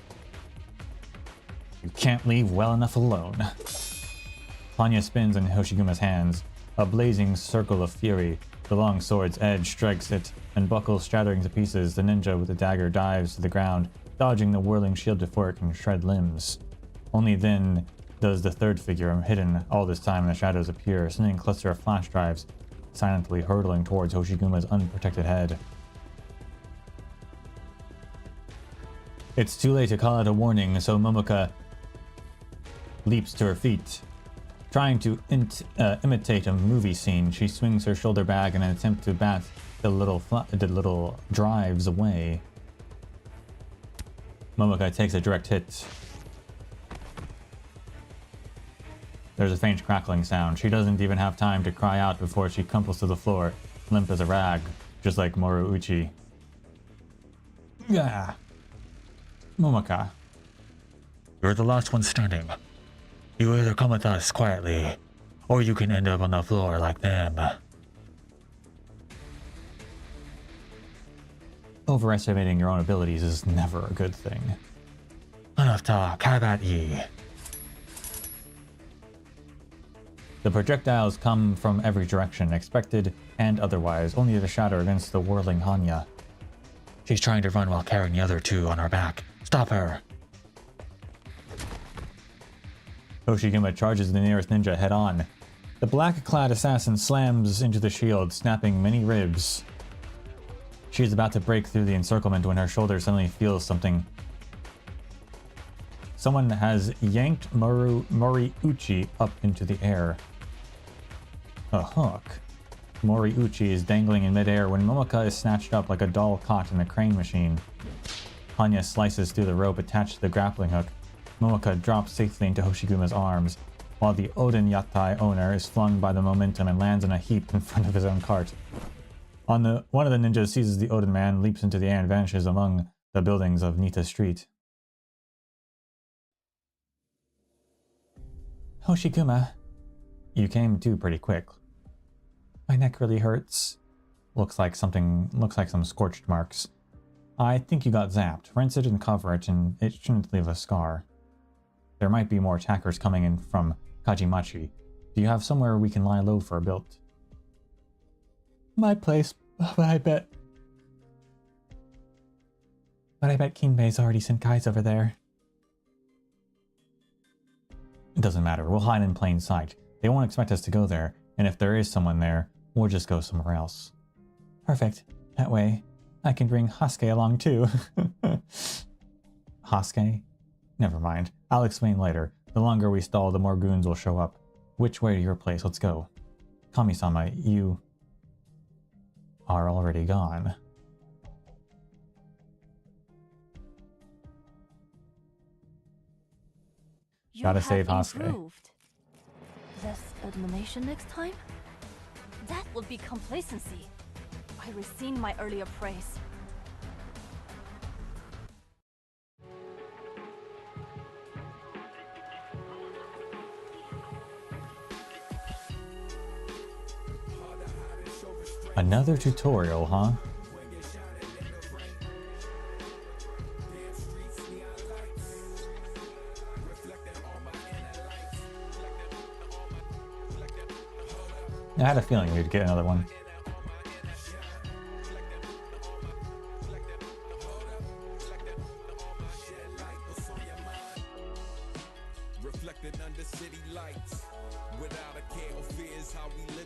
You can't leave well enough alone. Hanya spins in Hoshiguma's hands. A blazing circle of fury. The long sword's edge strikes it and buckles, shattering to pieces. The ninja with the dagger dives to the ground, dodging the whirling shield before it can shred limbs. Only then does the third figure, hidden all this time in the shadows, appear, a sending cluster of flash drives, silently hurtling towards Hoshiguma's unprotected head. It's too late to call it a warning, so Momoko leaps to her feet. Trying to imitate a movie scene, she swings her shoulder back in an attempt to bat the little drives away. Momoka takes a direct hit. There's a faint crackling sound. She doesn't even have time to cry out before she crumples to the floor, limp as a rag, just like Moriuchi. Yeah. Momoka. You're the last one standing. You either come with us quietly, or you can end up on the floor like them. Overestimating your own abilities is never a good thing. Enough talk, have at ye. The projectiles come from every direction, expected and otherwise, only to shatter against the whirling Hanya. She's trying to run while carrying the other two on her back. Stop her! Hoshiguma charges the nearest ninja head-on. The black-clad assassin slams into the shield, snapping many ribs. She is about to break through the encirclement when her shoulder suddenly feels something. Someone has yanked Moriuchi up into the air. A hook. Moriuchi is dangling in midair when Momoka is snatched up like a doll caught in a crane machine. Hanya slices through the rope attached to the grappling hook. Momoka drops safely into Hoshiguma's arms, while the Odin Yatai owner is flung by the momentum and lands in a heap in front of his own cart. One of the ninjas seizes the Odin man, leaps into the air and vanishes among the buildings of Nita Street. Hoshiguma. You came to pretty quick. My neck really hurts. Looks like some scorched marks. I think you got zapped. Rinse it and cover it, and it shouldn't leave a scar. There might be more attackers coming in from Kajimachi. Do you have somewhere we can lie low for a bit? My place, but I bet Kinbei's already sent guys over there. It doesn't matter, we'll hide in plain sight. They won't expect us to go there, and if there is someone there, we'll just go somewhere else. Perfect. That way, I can bring Hasuke along too. Hasuke? Never mind. I'll explain later. The longer we stall, the more goons will show up. Which way to your place? Let's go. Kami-sama, you are already gone. Gotta save Hasuke. Less elimination next time? That would be complacency. I rescind my earlier praise. Another tutorial, huh? I had a feeling we'd get another one.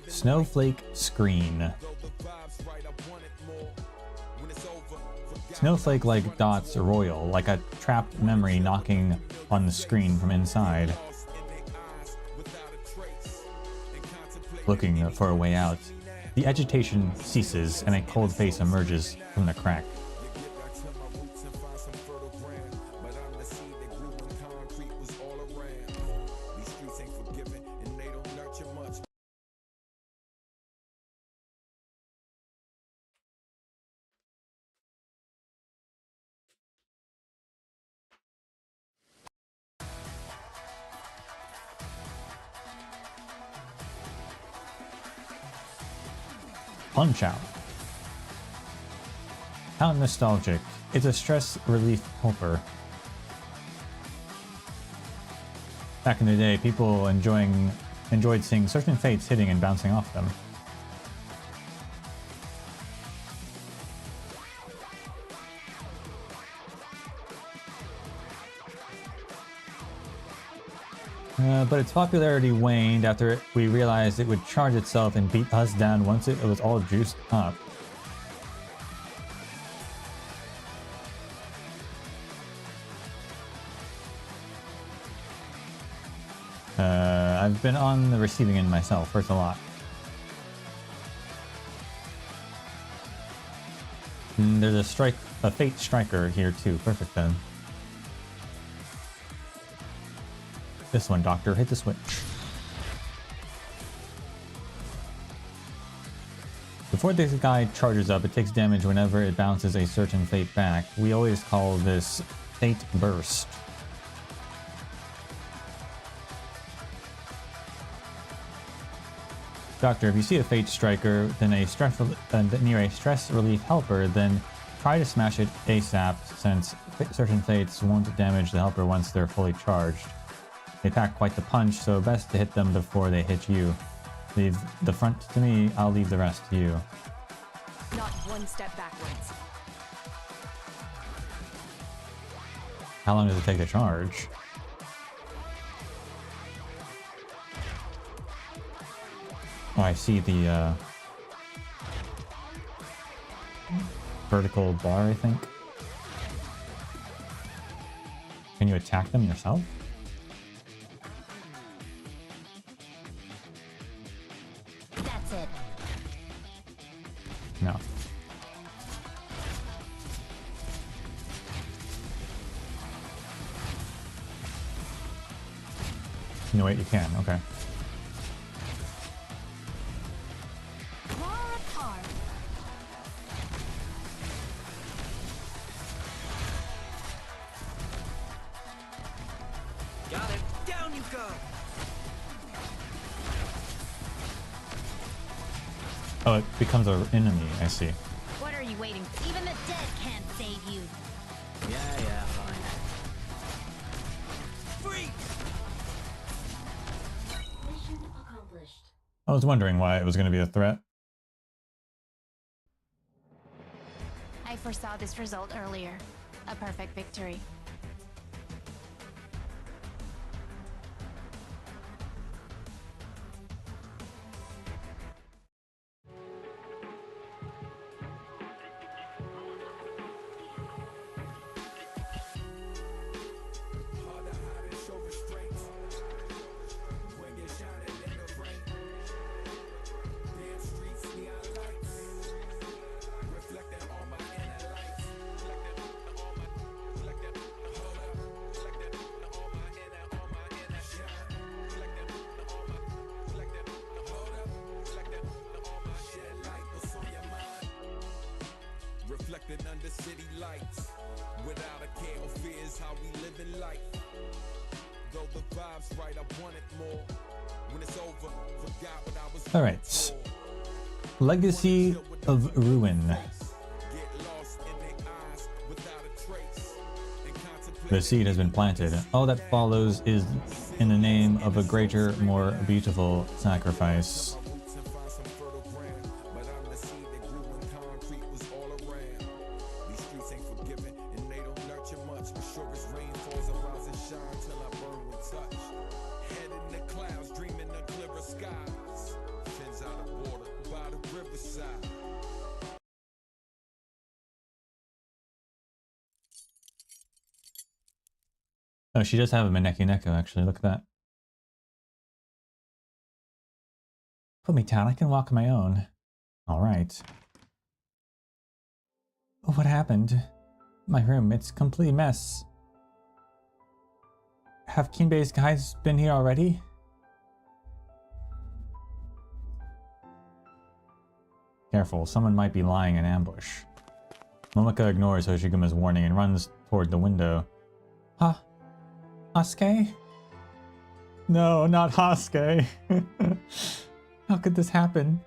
Snowflake screen. Snowflake-like dots royal, like a trapped memory knocking on the screen from inside. Looking for a way out. The agitation ceases and a cold face emerges from the crack. Punch Out. How nostalgic. It's a stress relief helper. Back in the day, people enjoyed seeing certain fates hitting and bouncing off them. But its popularity waned after we realized it would charge itself and beat us down once it was all juiced up. I've been on the receiving end myself, hurts a lot. And there's a fate striker here too, perfect then. This one, Doctor. Hit the switch. Before this guy charges up, it takes damage whenever it bounces a certain fate back. We always call this Fate Burst. Doctor, if you see a Fate Striker then near a stress relief helper, then try to smash it ASAP, since certain fates won't damage the helper once they're fully charged. They pack quite the punch, so best to hit them before they hit you. Leave the front to me, I'll leave the rest to you. Not one step backwards. How long does it take to charge? Oh, I see the vertical bar, I think. Can you attack them yourself? That's it. No. No, wait, you can. Okay. Got it. Down you go. Oh, it becomes an enemy. I see. What are you waiting for? Even the dead can't save you. Yeah, fine. Freeze! Mission accomplished. I was wondering why it was going to be a threat. I foresaw this result earlier. A perfect victory. Reflected under city lights, without a care or fears, how we live in life. Though the vibes right, I want it more. When it's over, forgot what I was. All right. Legacy of Ruin. The seed has been planted. All that follows is in the name of a greater, more beautiful sacrifice. Oh, she does have a Maneki Neko, actually. Look at that. Put me down. I can walk on my own. All right. Oh, what happened? My room. It's a complete mess. Have Kinbei's guys been here already? Careful. Someone might be lying in ambush. Momoko ignores Hoshiguma's warning and runs toward the window. Huh? Hasuke? No, not Hasuke. How could this happen?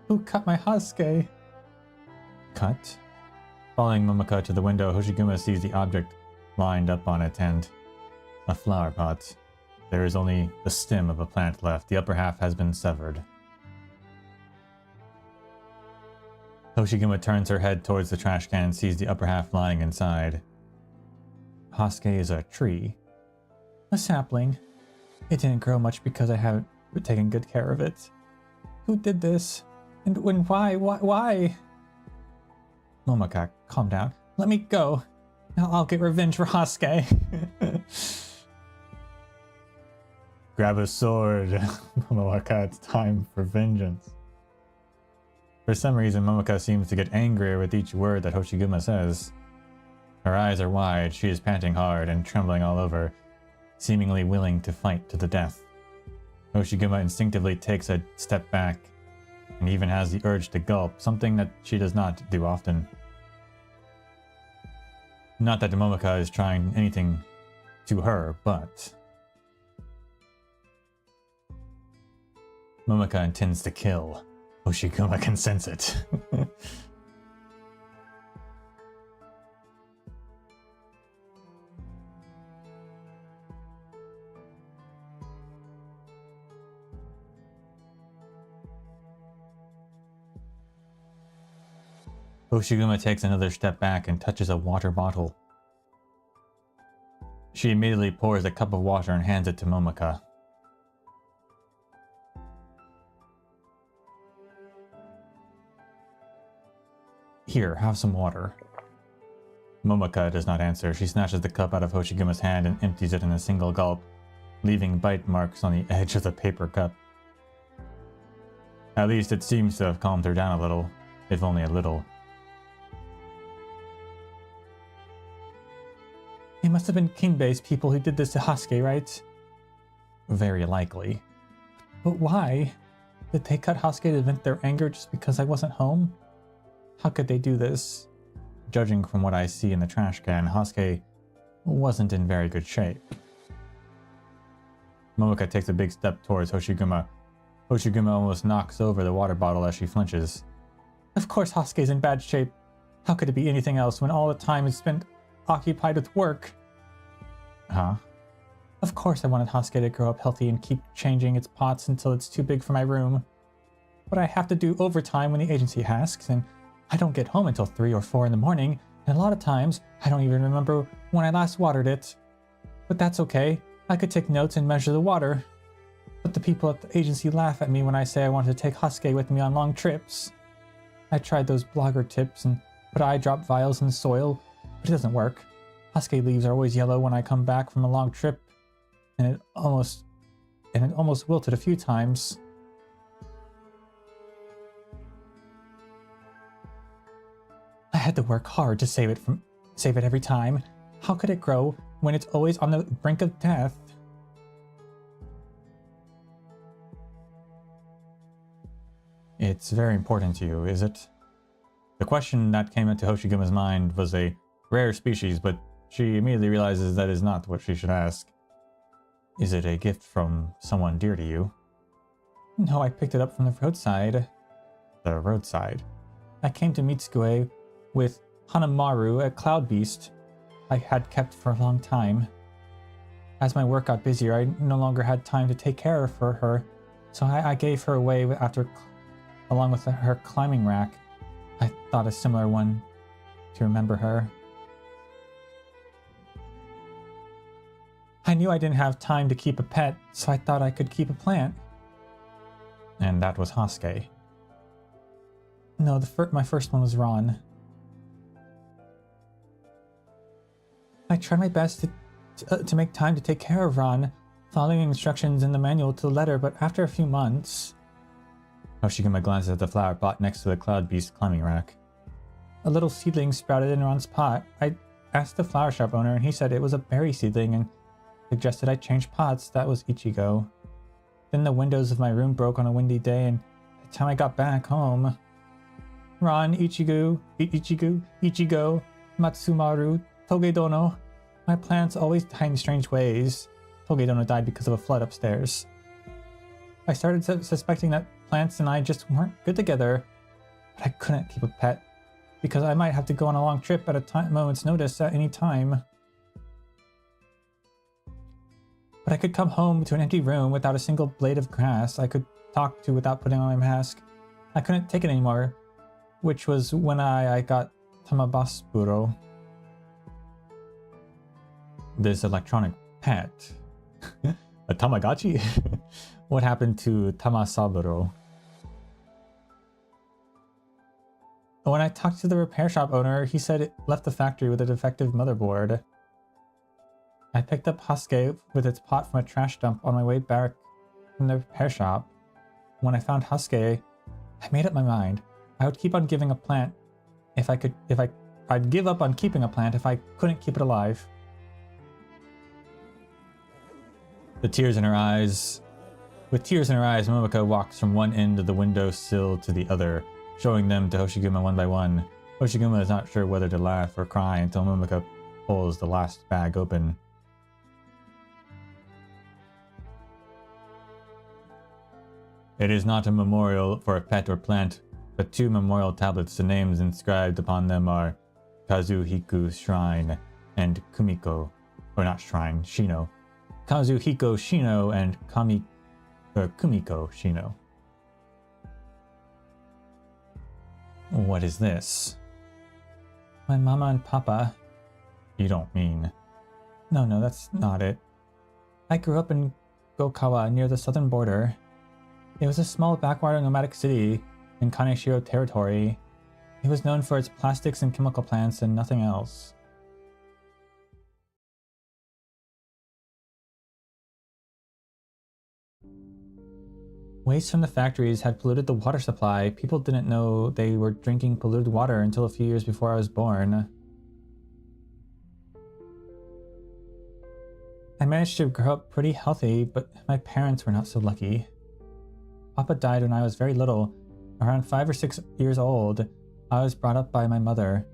Who cut my Hasuke? Cut? Following Momoko to the window, Hoshiguma sees the object lined up on its end. A flower pot. There is only the stem of a plant left. The upper half has been severed. Hoshiguma turns her head towards the trash can and sees the upper half lying inside. Hasuke is a tree. A sapling. It didn't grow much because I haven't taken good care of it. Who did this? And when? Why? Why? Momoko, calm down. Let me go. I'll get revenge for Hasuke. Grab a sword. Momoko, it's time for vengeance. For some reason, Momoko seems to get angrier with each word that Hoshiguma says. Her eyes are wide, she is panting hard and trembling all over. seemingly willing to fight to the death. Hoshiguma instinctively takes a step back and even has the urge to gulp, something that she does not do often. Not that Momoko is trying anything to her, but Momoko intends to kill. Hoshiguma can sense it. Hoshiguma takes another step back and touches a water bottle. She immediately pours a cup of water and hands it to Momoko. Here, have some water. Momoko does not answer. She snatches the cup out of Hoshiguma's hand and empties it in a single gulp, leaving bite marks on the edge of the paper cup. At least it seems to have calmed her down a little, if only a little. It must have been King-based people who did this to Hasuke, right? Very likely. But why? Did they cut Hasuke to vent their anger just because I wasn't home? How could they do this? Judging from what I see in the trash can, Hasuke wasn't in very good shape. Momoko takes a big step towards Hoshiguma. Hoshiguma almost knocks over the water bottle as she flinches. Of course Hasuke's in bad shape. How could it be anything else when all the time is spent occupied with work? Huh? Of course I wanted Hasuke to grow up healthy and keep changing its pots until it's too big for my room. But I have to do overtime when the agency asks, and I don't get home until 3 or 4 in the morning, and a lot of times I don't even remember when I last watered it. But that's okay. I could take notes and measure the water. But the people at the agency laugh at me when I say I want to take Hasuke with me on long trips. I tried those blogger tips and put eye drop vials in the soil, but it doesn't work. Hasuke leaves are always yellow when I come back from a long trip, and it almost wilted a few times. I had to work hard to save it every time. How could it grow when it's always on the brink of death? It's very important to you, is it? The question that came into Hoshiguma's mind was a rare species, but she immediately realizes that is not what she should ask. Is it a gift from someone dear to you? No, I picked it up from the roadside. The roadside? I came to Mitsue with Hanamaru, a cloud beast I had kept for a long time. As my work got busier, I no longer had time to take care of her, so I gave her away along with her climbing rack. I thought a similar one to remember her. I knew I didn't have time to keep a pet, so I thought I could keep a plant. And that was Hasuke. No, my first one was Ron. I tried my best to make time to take care of Ron, following instructions in the manual to the letter, but after a few months... Hoshiguma glances at the flower pot next to the cloud beast climbing rack. A little seedling sprouted in Ron's pot. I asked the flower shop owner, and he said it was a berry seedling and suggested I change pots. That was Ichigo. Then the windows of my room broke on a windy day, and by the time I got back home... Ron, Ichigo, Matsumaru, Togedono. My plants always die in strange ways. Togedono died because of a flood upstairs. I started suspecting that plants and I just weren't good together. But I couldn't keep a pet, because I might have to go on a long trip at a moment's notice at any time. But I could come home to an empty room without a single blade of grass I could talk to without putting on my mask. I couldn't take it anymore, which was when I got Tamabasburo. This electronic pet. A Tamagotchi? What happened to Tamasaburo? When I talked to the repair shop owner, he said it left the factory with a defective motherboard. I picked up Hasuke with its pot from a trash dump on my way back from the repair shop. When I found Hasuke, I made up my mind. I would keep on giving a plant I'd give up on keeping a plant if I couldn't keep it alive. With tears in her eyes, Momoko walks from one end of the windowsill to the other, showing them to Hoshiguma one by one. Hoshiguma is not sure whether to laugh or cry until Momoko pulls the last bag open. It is not a memorial for a pet or plant, but 2 memorial tablets. The names inscribed upon them are Kazuhiko Shrine and Kumiko, or not Shrine, Shino. Kazuhiko Shino and Kumiko Shino. What is this? My mama and papa. You don't mean... No, that's not it. I grew up in Gokawa near the southern border. It was a small backwater nomadic city in Kaneshiro territory. It was known for its plastics and chemical plants and nothing else. Waste from the factories had polluted the water supply. People didn't know they were drinking polluted water until a few years before I was born. I managed to grow up pretty healthy, but my parents were not so lucky. Papa died when I was very little, around 5 or 6 years old. I was brought up by my mother.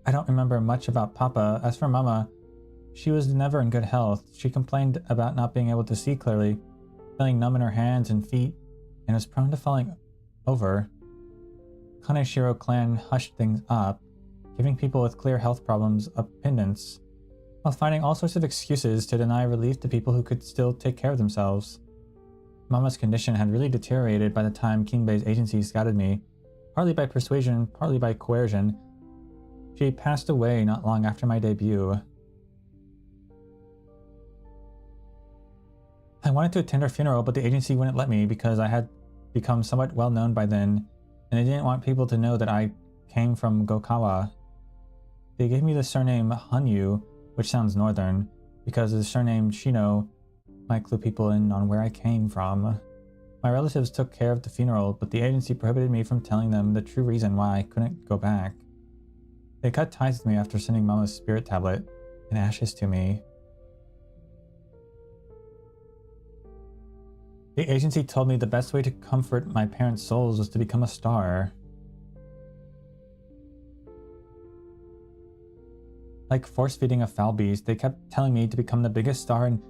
I don't remember much about Papa. As for Mama, she was never in good health. She complained about not being able to see clearly, feeling numb in her hands and feet, and was prone to falling over. Kaneshiro clan hushed things up, giving people with clear health problems a pittance, while finding all sorts of excuses to deny relief to people who could still take care of themselves. Mama's condition had really deteriorated by the time Kinbei's agency scouted me, partly by persuasion, partly by coercion. She passed away not long after my debut. I wanted to attend her funeral, but the agency wouldn't let me because I had become somewhat well known by then, and they didn't want people to know that I came from Gokawa. They gave me the surname Hanyu, which sounds northern, because the surname Shino might clue people in on where I came from. My relatives took care of the funeral, but the agency prohibited me from telling them the true reason why I couldn't go back. They cut ties with me after sending Mama's spirit tablet and ashes to me. The agency told me the best way to comfort my parents' souls was to become a star. Like force-feeding a foul beast, they kept telling me to become the biggest star in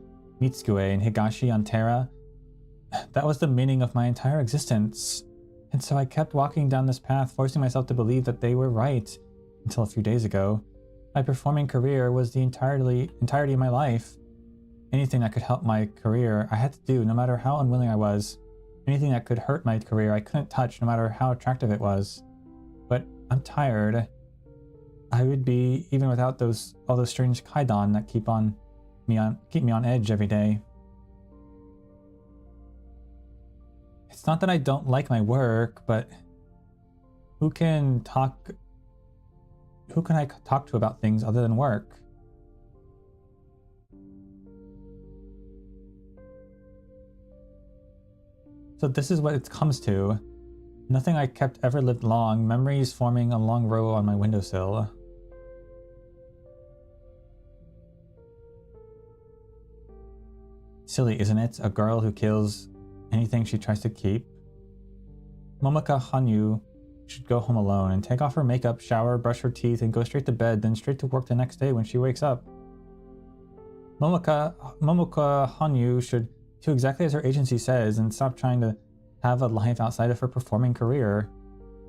Mitsue and Higashi on Terra. That was the meaning of my entire existence. And so I kept walking down this path, forcing myself to believe that they were right, until a few days ago. My performing career was the entirety of my life. Anything that could help my career, I had to do, no matter how unwilling I was. Anything that could hurt my career, I couldn't touch, no matter how attractive it was. But I'm tired. I would be, even without all those strange kaidan that keep me on edge every day. It's not that I don't like my work, but who can I talk to about things other than work? So this is what it comes to. Nothing I kept ever lived long, memories forming a long row on my windowsill. Silly, isn't it? A girl who kills anything she tries to keep. Momoko Hanyu should go home alone and take off her makeup, shower, brush her teeth, and go straight to bed, then straight to work the next day when she wakes up. Momoko Hanyu should do exactly as her agency says and stop trying to have a life outside of her performing career.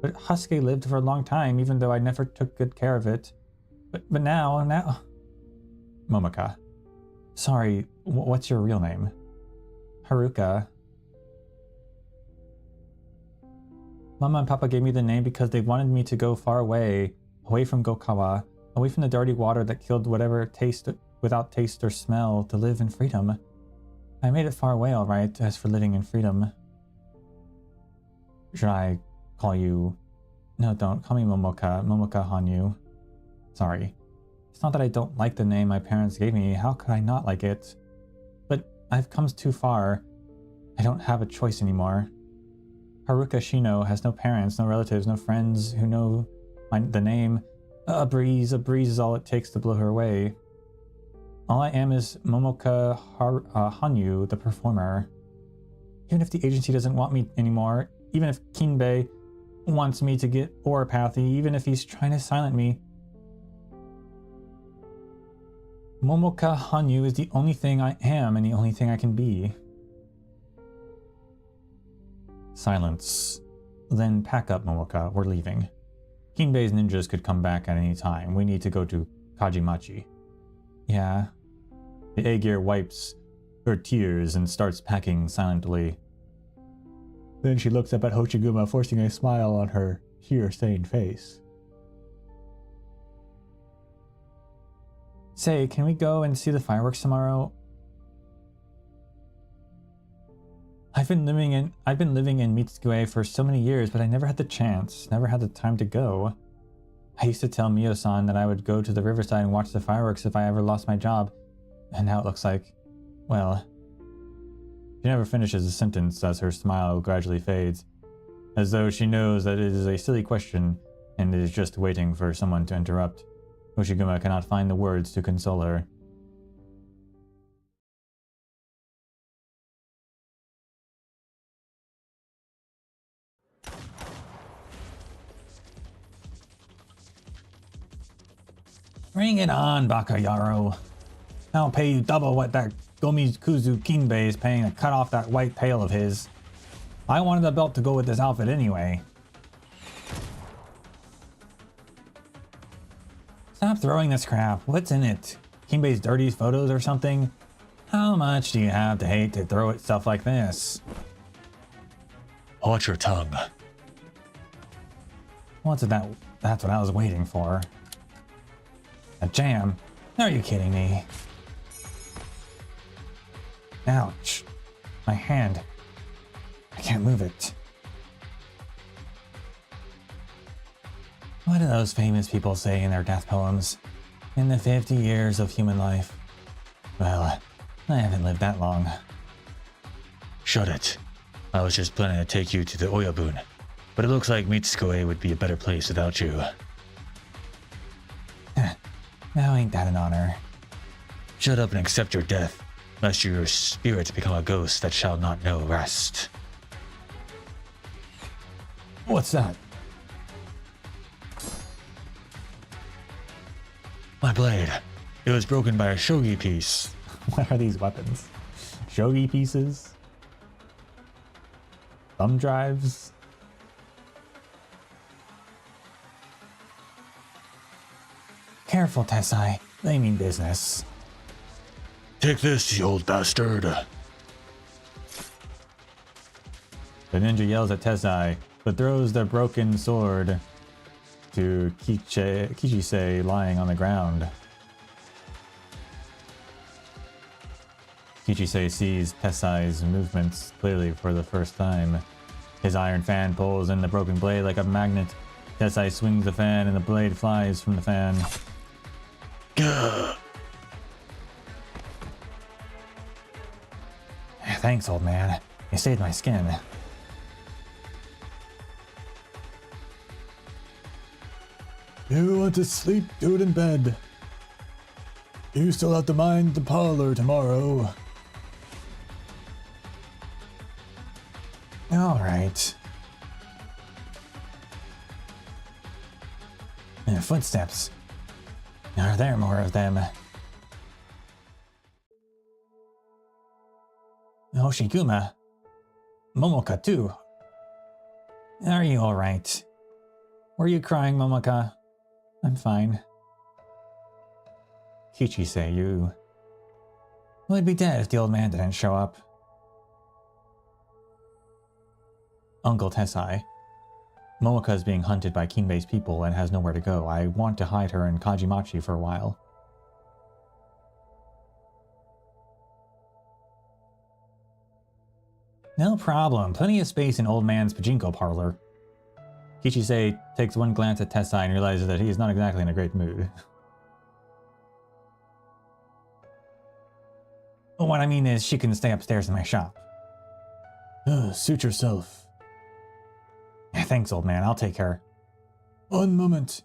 But Hasuke lived for a long time, even though I never took good care of it. But now... Momoko. Sorry, what's your real name? Haruka. Mama and Papa gave me the name because they wanted me to go far away from Gokawa, away from the dirty water that killed whatever without taste or smell, to live in freedom. I made it far away, all right, as for living in freedom. Should I call you... No, don't. Call me Momoko Hanyu. Sorry. It's not that I don't like the name my parents gave me. How could I not like it? But I've come too far. I don't have a choice anymore. Haruka Shino has no parents, no relatives, no friends who know the name. A breeze is all it takes to blow her away. All I am is Momoka Hanyu, the performer. Even if the agency doesn't want me anymore, even if Kinbei wants me to get Orapathy, even if he's trying to silence me, Momoka Hanyu is the only thing I am and the only thing I can be. Silence. Then pack up, Momoka. We're leaving. Kinbei's ninjas could come back at any time. We need to go to Kajimachi. Yeah. The Aegir wipes her tears and starts packing silently. Then she looks up at Hoshiguma, forcing a smile on her tear-stained face. Say, can we go and see the fireworks tomorrow? I've been living in Mitsugue for so many years, but I never had the chance, never had the time to go. I used to tell Mio-san that I would go to the riverside and watch the fireworks if I ever lost my job, and now it looks like, well... She never finishes a sentence as her smile gradually fades, as though she knows that it is a silly question and is just waiting for someone to interrupt. Hoshiguma cannot find the words to console her. Bring it on, Bakayaro. I'll pay you double what that Gomizukuzu Kinbei is paying to cut off that white tail of his. I wanted the belt to go with this outfit anyway. Stop throwing this crap. What's in it? Kinbei's dirty photos or something? How much do you have to hate to throw at stuff like this? Watch your tongue. What's that? That's what I was waiting for. A jam? Are you kidding me? Ouch. My hand. I can't move it. What do those famous people say in their death poems? In the 50 years of human life. Well, I haven't lived that long. Shut it. I was just planning to take you to the Oyabun, but it looks like Mitsukoe would be a better place without you. Now ain't that an honor? Shut up and accept your death, lest your spirit become a ghost that shall not know rest. What's that? My blade. It was broken by a shogi piece. What are these weapons? Shogi pieces? Thumb drives? Careful, Tessai. They mean business. Take this, you old bastard. The ninja yells at Tessai, but throws the broken sword to Kichisei lying on the ground. Kichisei sees Tessai's movements clearly for the first time. His iron fan pulls in the broken blade like a magnet. Tessai swings the fan and the blade flies from the fan. Gah. Thanks, old man. You saved my skin. You want to sleep? Do it in bed. You still have to mind the parlor tomorrow. All right. Footsteps. Are there more of them? Hoshiguma. Momoka too. Are you alright? Were you crying, Momoka? I'm fine. Kichisei, you would be dead if the old man didn't show up. Uncle Tessai. Momoka is being hunted by Kinbei's people and has nowhere to go. I want to hide her in Kajimachi for a while. No problem. Plenty of space in old man's pachinko parlor. Kichisei takes one glance at Tessai and realizes that he is not exactly in a great mood. What I mean is, she can stay upstairs in my shop. Suit yourself. Thanks, old man. I'll take her. One moment.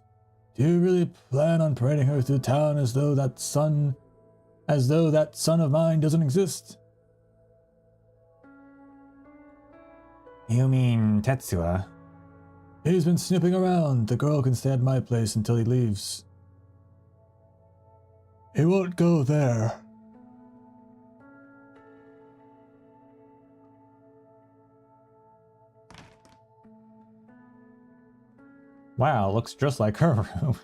Do you really plan on parading her through town as though that son as though that son of mine doesn't exist. You mean Tetsuya? He's been sniffing around. The girl can stay at my place until he leaves. He won't go there. Wow, looks just like her room.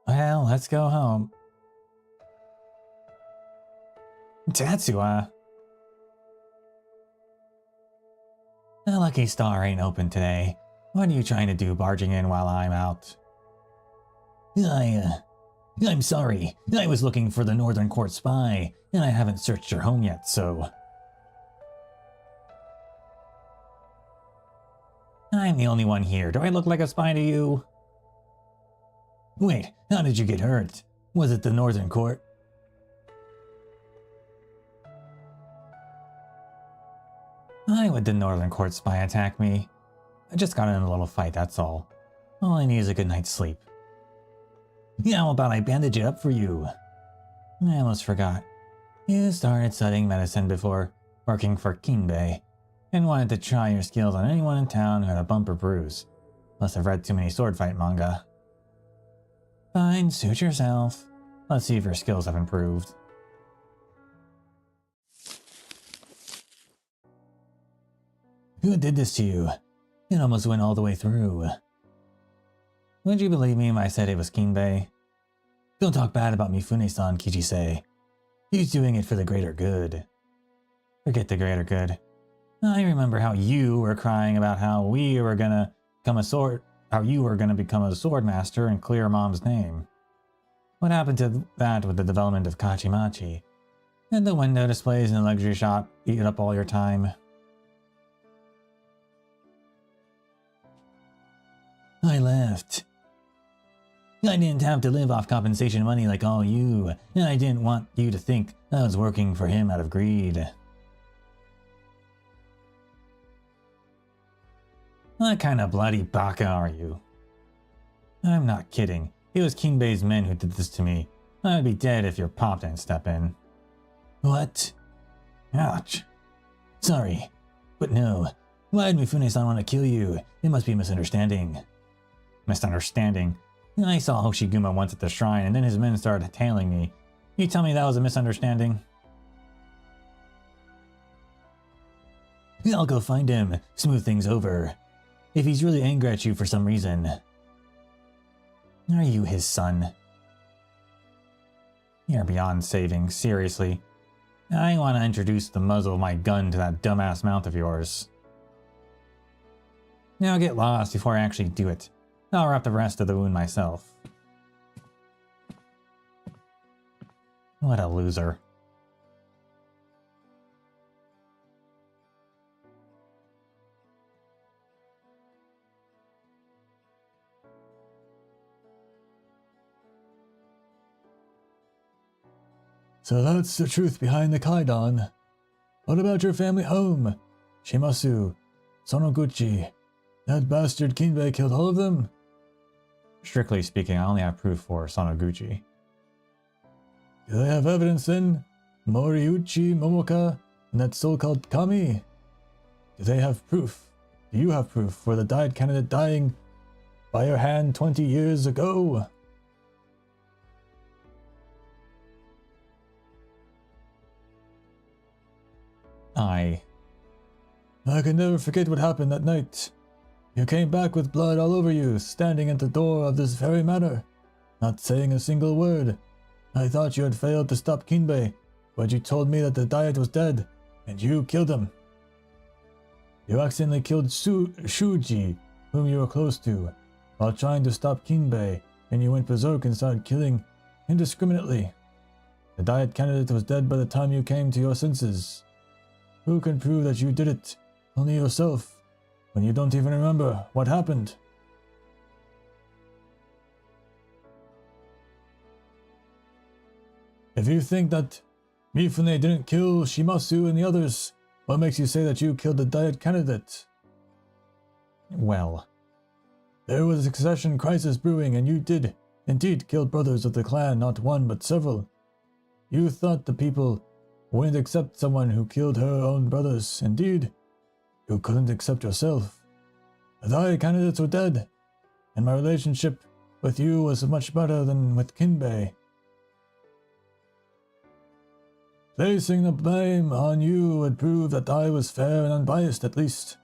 Well, let's go home. Tetsuya. The Lucky Star ain't open today. What are you trying to do barging in while I'm out? I'm sorry. I was looking for the Northern Court spy, and I haven't searched your home yet, so... I'm the only one here. Do I look like a spy to you? Wait, how did you get hurt? Was it the Northern Court? Why would the Northern Court spy attack me? I just got in a little fight, that's all. All I need is a good night's sleep. Yeah, how about I bandage it up for you? I almost forgot. You started studying medicine before working for Kinbei, and wanted to try your skills on anyone in town who had a bump or bruise. Must have read too many sword fight manga. Fine, suit yourself. Let's see if your skills have improved. Who did this to you? It almost went all the way through. Would you believe me if I said it was Kinbei? Don't talk bad about Mifune-san, Kichi-sei. He's doing it for the greater good. Forget the greater good. I remember how you were crying about how you were gonna become a sword master and clear Mom's name. What happened to that with the development of Kachimachi? And the window displays in the luxury shop eat up all your time? I left. I didn't have to live off compensation money like all you, and I didn't want you to think I was working for him out of greed. What kind of bloody baka are you? I'm not kidding. It was Kinbei's men who did this to me. I'd be dead if your pop didn't step in. What? Ouch. Sorry. But no. Why'd Mifune-san want to kill you? It must be a misunderstanding. Misunderstanding? I saw Hoshiguma once at the shrine, and then his men started tailing me. You tell me that was a misunderstanding? I'll go find him, smooth things over. If he's really angry at you for some reason. Are you his son? You're beyond saving, seriously. I want to introduce the muzzle of my gun to that dumbass mouth of yours. Now get lost before I actually do it. I'll wrap the rest of the wound myself. What a loser. So that's the truth behind the Kaidan. What about your family home? Shimasu, Sonoguchi, that bastard Kinbei killed all of them? Strictly speaking, I only have proof for Sonoguchi. Do they have evidence then? Moriuchi, Momoka, and that so-called Kami? Do they have proof? Do you have proof for the diet candidate dying by your hand 20 years ago? I can never forget what happened that night. You came back with blood all over you, standing at the door of this very manor, not saying a single word. I thought you had failed to stop Kinbei, but you told me that the diet was dead, and you killed him. You accidentally killed Shuji, whom you were close to, while trying to stop Kinbei, and you went berserk and started killing indiscriminately. The diet candidate was dead by the time you came to your senses. Who can prove that you did it? Only yourself, when you don't even remember what happened. If you think that Mifune didn't kill Shimasu and the others, what makes you say that you killed the diet candidate? Well, There was a succession crisis brewing, and you did indeed kill brothers of the clan, not one but several. You thought the people wouldn't accept someone who killed her own brothers. Indeed, you couldn't accept yourself. The Dai candidates were dead, and my relationship with you was much better than with Kinbei. Placing the blame on you would prove that I was fair and unbiased, at least.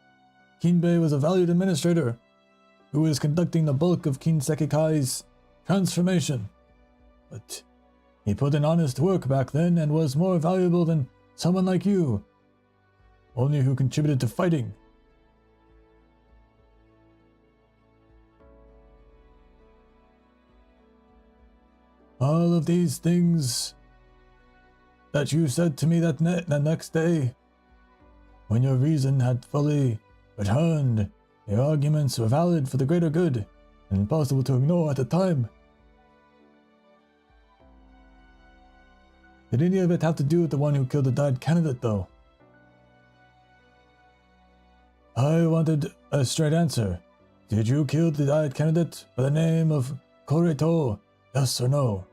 Kinbei was a valued administrator who was conducting the bulk of Kinseki Kai's transformation. But he put in honest work back then and was more valuable than someone like you, only who contributed to fighting. All of these things that you said to me that next day, when your reason had fully returned, your arguments were valid for the greater good and impossible to ignore at the time. Did any of it have to do with the one who killed the Died candidate, though? I wanted a straight answer. Did you kill the Died candidate by the name of Koreto, yes or no?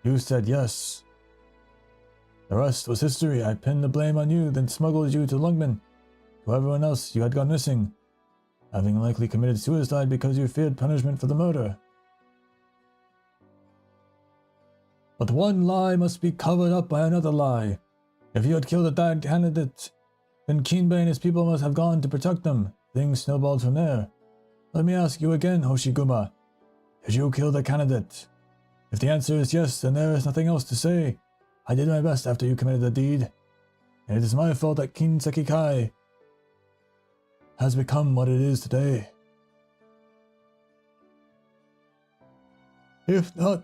You said yes. The rest was history. I pinned the blame on you, then smuggled you to Lungmen, to everyone else you had gone missing, having likely committed suicide because you feared punishment for the murder. But one lie must be covered up by another lie. If you had killed the Died candidate, then Kinbei and his people must have gone to protect them. Things snowballed from there. Let me ask you again, Hoshiguma. Did you kill the candidate? If the answer is yes, then there is nothing else to say. I did my best after you committed the deed, and it is my fault that Kinseki Kai has become what it is today. If not...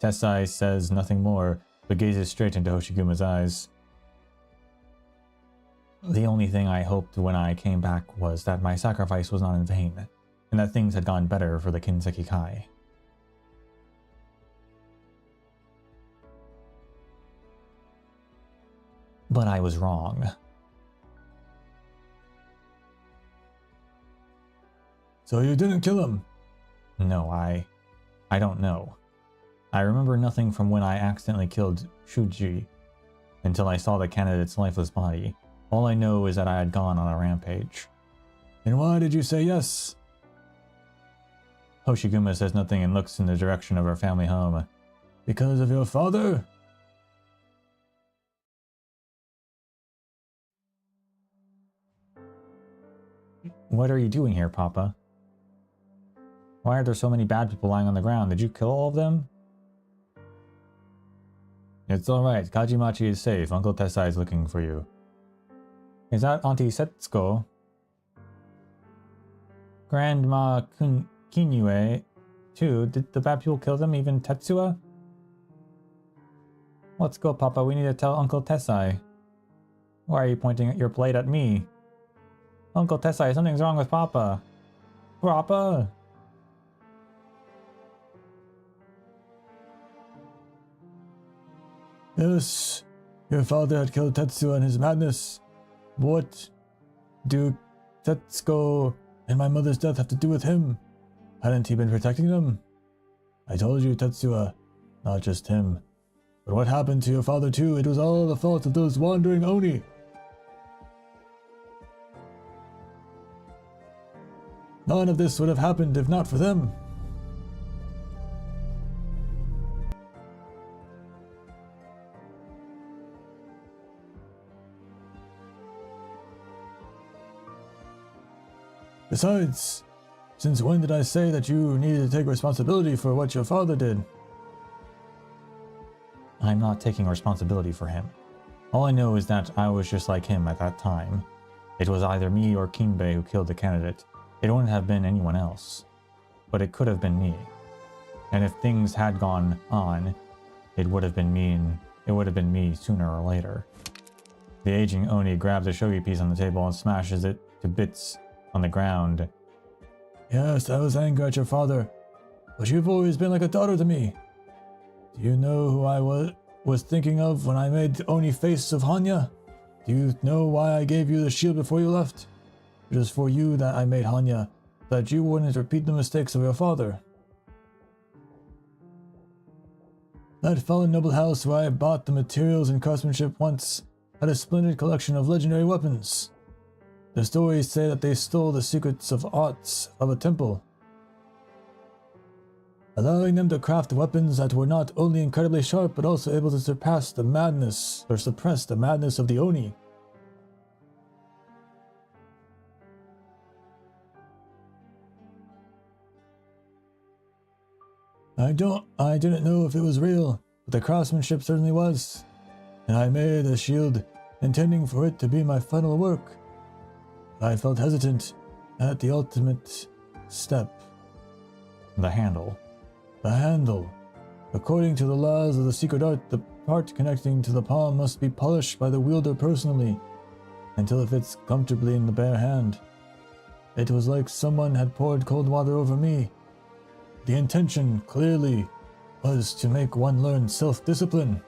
Tessai says nothing more, but gazes straight into Hoshiguma's eyes. The only thing I hoped when I came back was that my sacrifice was not in vain, and that things had gone better for the Kinseki Kai. But I was wrong. So you didn't kill him? No, I don't know. I remember nothing from when I accidentally killed Shuji until I saw the candidate's lifeless body. All I know is that I had gone on a rampage. Then why did you say yes? Hoshiguma says nothing and looks in the direction of our family home. Because of your father? What are you doing here, Papa? Why are there so many bad people lying on the ground? Did you kill all of them? It's alright. Kajimachi is safe. Uncle Tessai is looking for you. Is that Auntie Setsuko? Grandma Kinue, too. Did the bad people kill them? Even Tetsuya? Let's go, Papa. We need to tell Uncle Tessai. Why are you pointing your blade at me? Uncle Tessai, something's wrong with Papa. Papa! Yes, your father had killed Tetsuya in his madness. What do Tetsuko and my mother's death have to do with him? Hadn't he been protecting them? I told you, Tetsuya, not just him. But what happened to your father too? It was all the fault of those wandering Oni. None of this would have happened if not for them. Besides, since when did I say that you needed to take responsibility for what your father did? I'm not taking responsibility for him. All I know is that I was just like him at that time. It was either me or Kinbei who killed the candidate. It wouldn't have been anyone else. But it could have been me. And if things had gone on, it would have been me sooner or later. The aging Oni grabs a shogi piece on the table and smashes it to bits on the ground. Yes, I was angry at your father, but you've always been like a daughter to me. Do you know who I was thinking of when I made the Oni face of Hanya? Do you know why I gave you the shield before you left? It was for you that I made Hanya that you wouldn't repeat the mistakes of your father. That fallen noble house where I bought the materials and craftsmanship once had a splendid collection of legendary weapons. The stories say that they stole the secrets of arts of a temple, allowing them to craft weapons that were not only incredibly sharp but also able to suppress the madness of the Oni. I didn't know if it was real, but the craftsmanship certainly was, and I made a shield intending for it to be my final work. I felt hesitant at the ultimate step. The handle. The handle. According to the laws of the secret art, the part connecting to the palm must be polished by the wielder personally, until it fits comfortably in the bare hand. It was like someone had poured cold water over me. The intention, clearly, was to make one learn self-discipline.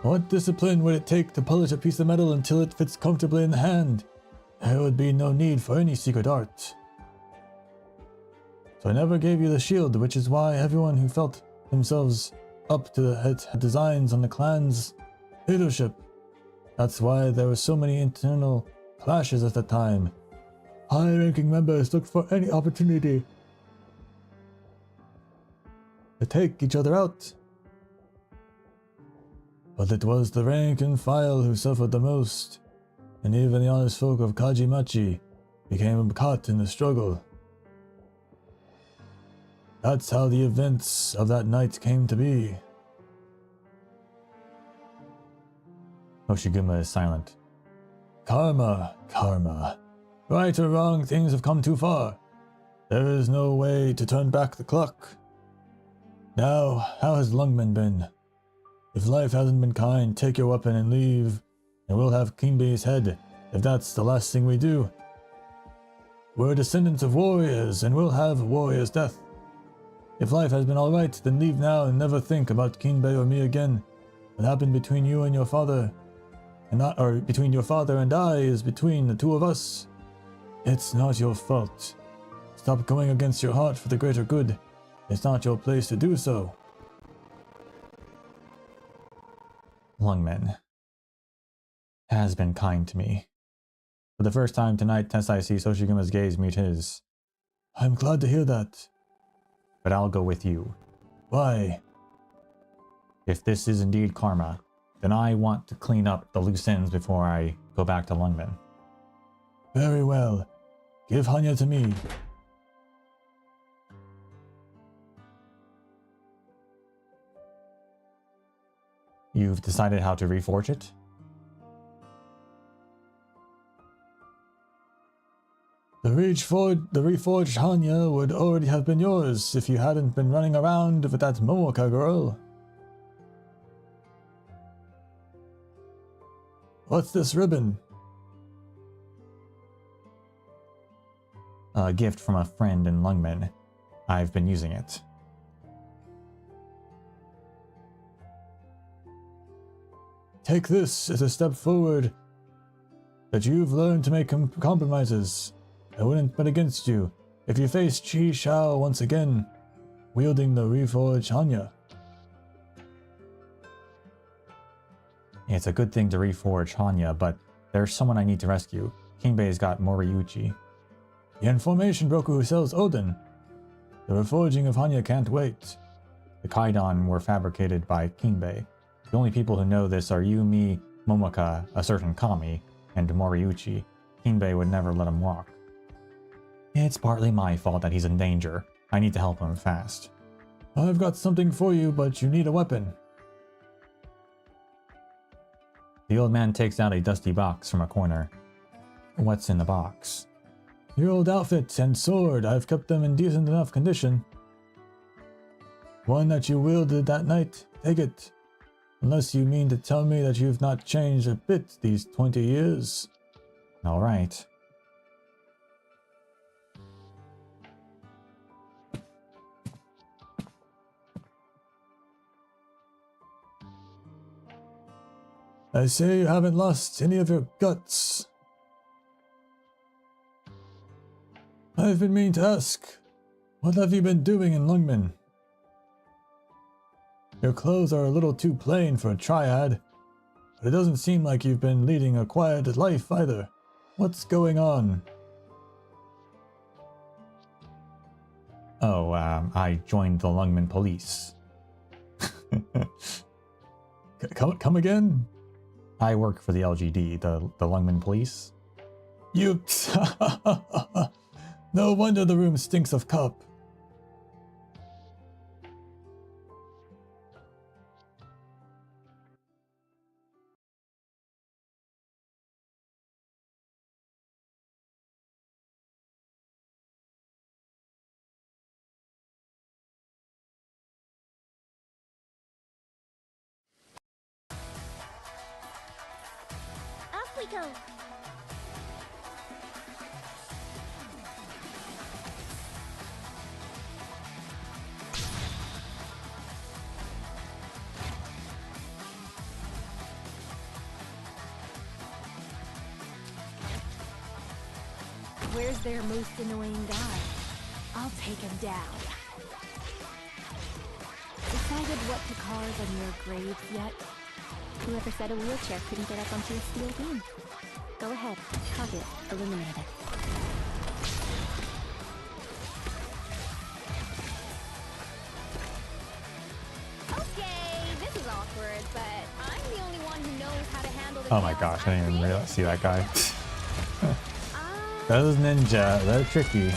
What discipline would it take to polish a piece of metal until it fits comfortably in the hand? There would be no need for any secret art. So I never gave you the shield, which is why everyone who felt themselves up to had designs on the clan's leadership. That's why there were so many internal clashes at the time. High-ranking members looked for any opportunity to take each other out. But it was the rank and file who suffered the most, and even the honest folk of Kajimachi became caught in the struggle. That's how the events of that night came to be. Hoshiguma is silent. Karma, karma. Right or wrong, things have come too far. There is no way to turn back the clock. Now, how has Lungmen been? If life hasn't been kind, take your weapon and leave, and we'll have Kinbei's head, if that's the last thing we do. We're descendants of warriors, and we'll have a warrior's death. If life has been alright, then leave now and never think about Kinbei or me again. What happened between you and your father, between your father and I, is between the two of us. It's not your fault. Stop going against your heart for the greater good. It's not your place to do so. Lungmen has been kind to me. For the first time tonight, Tessai sees Hoshiguma's gaze meet his. I'm glad to hear that. But I'll go with you. Why? If this is indeed karma, then I want to clean up the loose ends before I go back to Lungmen. Very well. Give Hanya to me. You've decided how to reforge it? The reforged Hanya would already have been yours if you hadn't been running around with that Momoka girl. What's this ribbon? A gift from a friend in Lungmen. I've been using it. Take this as a step forward, that you've learned to make compromises. I wouldn't bet against you if you face Chi Shao once again, wielding the reforged Hanya. It's a good thing to reforge Hanya, but there's someone I need to rescue. Kinbei's got Moriuchi. The information broker who sells Odin. The reforging of Hanya can't wait. The Kaidan were fabricated by Kinbei. The only people who know this are you, me, Momoka, a certain Kami, and Moriuchi. Kinbei would never let him walk. It's partly my fault that he's in danger. I need to help him fast. I've got something for you, but you need a weapon. The old man takes out a dusty box from a corner. What's in the box? Your old outfit and sword. I've kept them in decent enough condition. One that you wielded that night. Take it. Unless you mean to tell me that you've not changed a bit these 20 years. All right. I say you haven't lost any of your guts. I've been meaning to ask, what have you been doing in Lungmen? Your clothes are a little too plain for a triad, but it doesn't seem like you've been leading a quiet life either. What's going on? Oh, I joined the Lungmen police. Come again? I work for the LGD, the Lungmen police. You... No wonder the room stinks of cup. Off we go. Where's their most annoying guy? I'll take him down. Decided what to carve on your graves yet? Whoever said a wheelchair couldn't get up onto a steel beam. Go ahead, carve it, illuminate it. Okay, this is awkward, but I'm the only one who knows how to handle the Oh my gosh, I didn't even see that guy. Those ninja, they're tricky.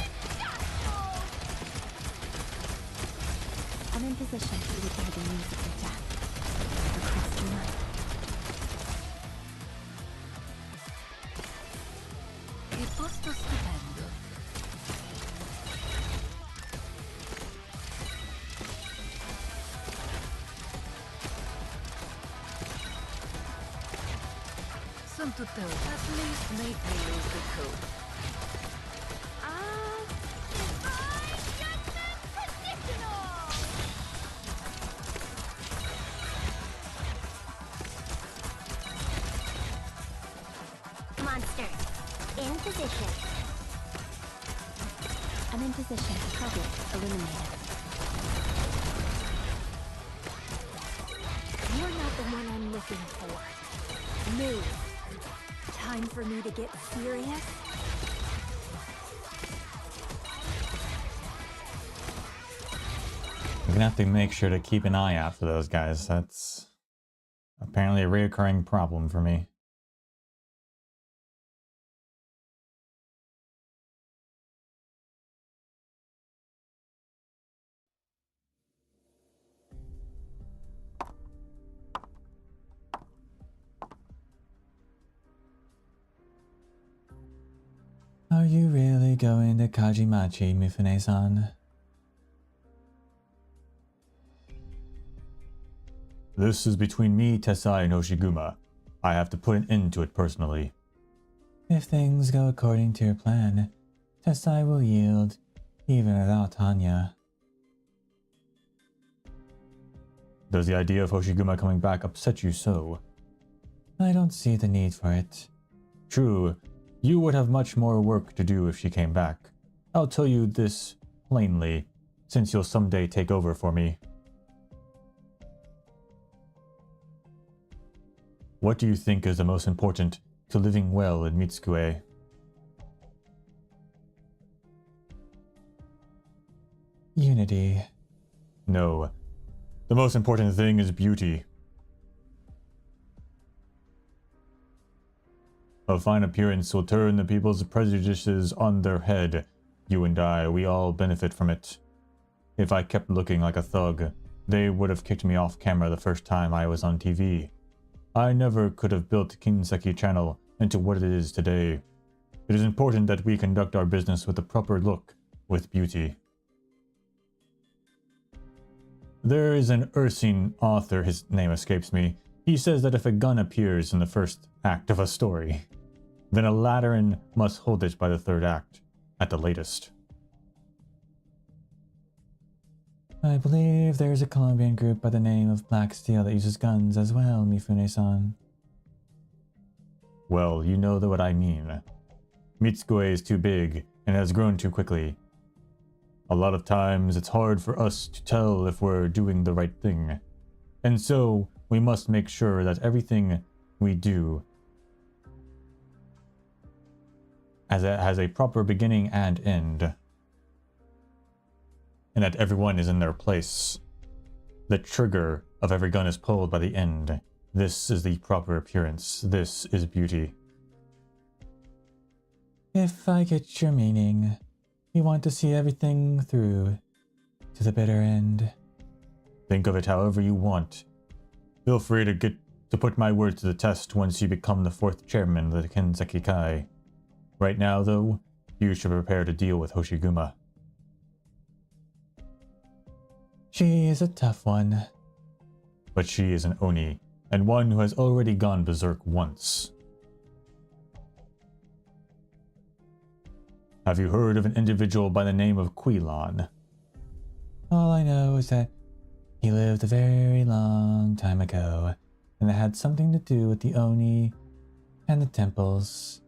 I'm in position to record the music of death. Across the night. Che posto stupendo. Son tutte at least make me lose the coat. Monster, in position. I'm in position. Target eliminated. You're not the one I'm looking for. Move. Time for me to get serious? I'm gonna have to make sure to keep an eye out for those guys. That's apparently a reoccurring problem for me. Are you really going to Kajimachi, Mifune-san? This is between me, Tessai, and Hoshiguma. I have to put an end to it personally. If things go according to your plan, Tessai will yield, even without Tanya. Does the idea of Hoshiguma coming back upset you so? I don't see the need for it. True, you would have much more work to do if she came back. I'll tell you this plainly, since you'll someday take over for me. What do you think is the most important to living well in Mitsue? Unity. No. The most important thing is beauty. A fine appearance will turn the people's prejudices on their head. You and I, we all benefit from it. If I kept looking like a thug, they would have kicked me off camera the first time I was on TV. I never could have built Kinseki Channel into what it is today. It is important that we conduct our business with a proper look, with beauty. There is an Ursine author, his name escapes me. He says that if a gun appears in the first act of a story, then a Lateran must hold it by the third act, at the latest. I believe there is a Colombian group by the name of Black Steel that uses guns as well, Mifune-san. Well, you know what I mean. Mitsukoe is too big and has grown too quickly. A lot of times it's hard for us to tell if we're doing the right thing. And so we must make sure that everything we do has a proper beginning and end. And that everyone is in their place. The trigger of every gun is pulled by the end. This is the proper appearance. This is beauty. If I get your meaning, you want to see everything through to the bitter end. Think of it however you want. Feel free to put my word to the test once you become the 4th chairman of the Kenzeki Kai. Right now, though, you should prepare to deal with Hoshiguma. She is a tough one. But she is an Oni, and one who has already gone berserk once. Have you heard of an individual by the name of Quilon? All I know is that he lived a very long time ago, and it had something to do with the Oni and the temples.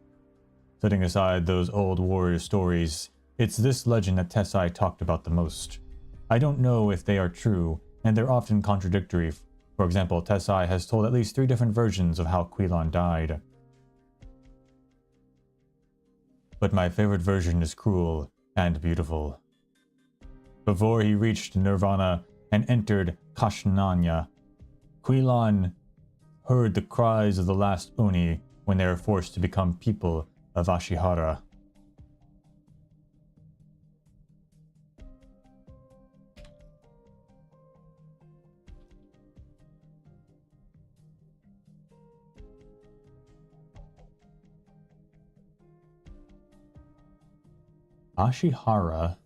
Setting aside those old warrior stories, it's this legend that Tessai talked about the most. I don't know if they are true, and they're often contradictory. For example, Tessai has told at least 3 different versions of how Quilon died. But my favorite version is cruel and beautiful. Before he reached Nirvana and entered Kashnanya, Quilon heard the cries of the last Oni when they were forced to become people of Ashihara. Ashihara.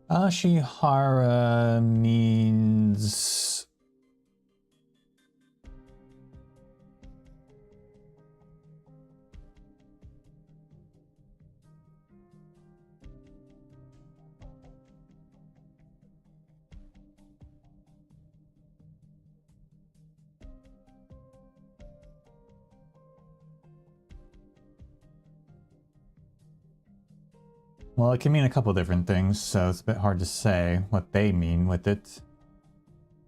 Ashihara means well, it can mean a couple different things, so it's a bit hard to say what they mean with it.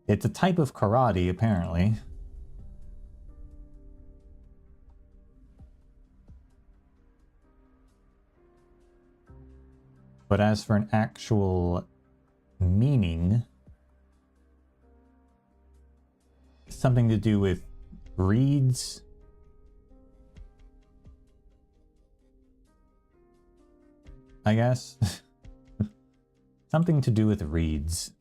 It's a type of karate, apparently. But as for an actual meaning, something to do with reeds. I guess. Something to do with reeds.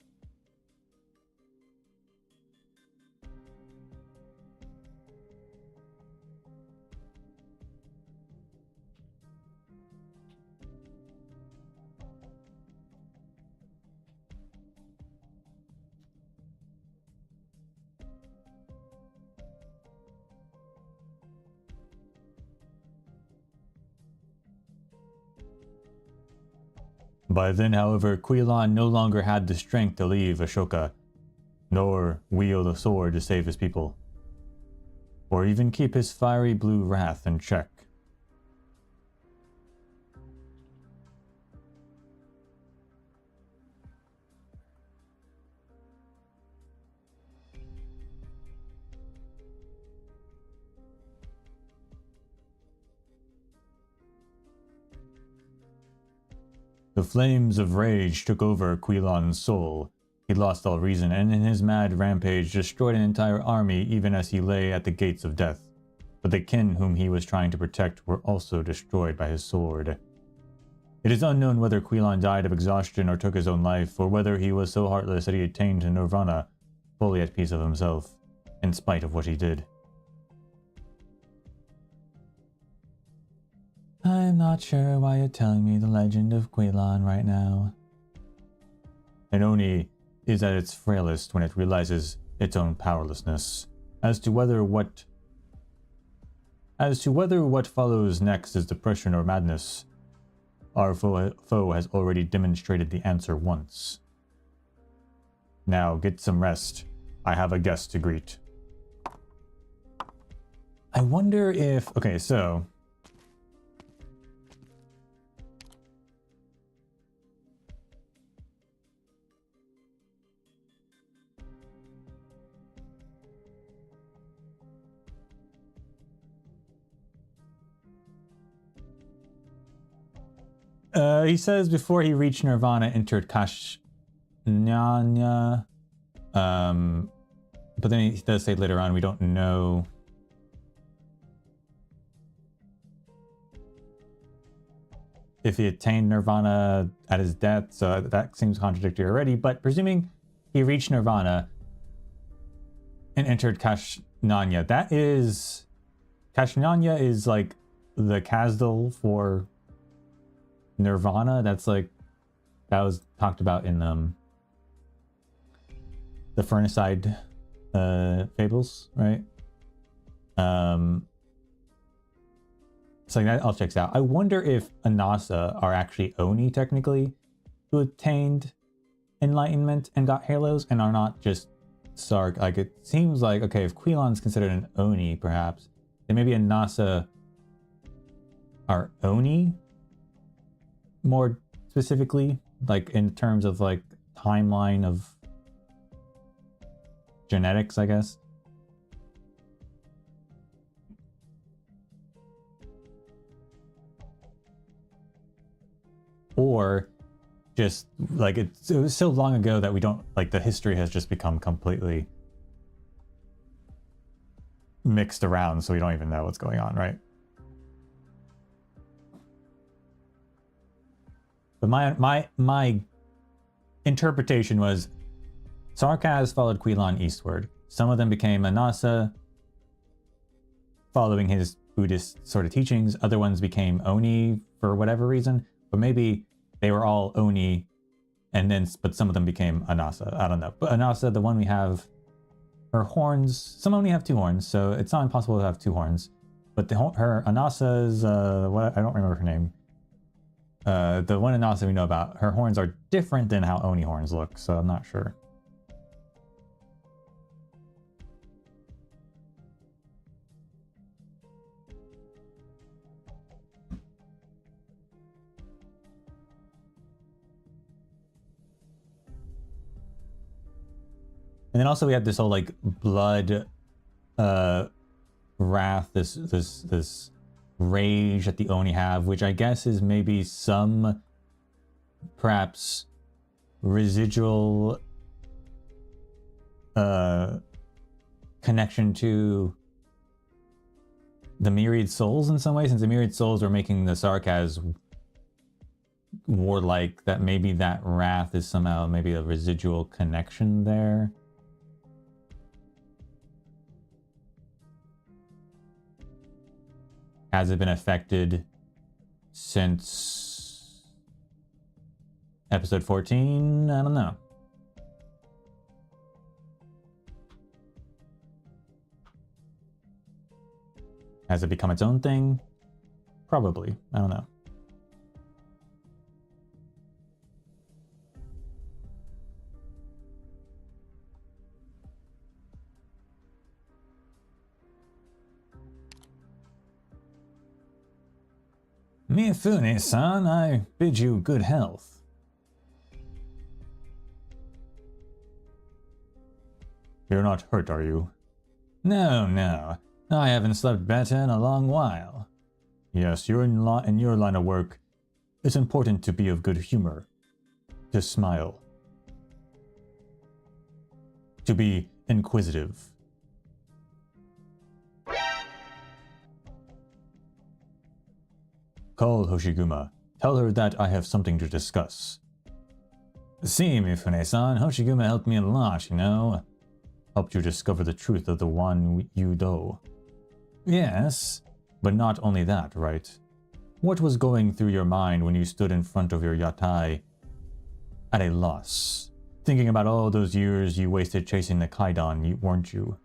By then, however, Quilon no longer had the strength to leave Ashoka, nor wield a sword to save his people, or even keep his fiery blue wrath in check. The flames of rage took over Quilon's soul. He lost all reason, and in his mad rampage destroyed an entire army even as he lay at the gates of death. But the kin whom he was trying to protect were also destroyed by his sword. It is unknown whether Quilon died of exhaustion or took his own life, or whether he was so heartless that he attained to Nirvana, fully at peace of himself, in spite of what he did. I'm not sure why you're telling me the legend of Quilon right now. An Oni is at its frailest when it realizes its own powerlessness. As to whether what follows next is depression or madness, our foe has already demonstrated the answer once. Now get some rest. I have a guest to greet. I wonder if... Okay, so... he says before he reached Nirvana, entered Kashnyanya. But then he does say later on, we don't know if he attained Nirvana at his death, so that seems contradictory already. But presuming he reached Nirvana and entered Kashnyanya, that is... Kashnyanya is like the Kazdal for Nirvana. That's like... That was talked about in the Furnicide fables, right? So that all checks out. I wonder if Anasa are actually Oni technically, who attained enlightenment and got halos, and are not just Sark. Like, it seems like, okay, if Quilon's considered an Oni, perhaps, then maybe Anasa are Oni more specifically, like in terms of like timeline of genetics, I guess. Or just like it was so long ago that we don't, like, the history has just become completely mixed around, so we don't even know what's going on, right? But my interpretation was Sarkaz followed Quilon eastward. Some of them became Anasa, following his Buddhist sort of teachings. Other ones became Oni for whatever reason. But maybe they were all Oni, and then, but some of them became Anasa. I don't know. But Anasa, the one we have, her horns, some only have 2 horns, so it's not impossible to have 2 horns. But her Anasa's, what, I don't remember her name. The one Anasa we know about, her horns are different than how Oni horns look, so I'm not sure. And then also we have this whole like blood wrath, this rage that the Oni have, which I guess is maybe some perhaps residual connection to the Myriad Souls in some way, since the Myriad Souls are making the Sarkaz warlike, that maybe that wrath is somehow maybe a residual connection there. Has it been affected since episode 14? I don't know. Has it become its own thing? Probably. I don't know. Mifune-san, I bid you good health. You're not hurt, are you? No, no. I haven't slept better in a long while. Yes, in your line of work, it's important to be of good humor. To smile. To be inquisitive. Call Hoshiguma. Tell her that I have something to discuss. See, Mifune-san, Hoshiguma helped me a lot, you know. Helped you discover the truth of the Wan Yu-Do. Yes, but not only that, right? What was going through your mind when you stood in front of your yatai at a loss? Thinking about all those years you wasted chasing the Kaidan, weren't you?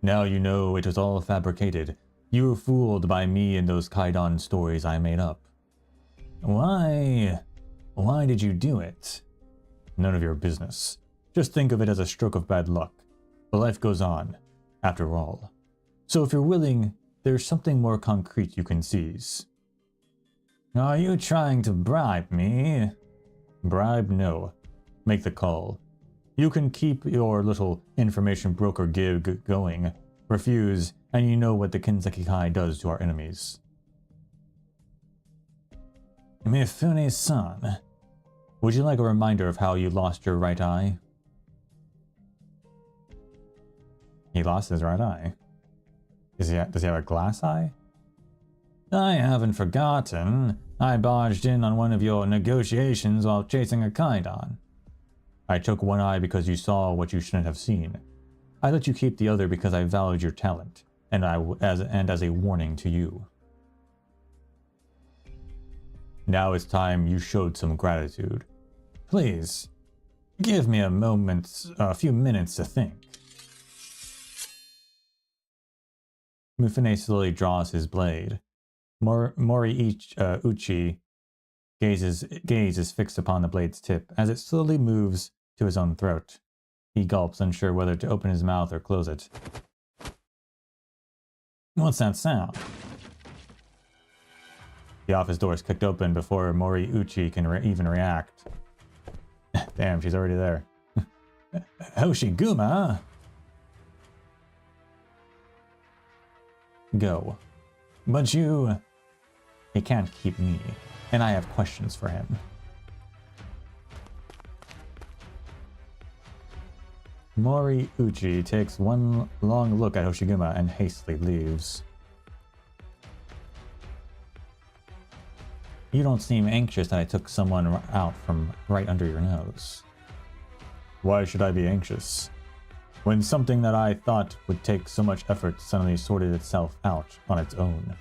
Now you know it was all fabricated. You were fooled by me and those Kaidan stories I made up. Why? Why did you do it? None of your business. Just think of it as a stroke of bad luck. But life goes on, after all. So if you're willing, there's something more concrete you can seize. Are you trying to bribe me? Bribe? No. Make the call. You can keep your little information broker gig going. Refuse, and you know what the Kinseki Kai does to our enemies. Mifune-san, would you like a reminder of how you lost your right eye? He lost his right eye. Does he have a glass eye? I haven't forgotten. I barged in on one of your negotiations while chasing a Kaidan. I took one eye because you saw what you shouldn't have seen. I let you keep the other because I valued your talent, and as a warning to you. Now it's time you showed some gratitude. Please, give me a few minutes to think. Mifune slowly draws his blade. Uchi gaze is fixed upon the blade's tip as it slowly moves to his own throat. He gulps, unsure whether to open his mouth or close it. What's that sound? The office door is kicked open before Mori Uchi can even react. Damn, she's already there. Hoshiguma? Go. But you... He can't keep me, and I have questions for him. Mori Uchi takes one long look at Hoshiguma and hastily leaves. You don't seem anxious that I took someone out from right under your nose. Why should I be anxious? When something that I thought would take so much effort suddenly sorted itself out on its own.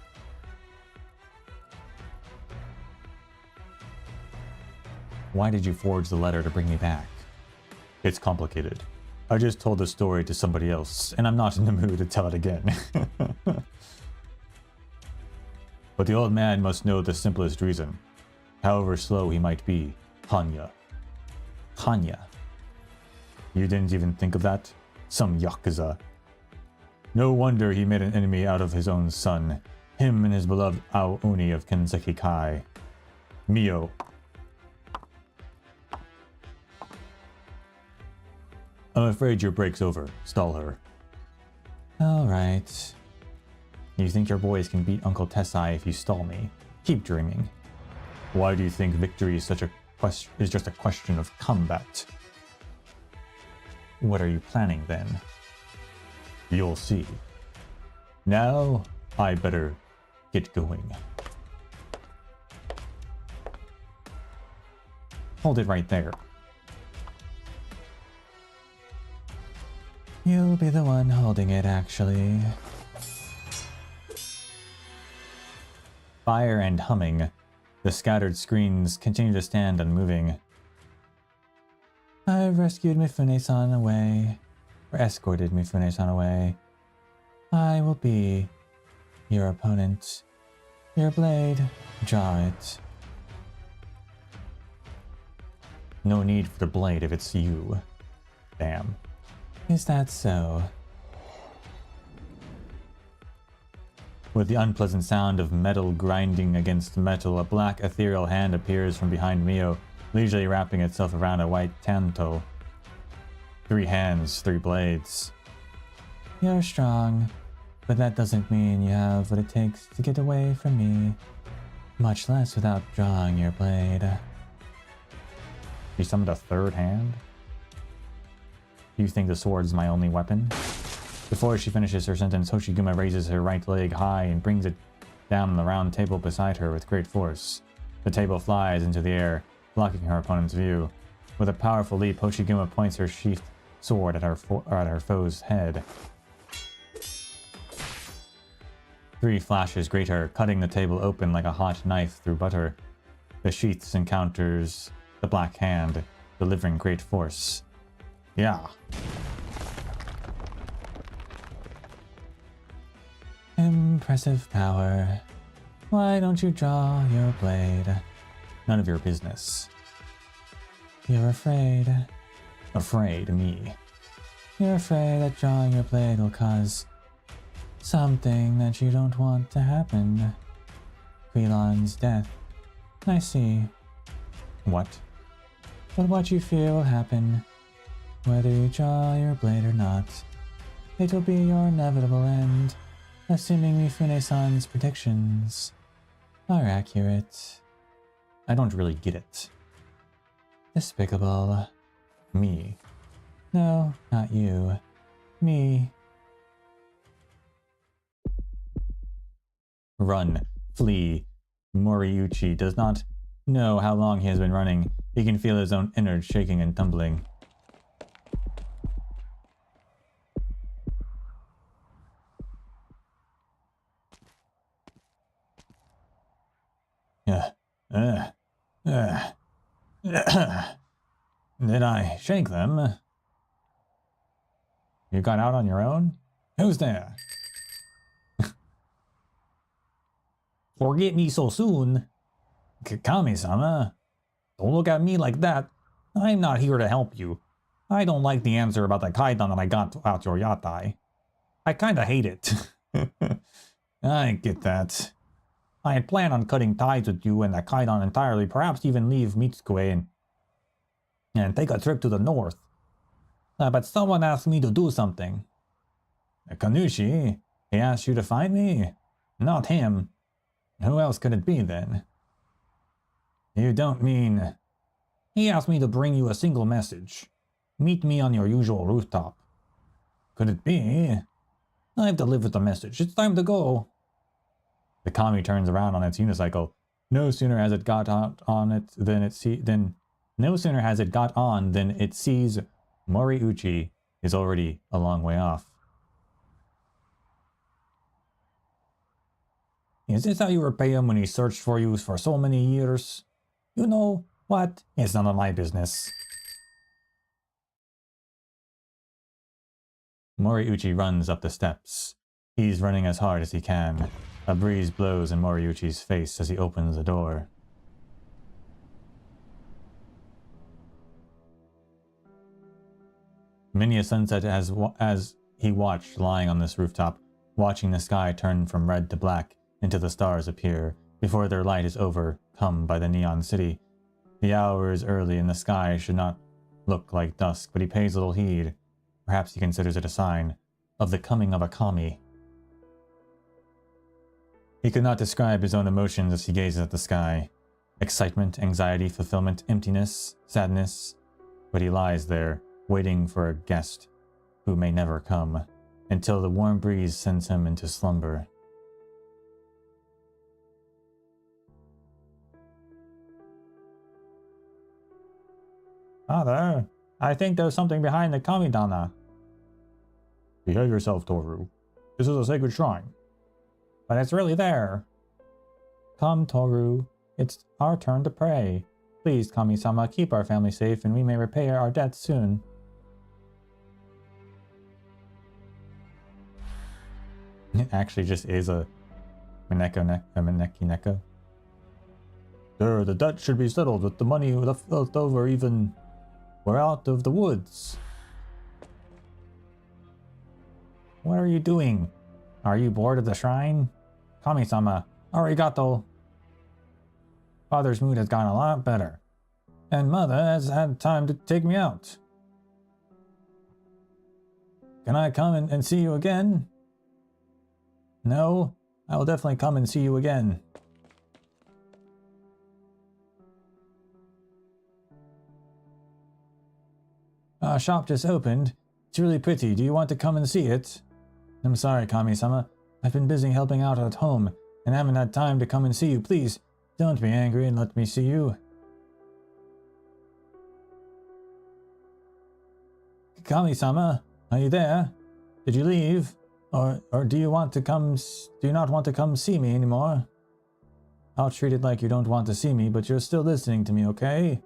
Why did you forge the letter to bring me back? It's complicated. I just told the story to somebody else, and I'm not in the mood to tell it again. But the old man must know the simplest reason. However slow he might be, Hanya. Hanya. You didn't even think of that? Some Yakuza. No wonder he made an enemy out of his own son. Him and his beloved Aoni of Kinseki Kai. Mio. I'm afraid your break's over. Stall her. Alright. You think your boys can beat Uncle Tessai if you stall me? Keep dreaming. Why do you think victory is just a question of combat? What are you planning then? You'll see. Now, I better get going. Hold it right there. You'll be the one holding it, actually. Fire and humming. The scattered screens continue to stand unmoving. I've rescued Mifune-san away, or escorted Mifune-san away. I will be your opponent. Your blade, draw it. No need for the blade if it's you. Damn. Is that so? With the unpleasant sound of metal grinding against metal, a black ethereal hand appears from behind Mio, leisurely wrapping itself around a white tanto. 3 hands, 3 blades. You're strong, but that doesn't mean you have what it takes to get away from me. Much less without drawing your blade. You summoned a 3rd hand? You think the sword's my only weapon? Before she finishes her sentence, Hoshiguma raises her right leg high and brings it down on the round table beside her with great force. The table flies into the air, blocking her opponent's view. With a powerful leap, Hoshiguma points her sheathed sword at her foe's head. 3 flashes greet her, cutting the table open like a hot knife through butter. The sheaths encounters the black hand, delivering great force. Yeah. Impressive power. Why don't you draw your blade? None of your business. You're afraid. Afraid, me. You're afraid that drawing your blade will cause something that you don't want to happen. Quilon's death. I see. What? But what you fear will happen, whether you draw your blade or not. It'll be your inevitable end, assuming Mifune-san's predictions are accurate. I don't really get it. Despicable. Me. No, not you. Me. Run. Flee. Moriuchi does not know how long he has been running. He can feel his own innards shaking and tumbling. Did I shake them? You got out on your own? Who's there? Forget me so soon? Kami-sama, don't look at me like that. I'm not here to help you. I don't like the answer about the kaidan that I got out your yatai. I kinda hate it. I get that. I had planned on cutting ties with you and the kaidan entirely, perhaps even leave Misc and take a trip to the north. But someone asked me to do something. Kanushi, he asked you to find me? Not him. Who else could it be then? You don't mean... He asked me to bring you a single message. Meet me on your usual rooftop. Could it be? I've delivered the message. It's time to go. The kami turns around on its unicycle. No sooner has it got on it than it sees Moriuchi is already a long way off. Is this how you repay him when he searched for you for so many years? You know what? It's none of my business. Moriuchi runs up the steps. He's running as hard as he can. A breeze blows in Moriuchi's face as he opens the door. Many a sunset as he watched lying on this rooftop, watching the sky turn from red to black until the stars appear, before their light is overcome by the neon city. The hour is early and the sky should not look like dusk, but he pays little heed. Perhaps he considers it a sign of the coming of a kami. He could not describe his own emotions as he gazes at the sky. Excitement, anxiety, fulfillment, emptiness, sadness. But he lies there, waiting for a guest who may never come, until the warm breeze sends him into slumber. Father, I think there's something behind the kamidana. Behave yourself, Toru. This is a sacred shrine. But it's really there. Come, Toru. It's our turn to pray. Please, Kami-sama, keep our family safe and we may repay our debts soon. It actually just is a Maneki Neko. Sir, the debt should be settled with the money left over even... We're out of the woods. What are you doing? Are you bored of the shrine? Kami-sama, arigato. Father's mood has gotten a lot better. And Mother has had time to take me out. Can I come and see you again? No, I will definitely come and see you again. Our shop just opened. It's really pretty. Do you want to come and see it? I'm sorry, Kami-sama. I've been busy helping out at home and haven't had time to come and see you. Please, don't be angry and let me see you. Kami-sama, are you there? Did you leave? Or do you want to come? Do you not want to come see me anymore? I'll treat it like you don't want to see me, but you're still listening to me, okay?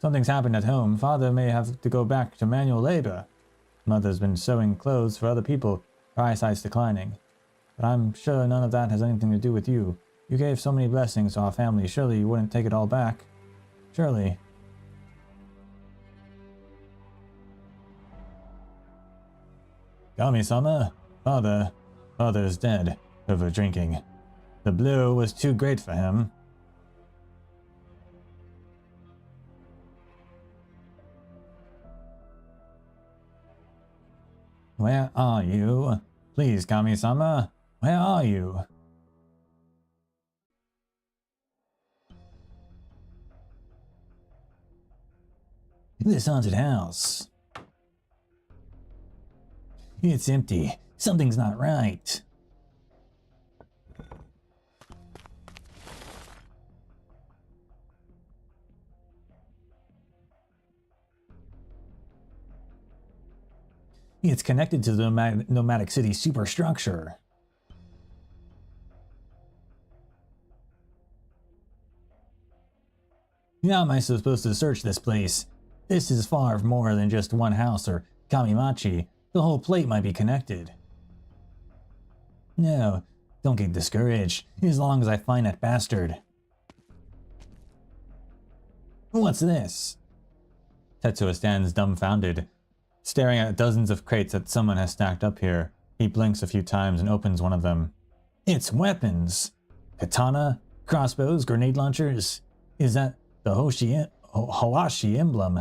Something's happened at home. Father may have to go back to manual labor. Mother's been sewing clothes for other people. Her eyesight's declining. But I'm sure none of that has anything to do with you. You gave so many blessings to our family. Surely you wouldn't take it all back. Surely. Kami-sama? Father is dead. Over drinking. The blue was too great for him. Where are you? Please, Kami-sama. Where are you? This haunted house. It's empty. Something's not right. It's connected to the nomadic city superstructure. How am I supposed to search this place? This is far more than just one house or kamimachi. The whole plate might be connected. No, don't get discouraged, as long as I find that bastard. What's this? Tetsuo stands dumbfounded, staring at dozens of crates that someone has stacked up here. He blinks a few times and opens one of them. It's weapons! Katana? Crossbows? Grenade launchers? Is that the Hoashi emblem?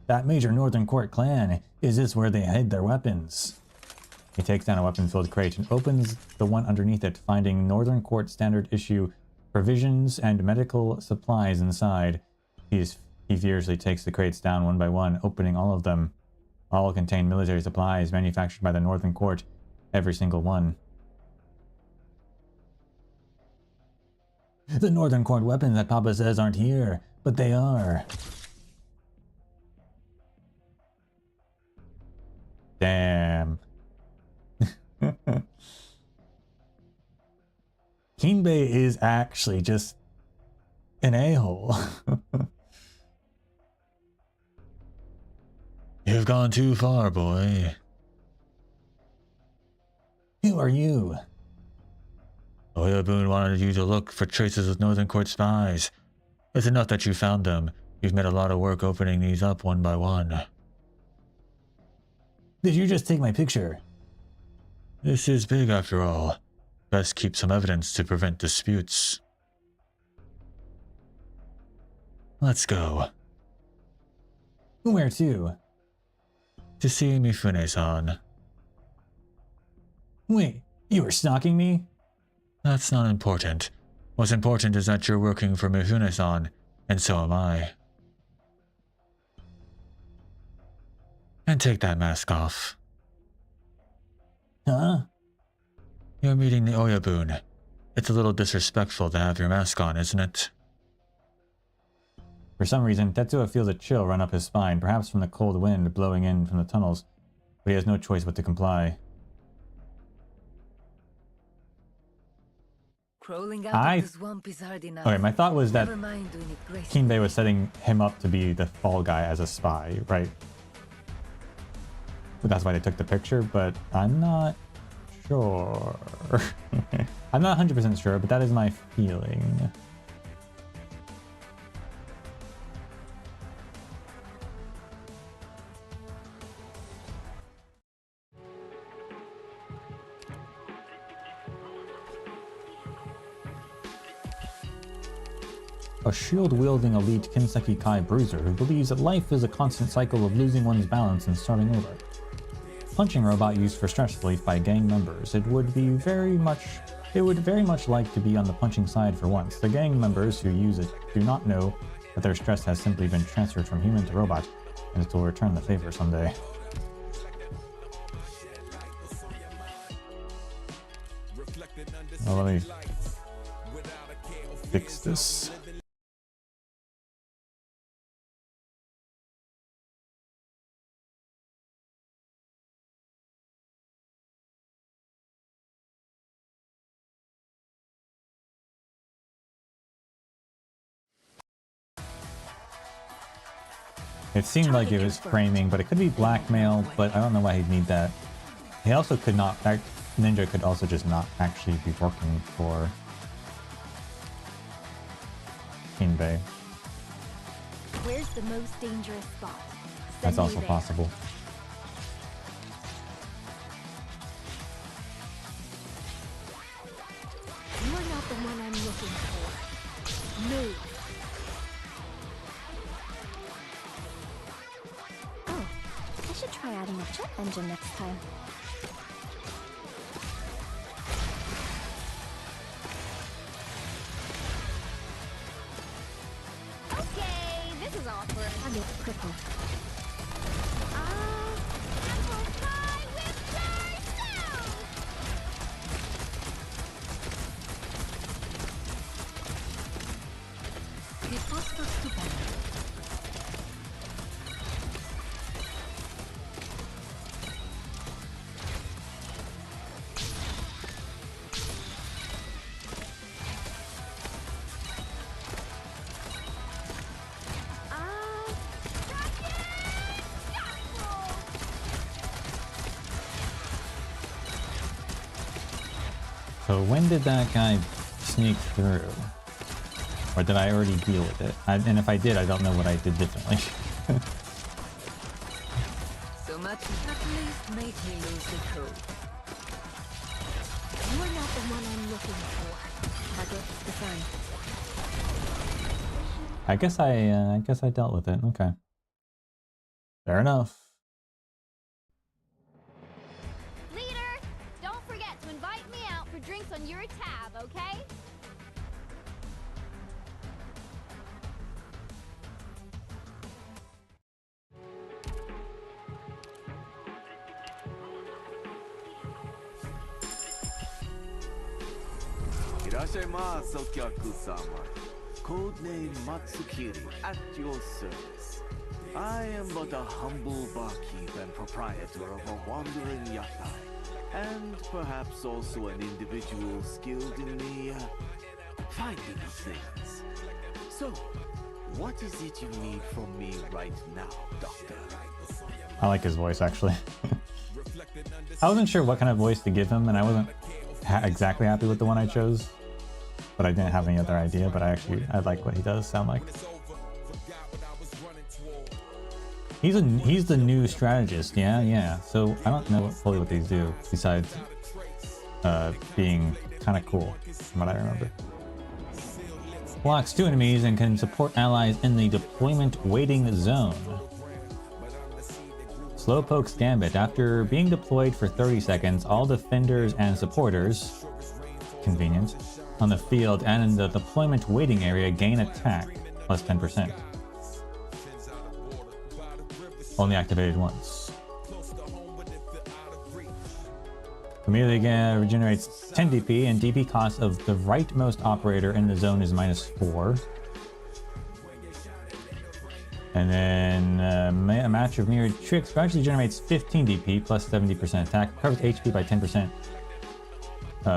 That major Northern Court clan, is this where they hid their weapons? He takes down a weapon-filled crate and opens the one underneath it, finding Northern Court standard issue provisions and medical supplies inside. He furiously takes the crates down one by one, opening all of them. All contain military supplies manufactured by the Northern Court, every single one. The Northern Court weapons that Papa says aren't here, but they are. Damn. Kinbei is actually just an a-hole. You've gone too far, boy. Who are you? Oyabun wanted you to look for traces of Northern Court spies. It's enough that you found them. You've made a lot of work opening these up one by one. Did you just take my picture? This is big after all. Best keep some evidence to prevent disputes. Let's go. Where to? To see Mifune-san. Wait, you were stalking me? That's not important. What's important is that you're working for Mifune-san, and so am I. And take that mask off. Huh? You're meeting the Oyabun. It's a little disrespectful to have your mask on, isn't it? For some reason, Tetsuo feels a chill run up his spine, perhaps from the cold wind blowing in from the tunnels, but he has no choice but to comply. Crawling out of the swamp is hard enough. Okay, my thought was that Never mind doing it gracefully. Kinbei was setting him up to be the fall guy as a spy, right? But that's why they took the picture, but I'm not sure. I'm not 100% sure, but that is my feeling. A shield-wielding elite Kinseki Kai bruiser who believes that life is a constant cycle of losing one's balance and starting over. Punching robot used for stress relief by gang members. It would very much like to be on the punching side for once. The gang members who use it do not know that their stress has simply been transferred from human to robot, and it will return the favor someday. Well, let me fix this. It seemed like it was framing, but it could be blackmail, but I don't know why he'd need that. He also could not, that ninja could also just not actually be working for Kinbei. Where's the most dangerous spot? That's also possible. You are not the one I'm looking for. Move. Oh, I should try adding a jet engine next time. Okay, this is awkward. I'll get crippled. Apple pie with yourself! Piuttosto stupendo. So when did that guy sneak through? Or did I already deal with it? And if I did, I don't know what I did differently. So much at least made me lose the code. You are not the one I'm looking for. Target defined. I guess I dealt with it. Okay. Fair enough. Leader, don't forget to invite me out for drinks on your tab, okay? Irashimasu, Okyaku-sama. Codename Matsukiri at your service. I am but a humble barkeep and proprietor of a wandering yatai, and perhaps also an individual skilled in the finding of things. So, what is it you need from me right now, Doctor? I like his voice, actually. I wasn't sure what kind of voice to give him, and I wasn't exactly happy with the one I chose. But I didn't have any other idea, but I like what he does sound like. He's the new strategist, yeah. So I don't know fully what these do, besides being kind of cool, from what I remember. Blocks 2 enemies and can support allies in the deployment waiting zone. Slowpoke's Gambit. After being deployed for 30 seconds, all defenders and supporters, convenient, on the field and in the deployment waiting area gain attack, plus 10%. Only activated once. Immediately again regenerates 10 DP, and DP cost of the rightmost operator in the zone is -4. And then a match of mirrored tricks gradually generates 15 DP plus 70% attack, covers HP by 10%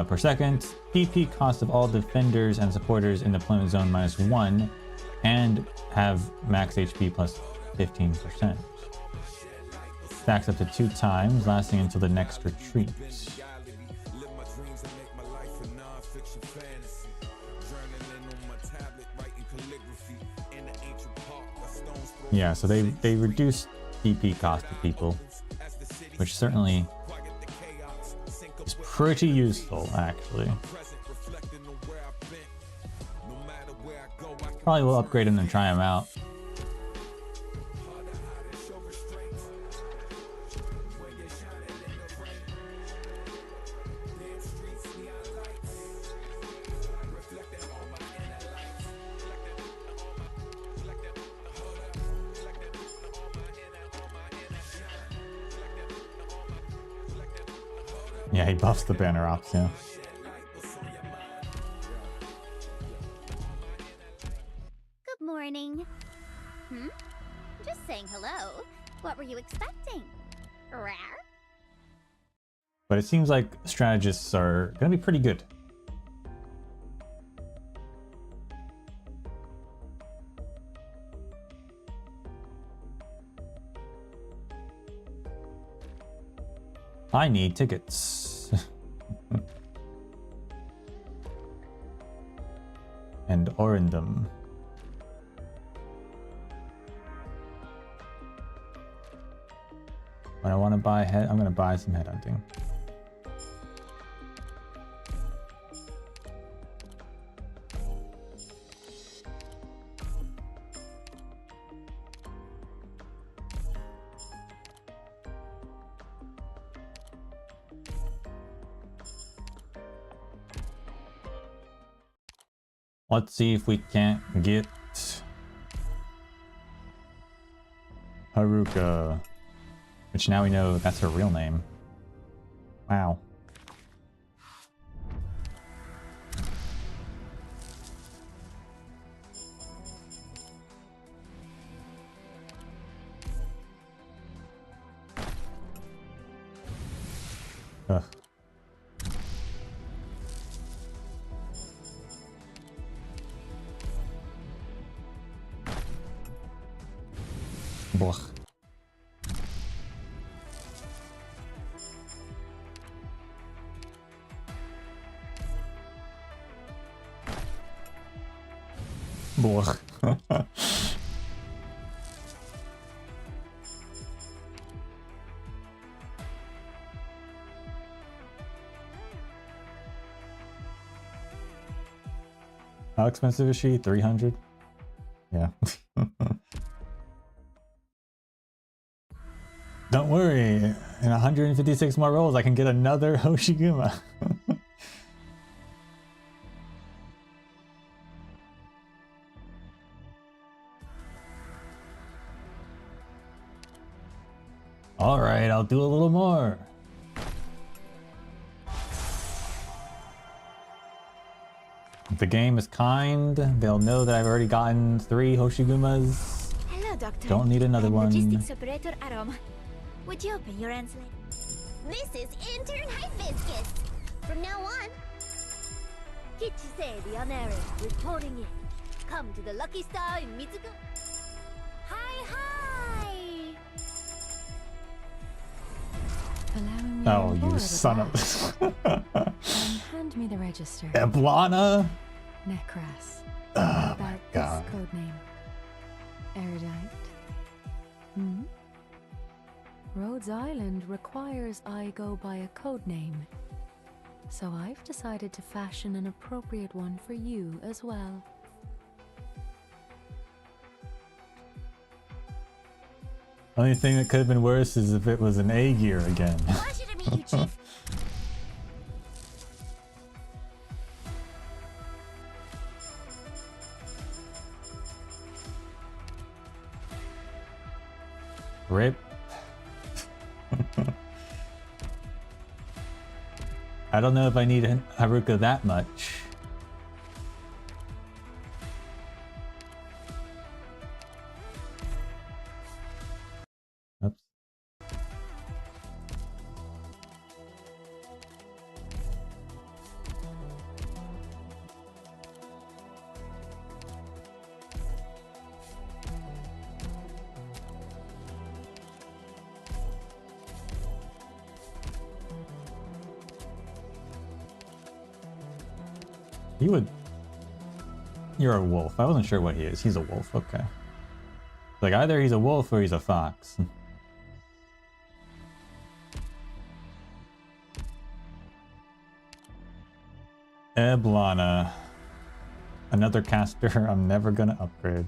per second. DP cost of all defenders and supporters in the deployment zone -1, and have max HP plus 15%. Stacks up to 2 times, lasting until the next retreat. Yeah, so they reduce DP cost to people, which certainly is pretty useful, actually. Probably will upgrade them and try them out. Yeah, he buffs the banner ops, yeah. Good morning. Just saying hello. What were you expecting? Rare? But it seems like strategists are going to be pretty good. I need tickets. And Orindum. When I want to buy head, I'm gonna buy some headhunting. Let's see if we can't get Haruka, which now we know that's her real name. Wow. Ugh. Blech. Blech. How expensive is she? 300? Yeah. Don't worry, in 156 more rolls I can get another Hoshiguma. Alright, I'll do a little more. If the game is kind, they'll know that I've already gotten 3 Hoshigumas. Hello, Doctor. Don't need another one. Logistics operator Arom. Would you open your translate? This is intern Hibiscus. From now on. Kichise, the unerring, reporting in. Come to the Lucky Star in Mitsuko. Hi, hi! Allowing me Oh, on you board son at of... last. Hand me the register. Eblana? Necras. Oh About my god. this codename. Erudite. Hmm? Rhodes Island requires I go by a codename. So I've decided to fashion an appropriate one for you as well. Only thing that could have been worse is if it was an A gear again. Pleasure to meet you, Chief. Rip. I don't know if I need Haruka that much. Oops. You would... You're a wolf. I wasn't sure what he is. He's a wolf. Okay. Like, either he's a wolf or he's a fox. Eblana. Another caster I'm never gonna upgrade.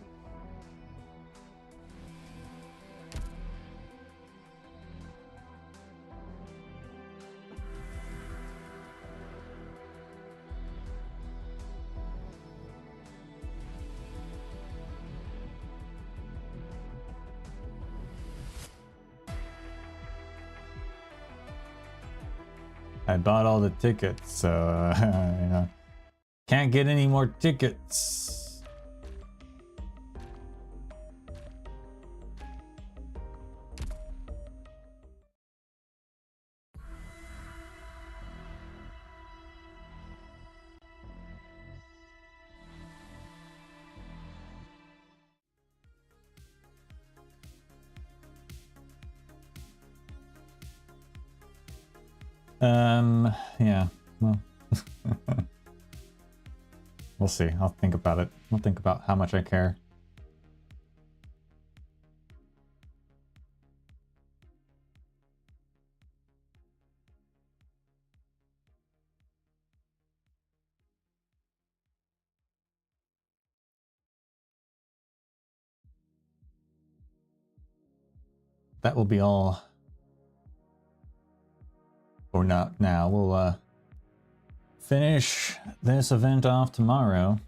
I bought all the tickets, so you know, can't get any more tickets. Yeah, well. We'll see. I'll think about it. I'll think about how much I care. That will be all for now. We'll finish this event off tomorrow.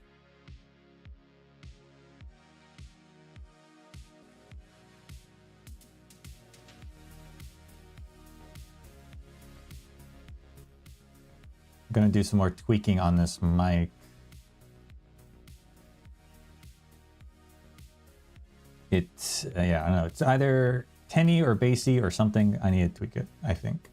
I'm gonna do some more tweaking on this mic. It's yeah, I don't know. It's either tenny or bassy or something. I need to tweak it, I think.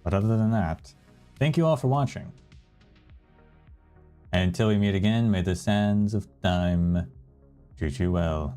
But other than that, thank you all for watching. And until we meet again, may the sands of time treat you well.